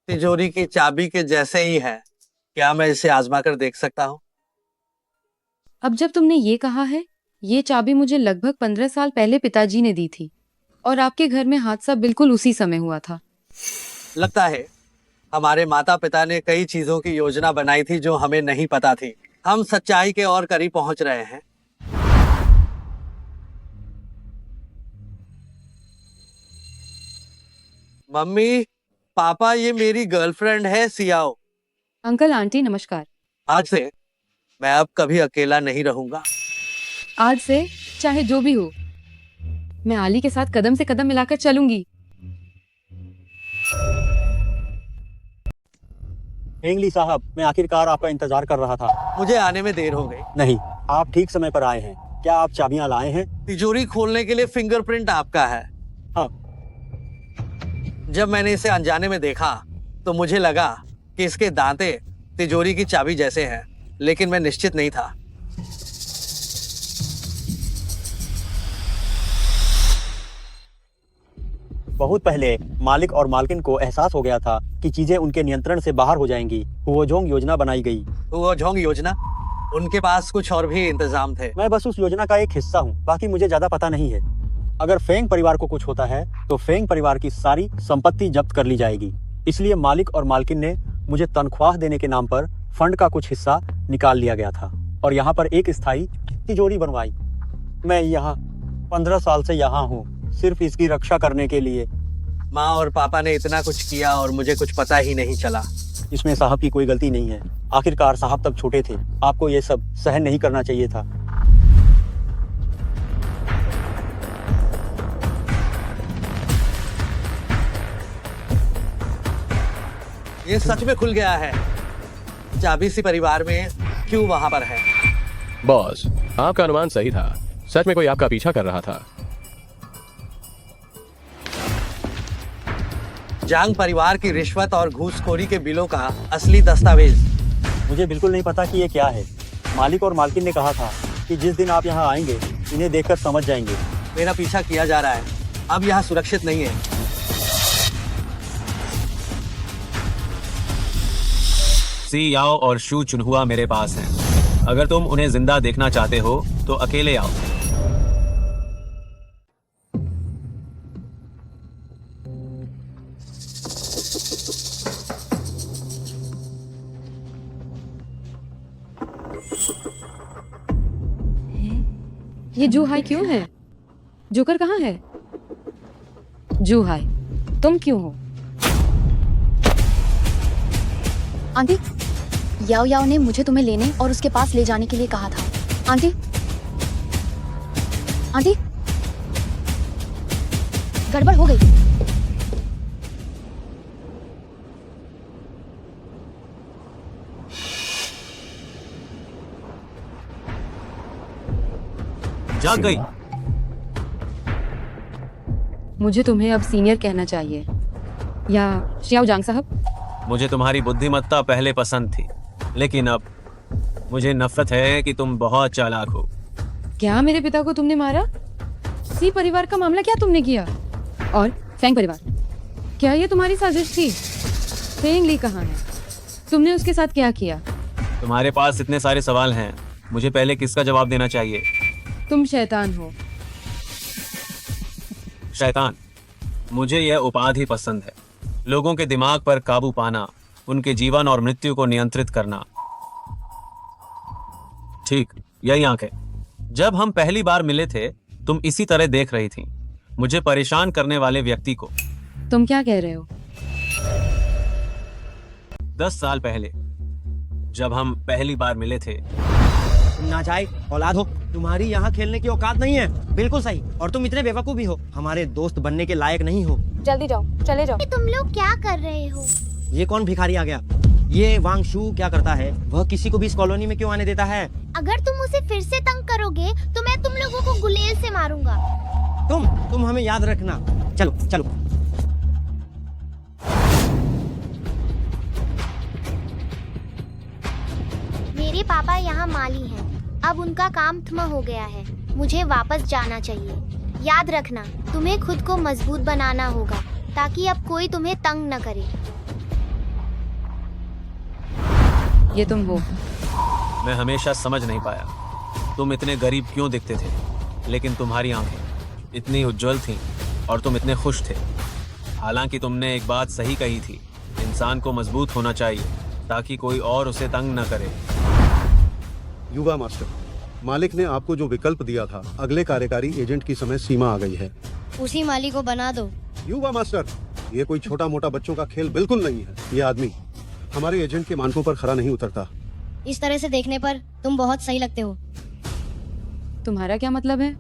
तिजोरी की चाबी के जैसे ही है। क्या मैं इसे आजमा कर देख सकता हूँ? अब जब तुमने ये कहा है, ये चाबी मुझे लगभग 15 साल पहले पिताजी ने दी थी और आपके घर में हादसा बिल्कुल उसी समय हुआ था। लगता है हमारे माता पिता ने कई चीजों की योजना बनाई थी जो हमें नहीं पता थी। हम सच्चाई के और करीब पहुंच रहे हैं। मम्मी, पापा, ये मेरी गर्लफ्रेंड है सियाओ। अंकल आंटी नमस्कार। आज से मैं अब कभी अकेला नहीं रहूंगा। आज से चाहे जो भी हो, मैं आली के साथ कदम से कदम मिलाकर चलूंगी। हेंगली साहब, मैं आखिरकार आपका इंतजार कर रहा था। मुझे आने में देर हो गई। नहीं, आप ठीक समय पर आए हैं। क्या आप चाबियां लाए हैं? तिजोरी खोलने के लिए फिंगरप्रिंट आपका है। हाँ। जब मैंने इसे अनजाने में देखा तो मुझे लगा कि इसके दांते तिजोरी की चाबी जैसे हैं, लेकिन मैं निश्चित नहीं था। बहुत पहले मालिक और मालकिन को एहसास हो गया था कि चीजें उनके नियंत्रण से बाहर हो जाएंगी। हुओजोंग योजना बनाई गई। हुओजोंग योजना? उनके पास कुछ और भी इंतजाम थे। मैं बस उस योजना का एक हिस्सा हूँ, बाकी मुझे ज्यादा पता नहीं है। अगर फेंग परिवार को कुछ होता है तो फेंग परिवार की सारी संपत्ति जब्त कर ली जाएगी। इसलिए मालिक और मालकिन ने मुझे तनख्वाह देने के नाम पर फंड का कुछ हिस्सा निकाल लिया गया था और यहाँ पर एक स्थायी तिजोरी बनवाई। मैं यहाँ 15 साल से यहाँ हूँ, सिर्फ इसकी रक्षा करने के लिए। माँ और पापा ने इतना कुछ किया और मुझे कुछ पता ही नहीं चला। इसमें साहब की कोई गलती नहीं है। आखिरकार साहब तब छोटे थे, आपको ये सब सहन नहीं करना चाहिए था। ये सच में खुल गया है। चाबी सी परिवार में क्यों वहां पर है? बॉस, आपका अनुमान सही था। सच में कोई आपका पीछा कर रहा था। जांग परिवार की रिश्वत और घूसखोरी के बिलों का असली दस्तावेज। मुझे बिल्कुल नहीं पता कि ये क्या है। मालिक और मालकिन ने कहा था कि जिस दिन आप यहाँ आएंगे इन्हें देखकर समझ जाएंगे। मेरा पीछा किया जा रहा है। अब यहाँ सुरक्षित नहीं है। सी याओ और शू चुनहुआ मेरे पास हैं। अगर तुम उन्हें जिंदा देखना चाहते हो तो अकेले आओ। ये जू हाई क्यों है? जोकर कहाँ है? जू हाई, तुम क्यों हो? आंटी, याओ याओ ने मुझे तुम्हें लेने और उसके पास ले जाने के लिए कहा था। आंटी, आंटी, गड़बड़ हो गई। जाग गई। मुझे तुम्हें अब सीनियर कहना चाहिए, या शियाओ जांग साहब? मुझे तुम्हारी बुद्धिमत्ता पहले पसंद थी, लेकिन अब मुझे नफरत है कि तुम बहुत चालाक हो। क्या मेरे पिता को तुमने मारा? सी परिवार का मामला क्या तुमने किया? और फेंग परिवार, क्या ये तुम्हारी साजिश थी? फेंग ली कहाँ है? तुमने उसके साथ क्या किया? तुम्हारे पास इतने सारे सवाल हैं, मुझे पहले किसका जवाब देना चाहिए? तुम शैतान हो। शैतान? मुझे यह उपाधि पसंद है। लोगों के दिमाग पर काबू पाना, उनके जीवन और मृत्यु को नियंत्रित करना। ठीक, यही आंख है। जब हम पहली बार मिले थे, तुम इसी तरह देख रही थी मुझे परेशान करने वाले व्यक्ति को। तुम क्या कह रहे हो? 10 साल पहले जब हम पहली बार मिले थे। तुम नाजायज औलाद हो, तुम्हारी यहाँ खेलने की औकात नहीं है। बिल्कुल सही, और तुम इतने बेवकूफ भी हो, हमारे दोस्त बनने के लायक नहीं हो। जल्दी जाओ, चले जाओ। तुम लोग क्या कर रहे हो? ये कौन भिखारी आ गया? ये वांग शू क्या करता है? वह किसी को भी इस कॉलोनी में क्यों आने देता है? अगर तुम उसे फिर से तंग करोगे तो मैं तुम लोगों को गुलेल से मारूंगा। तुम हमें याद रखना। चलो चलो। मेरे पापा यहाँ माली हैं। अब उनका काम खत्म हो गया है, मुझे वापस जाना चाहिए। याद रखना, तुम्हें खुद को मजबूत बनाना होगा ताकि अब कोई तुम्हें तंग न करे। ये तुम हो? मैं हमेशा समझ नहीं पाया तुम इतने गरीब क्यों दिखते थे, लेकिन तुम्हारी आंखें इतनी उज्जवल थीं और तुम इतने खुश थे। हालांकि तुमने एक बात सही कही थी, इंसान को मजबूत होना चाहिए ताकि कोई और उसे तंग न करे। युवा मास्टर, मालिक ने आपको जो विकल्प दिया था, अगले कार्यकारी एजेंट की समय सीमा आ गई है। उसी माली को बना दो। युवा मास्टर, ये कोई छोटा मोटा बच्चों का खेल बिल्कुल नहीं है। ये आदमी हमारे एजेंट के मानकों पर खरा नहीं उतरता। इस तरह से देखने पर तुम बहुत सही लगते हो। तुम्हारा क्या मतलब है?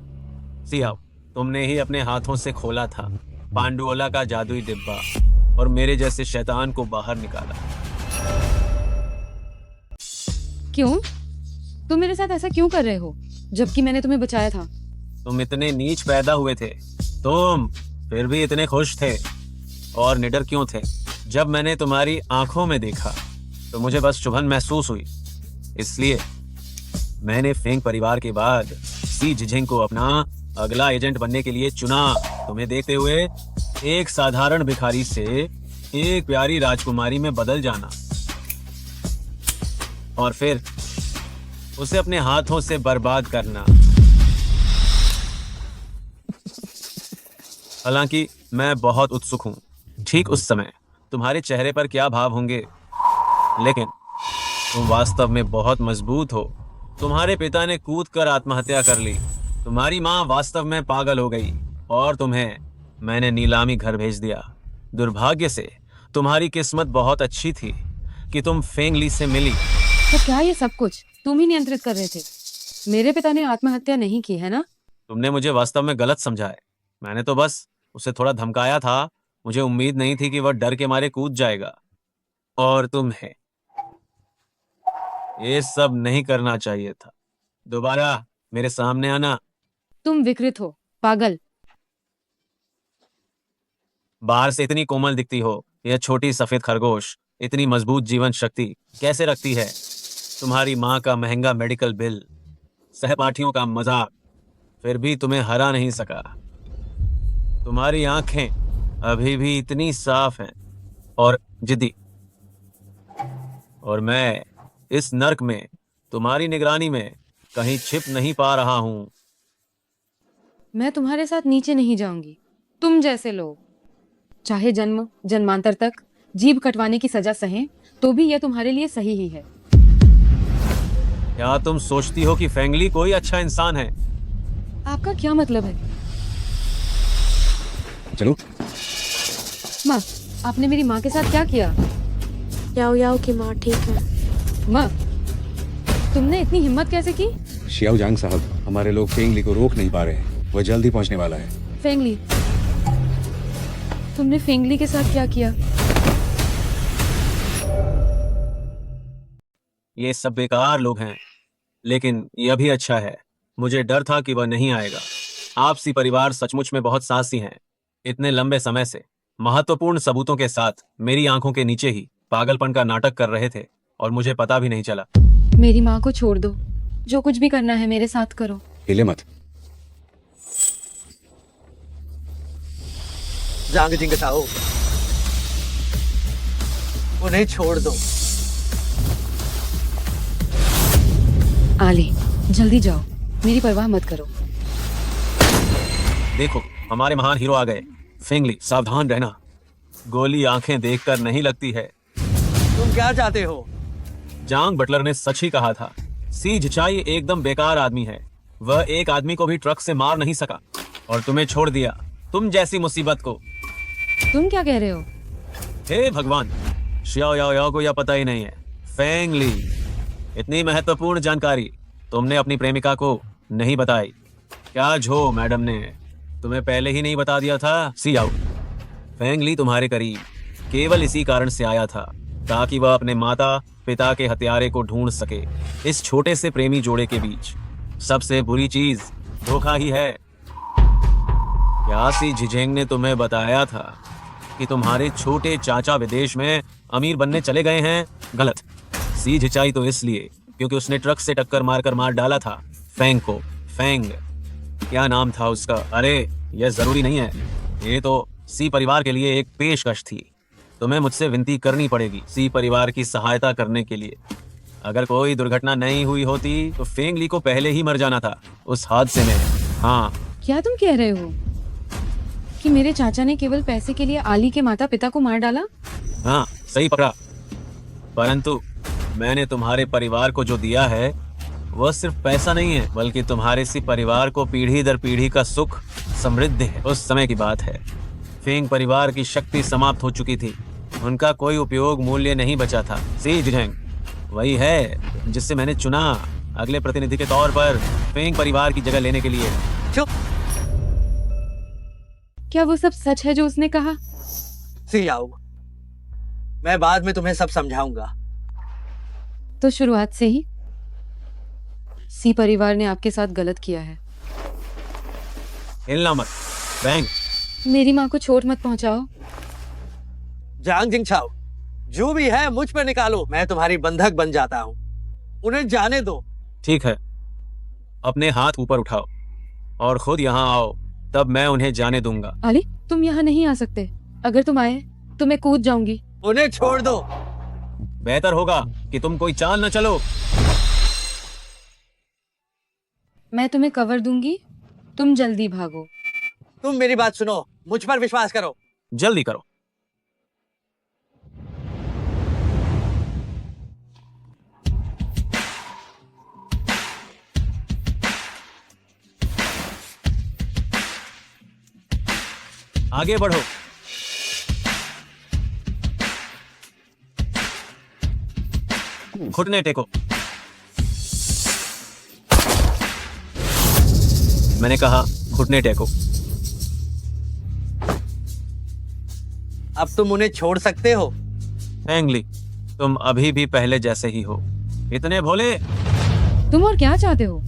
सियाओ, तुमने ही अपने हाथों से खोला था पांडुओला का जादुई डिब्बा और मेरे जैसे शैतान को बाहर निकाला। क्यों? तुम मेरे साथ ऐसा क्यों कर रहे हो, जबकि मैंने तुम्हें बचाया था? तुम इतने नीच पैदा हुए थे, तुम फिर भी इतने खुश थे और निडर क्यों थे? जब मैंने तुम्हारी आंखों में देखा तो मुझे बस चुभन महसूस हुई। इसलिए मैंने फेंग परिवार के बाद सी जिजिंग को अपना अगला एजेंट बनने के लिए चुना। तुम्हें देखते हुए एक साधारण भिखारी से एक प्यारी राजकुमारी में बदल जाना और फिर उसे अपने हाथों से बर्बाद करना। हालांकि मैं बहुत उत्सुक हूं ठीक उस समय तुम्हारे चेहरे पर क्या भाव होंगे, लेकिन तुम वास्तव में बहुत मजबूत हो। तुम्हारे पिता ने कूदकर आत्महत्या कर ली, तुम्हारी माँ वास्तव में पागल हो गई और तुम्हें मैंने नीलामी घर भेज दिया। दुर्भाग्य से तुम्हारी किस्मत बहुत अच्छी थी कि तुम फेंग ली से मिली। तो क्या ये सब कुछ तुम ही नियंत्रित कर रहे थे? मेरे पिता ने आत्महत्या नहीं की है ना? तुमने मुझे वास्तव में गलत समझा है। मैंने तो बस उसे थोड़ा धमकाया था। मुझे उम्मीद नहीं थी कि वह डर के मारे कूद जाएगा। और तुम्हें ये सब नहीं करना चाहिए था। दोबारा मेरे सामने आना। तुम विकृत हो, पागल। बाहर से इतनी कोमल दिखती हो, यह छोटी सफेद खरगोश इतनी मजबूत जीवन शक्ति कैसे रखती है? तुम्हारी माँ का महंगा मेडिकल बिल, सहपाठियों का मजाक, फिर भी तुम्हें हरा नहीं सका। तुम्हारी आंखें अभी भी इतनी साफ हैं और जिद्दी। और मैं इस नर्क में तुम्हारी निगरानी में कहीं छिप नहीं पा रहा हूं। मैं तुम्हारे साथ नीचे नहीं जाऊंगी। तुम जैसे लोग चाहे जन्म जन्मांतर तक जीभ कटवाने की सजा सहें तो भी यह तुम्हारे लिए सही ही है। क्या तुम सोचती हो कि फेंगली कोई अच्छा इंसान है? आपका क्या मतलब है? चलो। माँ, आपने मेरी माँ के साथ क्या किया? याओ याओ की माँ ठीक है। माँ, तुमने इतनी हिम्मत कैसे की? शियाओ जांग साहब, हमारे लोग फेंगली को रोक नहीं पा रहे हैं। वह जल्दी पहुंचने वाला है। फेंगली, तुमने फेंगली के साथ क्या किया? ये सब बेकार लोग हैं, लेकिन यह भी अच्छा है। मुझे डर था कि वह नहीं आएगा। आपसी परिवार सचमुच में बहुत साहसी हैं। इतने लंबे समय से महत्वपूर्ण सबूतों के साथ मेरी आंखों के नीचे ही पागलपन का नाटक कर रहे थे और मुझे पता भी नहीं चला। मेरी माँ को छोड़ दो। जो कुछ भी करना है मेरे साथ करो। हिले मत। जांग जिंग साओ, उन्हें छोड़ दो। आले, जल्दी जाओ। मेरी परवाह मत करो। देखो, हमारे महान हीरो आ गए। फेंगली, सावधान रहना। गोली आंखें देखकर नहीं लगती है। तुम क्या चाहते हो? जांग बटलर ने सच ही कहा था। सी झिचाई एकदम बेकार आदमी है। वह एक आदमी को भी ट्रक से मार नहीं सका और तुम्हें छोड़ दिया, तुम जैसी मुसीबत को। तुम क्या कह रहे हो? हे भगवान, शियाओ याओ याओ को यह पता ही नहीं है। फेंगली, इतनी महत्वपूर्ण जानकारी तुमने अपनी प्रेमिका को नहीं बताई। क्या झो मैडम ने तुम्हें पहले ही नहीं बता दिया था? सियाओ, फेंगली तुम्हारे करीब केवल इसी कारण से आया था ताकि वह अपने माता पिता के हत्यारे को ढूंढ सके। इस छोटे से प्रेमी जोड़े के बीच सबसे बुरी चीज धोखा ही है। क्या सी झिझेंग ने तुम्हें बताया था कि तुम्हारे छोटे चाचा विदेश में अमीर बनने चले गए हैं? गलत। सी झिचाई तो इसलिए क्योंकि उसने ट्रक से टक्कर मारकर मार डाला था फेंग को। फेंग, क्या नाम था उसका? अरे यह जरूरी नहीं है, ये तो सी परिवार के लिए एक पेशकश थी। तुम्हें मुझसे विनती करनी पड़ेगी सी परिवार की सहायता करने के लिए। अगर कोई दुर्घटना नहीं हुई होती तो फेंगली को पहले ही मर जाना था उस हादसे में। हाँ। क्या तुम कह रहे हो कि मेरे चाचा ने केवल पैसे के लिए आली के माता पिता को मार डाला? हाँ, सही पकड़ा। परंतु मैंने तुम्हारे परिवार को जो दिया है वह सिर्फ पैसा नहीं है, बल्कि तुम्हारे सी परिवार को पीढ़ी दर पीढ़ी का सुख समृद्धि है। उस समय की बात है, फेंग परिवार की शक्ति समाप्त हो चुकी थी। उनका कोई उपयोग मूल्य नहीं बचा था। सी झिझेंग वही है जिससे मैंने चुना अगले प्रतिनिधि के तौर पर फेंग परिवार की जगह लेने के लिए। चुप। क्या वो सब सच है जो उसने कहा? सियाओ, मैं बाद में तुम्हें सब समझाऊंगा। तो शुरुआत से ही सी परिवार ने आपके साथ गलत किया है। हिलना मत। बैंग, मेरी माँ को चोट मत पहुंचाओ। जांग जिंगछाओ, जो भी है मुझ पर निकालो। मैं तुम्हारी बंधक बन जाता हूँ। उन्हें जाने दो। ठीक है, अपने हाथ ऊपर उठाओ और खुद यहाँ आओ, तब मैं उन्हें जाने दूंगा। अली, तुम यहाँ नहीं आ सकते। अगर तुम आए तो मैं कूद जाऊंगी। उन्हें छोड़ दो। बेहतर होगा कि तुम कोई चाल न चलो। मैं तुम्हें कवर दूंगी, तुम जल्दी भागो। तुम मेरी बात सुनो, मुझ पर विश्वास करो। जल्दी करो। आगे बढ़ो। घुटने टेको। मैंने कहा घुटने टेको। अब तुम उन्हें छोड़ सकते हो। फेंगली, तुम अभी भी पहले जैसे ही हो, इतने भोले। तुम और क्या चाहते हो?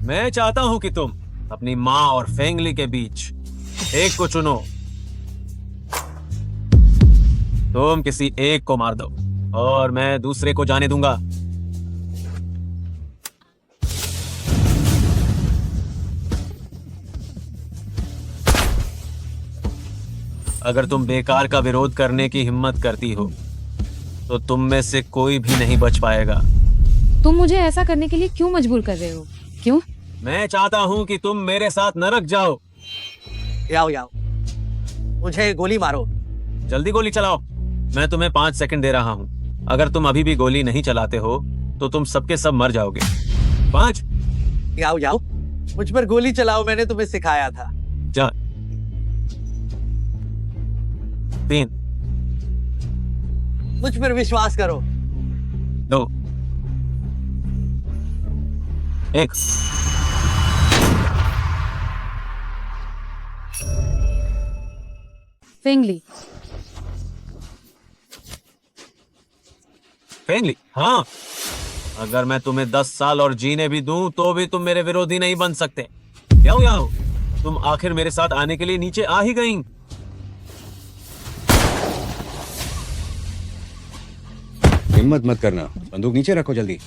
मैं चाहता हूं कि तुम अपनी माँ और फेंगली के बीच एक को चुनो। तुम किसी एक को मार दो और मैं दूसरे को जाने दूंगा। अगर तुम बेकार का विरोध करने की हिम्मत करती हो तो तुम में से कोई भी नहीं बच पाएगा। तुम मुझे ऐसा करने के लिए क्यों मजबूर कर रहे हो? क्यों? मैं चाहता हूँ कि तुम मेरे साथ नरक जाओ। याओ याओ, मुझे गोली मारो। जल्दी गोली चलाओ। मैं तुम्हें 5 सेकंड दे रहा हूँ। अगर तुम अभी भी गोली नहीं चलाते हो तो तुम सबके सब मर जाओगे। 5। याओ याओ, मुझ पर गोली चलाओ, मैंने तुम्हें सिखाया था। 4 3 मुझ पर विश्वास करो। 2 1। फेंगली। फेंगली, हाँ। अगर मैं तुम्हें 10 साल और जीने भी दूं तो भी तुम मेरे विरोधी नहीं बन सकते। याओ याओ, तुम आखिर मेरे साथ आने के लिए नीचे आ ही गईं। हिम्मत मत करना, बंदूक नीचे रखो जल्दी।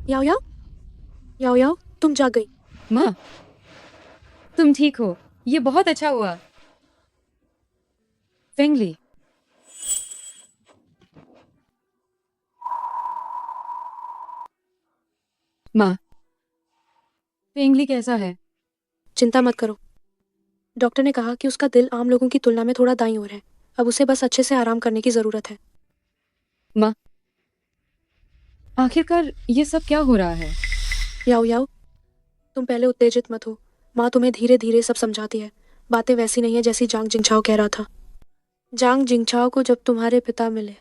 याओ याओ, याओ याओ, तुम जाग गई। माँ, तुम ठीक हो, ये बहुत अच्छा हुआ। फेंगली, माँ, फेंगली कैसा है? चिंता मत करो, डॉक्टर ने कहा कि उसका दिल आम लोगों की तुलना में थोड़ा दाईं ओर है। अब उसे बस अच्छे से आराम करने की जरूरत है। माँ, आखिरकार ये सब क्या हो रहा है? याओ याओ, तुम पहले उत्तेजित मत हो। माँ तुम्हें धीरे धीरे सब समझाती है। बातें वैसी नहीं है जैसी जांग जिंगछाओ कह रहा था। जांग जिंगछाओ को जब तुम्हारे पिता मिले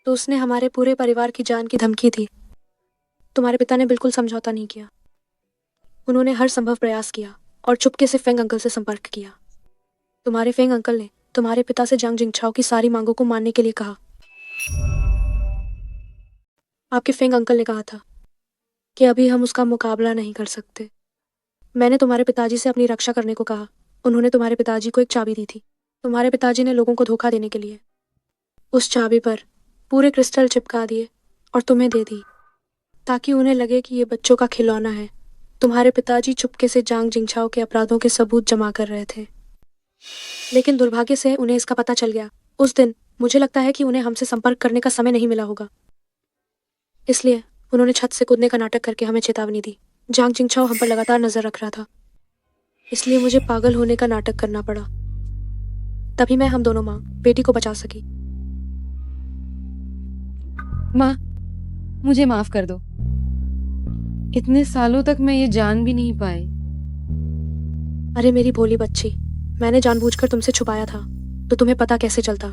तो उसने हमारे पूरे परिवार की जान की धमकी दी। तुम्हारे पिता ने बिल्कुल समझौता नहीं किया। उन्होंने हर संभव प्रयास किया और चुपके से फेंग अंकल से संपर्क किया। तुम्हारे फेंग अंकल ने तुम्हारे पिता से जांग जिंगछाओ की सारी मांगों को मानने के लिए कहा। आपके फेंग अंकल ने कहा था कि अभी हम उसका मुकाबला नहीं कर सकते। मैंने तुम्हारे पिताजी से अपनी रक्षा करने को कहा। उन्होंने तुम्हारे पिताजी को एक चाबी दी थी। तुम्हारे पिताजी ने लोगों को धोखा देने के लिए उस चाबी पर पूरे क्रिस्टल चिपका दिए और तुम्हें दे दी ताकि उन्हें लगे कि ये बच्चों का खिलौना है। तुम्हारे पिताजी चुपके से जांग जिंगछाओ के अपराधों के सबूत जमा कर रहे थे, लेकिन दुर्भाग्य से उन्हें इसका पता चल गया। उस दिन मुझे लगता है कि उन्हें हमसे संपर्क करने का समय नहीं मिला होगा, इसलिए उन्होंने छत से कूदने का नाटक करके हमें चेतावनी दी। जांग जिंगछाओ हम पर लगातार नजर रख रहा था, इसलिए मुझे पागल होने का नाटक करना पड़ा। तभी मैं हम दोनों माँ बेटी को बचा सकी। माँ, मुझे माफ कर दो। इतने सालों तक मैं ये जान भी नहीं पाई। अरे मेरी भोली बच्ची, मैंने जानबूझकर तुमसे छुपाया था तो तुम्हें पता कैसे चलता।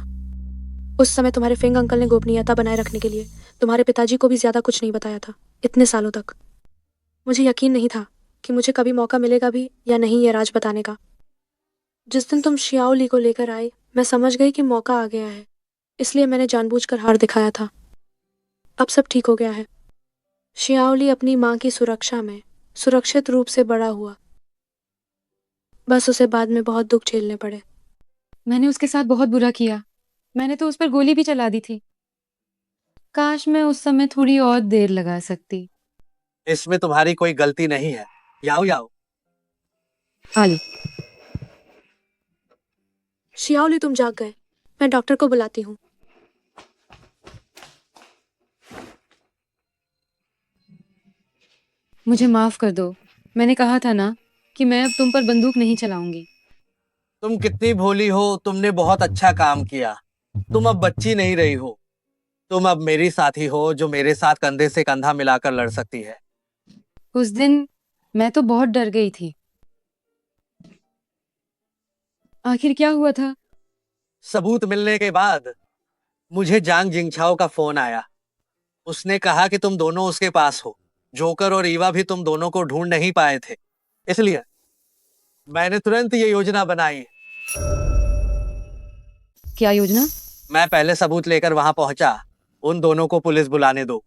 उस समय तुम्हारे फेंग अंकल ने गोपनीयता बनाए रखने के लिए तुम्हारे पिताजी को भी ज्यादा कुछ नहीं बताया था। इतने सालों तक मुझे यकीन नहीं था कि मुझे कभी मौका मिलेगा भी या नहीं ये राज बताने का। जिस दिन तुम शियाओ ली को लेकर आए, मैं समझ गई कि मौका आ गया है, इसलिए मैंने जानबूझकर हार दिखाया था। अब सब ठीक हो गया है। शियाओ ली अपनी माँ की सुरक्षा में सुरक्षित रूप से बड़ा हुआ। बस उसे बाद में बहुत दुख झेलने पड़े। मैंने उसके साथ बहुत बुरा किया। मैंने तो उस पर गोली भी चला दी थी। काश मैं उस समय थोड़ी और देर लगा सकती। इसमें तुम्हारी कोई गलती नहीं है। याओ याओ, आली। शियाओ ली, तुम जाग गए। मैं डॉक्टर को बुलाती हूँ। मुझे माफ कर दो। मैंने कहा था ना कि मैं अब तुम पर बंदूक नहीं चलाऊंगी। तुम कितनी भोली हो। तुमने बहुत अच्छा काम किया। तुम अब बच्ची नहीं रही हो। तुम अब मेरी साथी हो जो मेरे साथ कंधे से कंधा मिलाकर लड़ सकती है। उस दिन मैं तो बहुत डर गई थी। आखिर क्या हुआ था? सबूत मिलने के बाद मुझे जांग जिंगछाओ का फोन आया। उसने कहा कि तुम दोनों उसके पास हो। जोकर और ईवा भी तुम दोनों को ढूंढ नहीं पाए थे, इसलिए मैंने तुरंत ये योजना बनाई। क्या योजना? मैं पहले सबूत लेकर वहां पहुंचा। उन दोनों को पुलिस बुलाने दो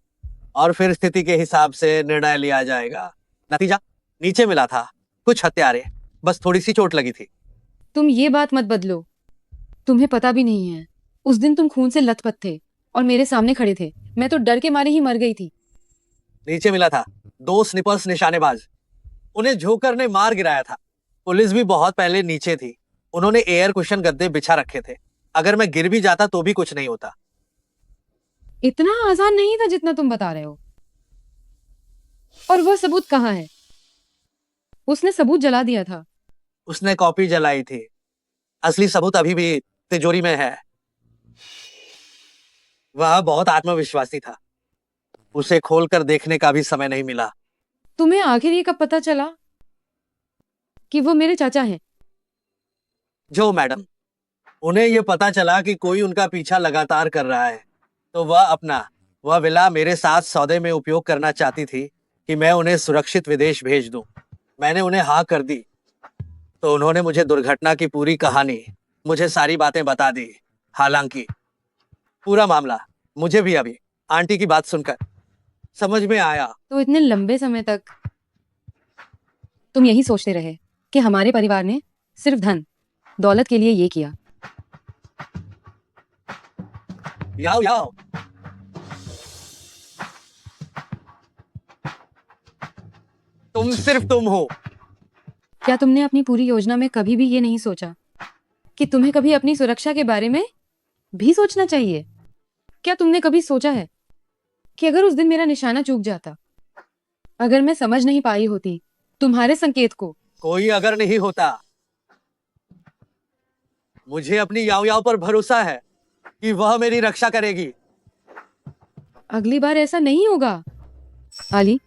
और फिर स्थिति के हिसाब से निर्णय लिया जाएगा। नतीजा नीचे मिला था, कुछ हत्यारे, बस थोड़ी सी चोट लगी थी। तुम ये बात मत बदलो। तुम्हें पता भी नहीं है, उस दिन तुम खून से लथपथ थे और मेरे सामने खड़े थे। मैं तो डर के मारे ही मर गई थी। नीचे मिला था 2 स्निपर्स निशानेबाज। उन्हें जोकर ने मार गिराया था। पुलिस भी बहुत पहले नीचे थी। उन्होंने एयर कुशन गद्दे बिछा रखे थे। अगर मैं गिर भी जाता तो भी कुछ नहीं होता। इतना आसान नहीं था जितना तुम बता रहे हो। और वो सबूत कहाँ है? उसने सबूत जला दिया था। उसने कॉपी जलाई थी। असली सबूत अभी भी तिजोरी में है। वह बहुत आत्मविश्वासी था। उसे खोलकर देखने का भी समय नहीं मिला। तुम्हें आखिर ये कब पता चला कि वो मेरे चाचा हैं? जो मैडम, उन्हें यह पता चला कि कोई उनका पीछा लगातार कर रहा है, तो वह विला मेरे साथ सौदे में उपयोग करना चाहती थी कि मैं उन्हें सुरक्षित विदेश भेज दूं। मैंने उन्हें हाँ कर दी, तो उन्होंने मुझे दुर्घटना की पूरी कहानी, मुझे सारी बातें बता दी। हालांकि पूरा मामला मुझे भी अभी आंटी की बात सुनकर समझ में आया। तो इतने लंबे समय तक तुम यही सोचते रहे कि हमारे परिवार ने सिर्फ धन दौलत के लिए ये किया। याओ याओ, तुम सिर्फ तुम हो। क्या तुमने अपनी पूरी योजना में कभी भी ये नहीं सोचा कि तुम्हें कभी अपनी सुरक्षा के बारे में भी सोचना चाहिए? क्या तुमने कभी सोचा है कि अगर उस दिन मेरा निशाना चूक जाता, अगर मैं समझ नहीं पाई होती तुम्हारे संकेत को? कोई अगर नहीं होता। मुझे अपनी याओ याओ पर भरोसा है कि वह मेरी रक्षा करेगी। अगली बार ऐसा नहीं होगा आली।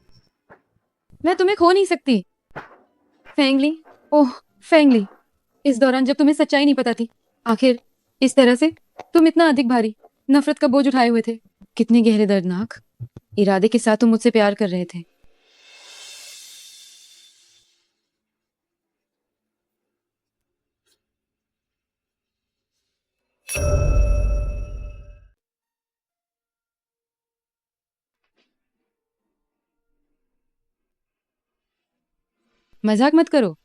मैं तुम्हें खो नहीं सकती। फेंगली, ओह फेंगली, इस दौरान जब तुम्हें सच्चाई नहीं पता थी, आखिर इस तरह से तुम इतना अधिक भारी नफरत का बोझ उठाए हुए थे। कितने गहरे दर्दनाक इरादे के साथ तुम मुझसे प्यार कर रहे थे। मजाक मत करो।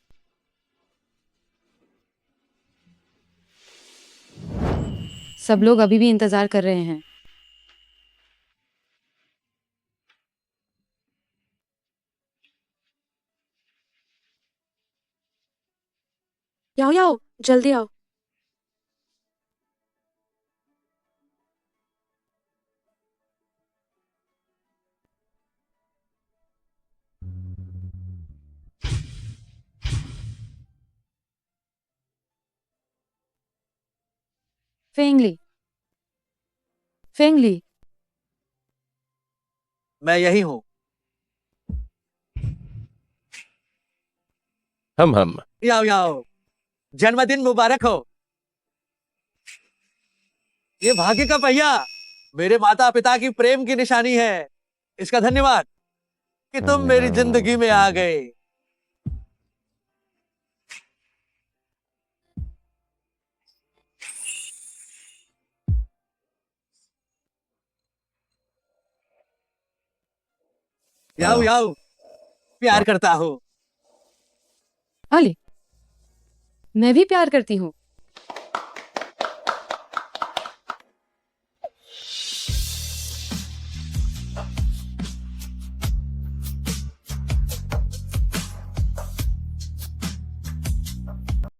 सब लोग अभी भी इंतजार कर रहे हैं। याओ याओ, जल्दी आओ। फेंगली, फेंगली, मैं यही हूं। हम याओ याओ, जन्मदिन मुबारक हो। ये भाग्य का पहिया मेरे माता पिता की प्रेम की निशानी है। इसका धन्यवाद कि तुम मेरी जिंदगी में आ गए। याओ याओ, प्यार करता हूं। आली, मैं भी प्यार करती हूँ।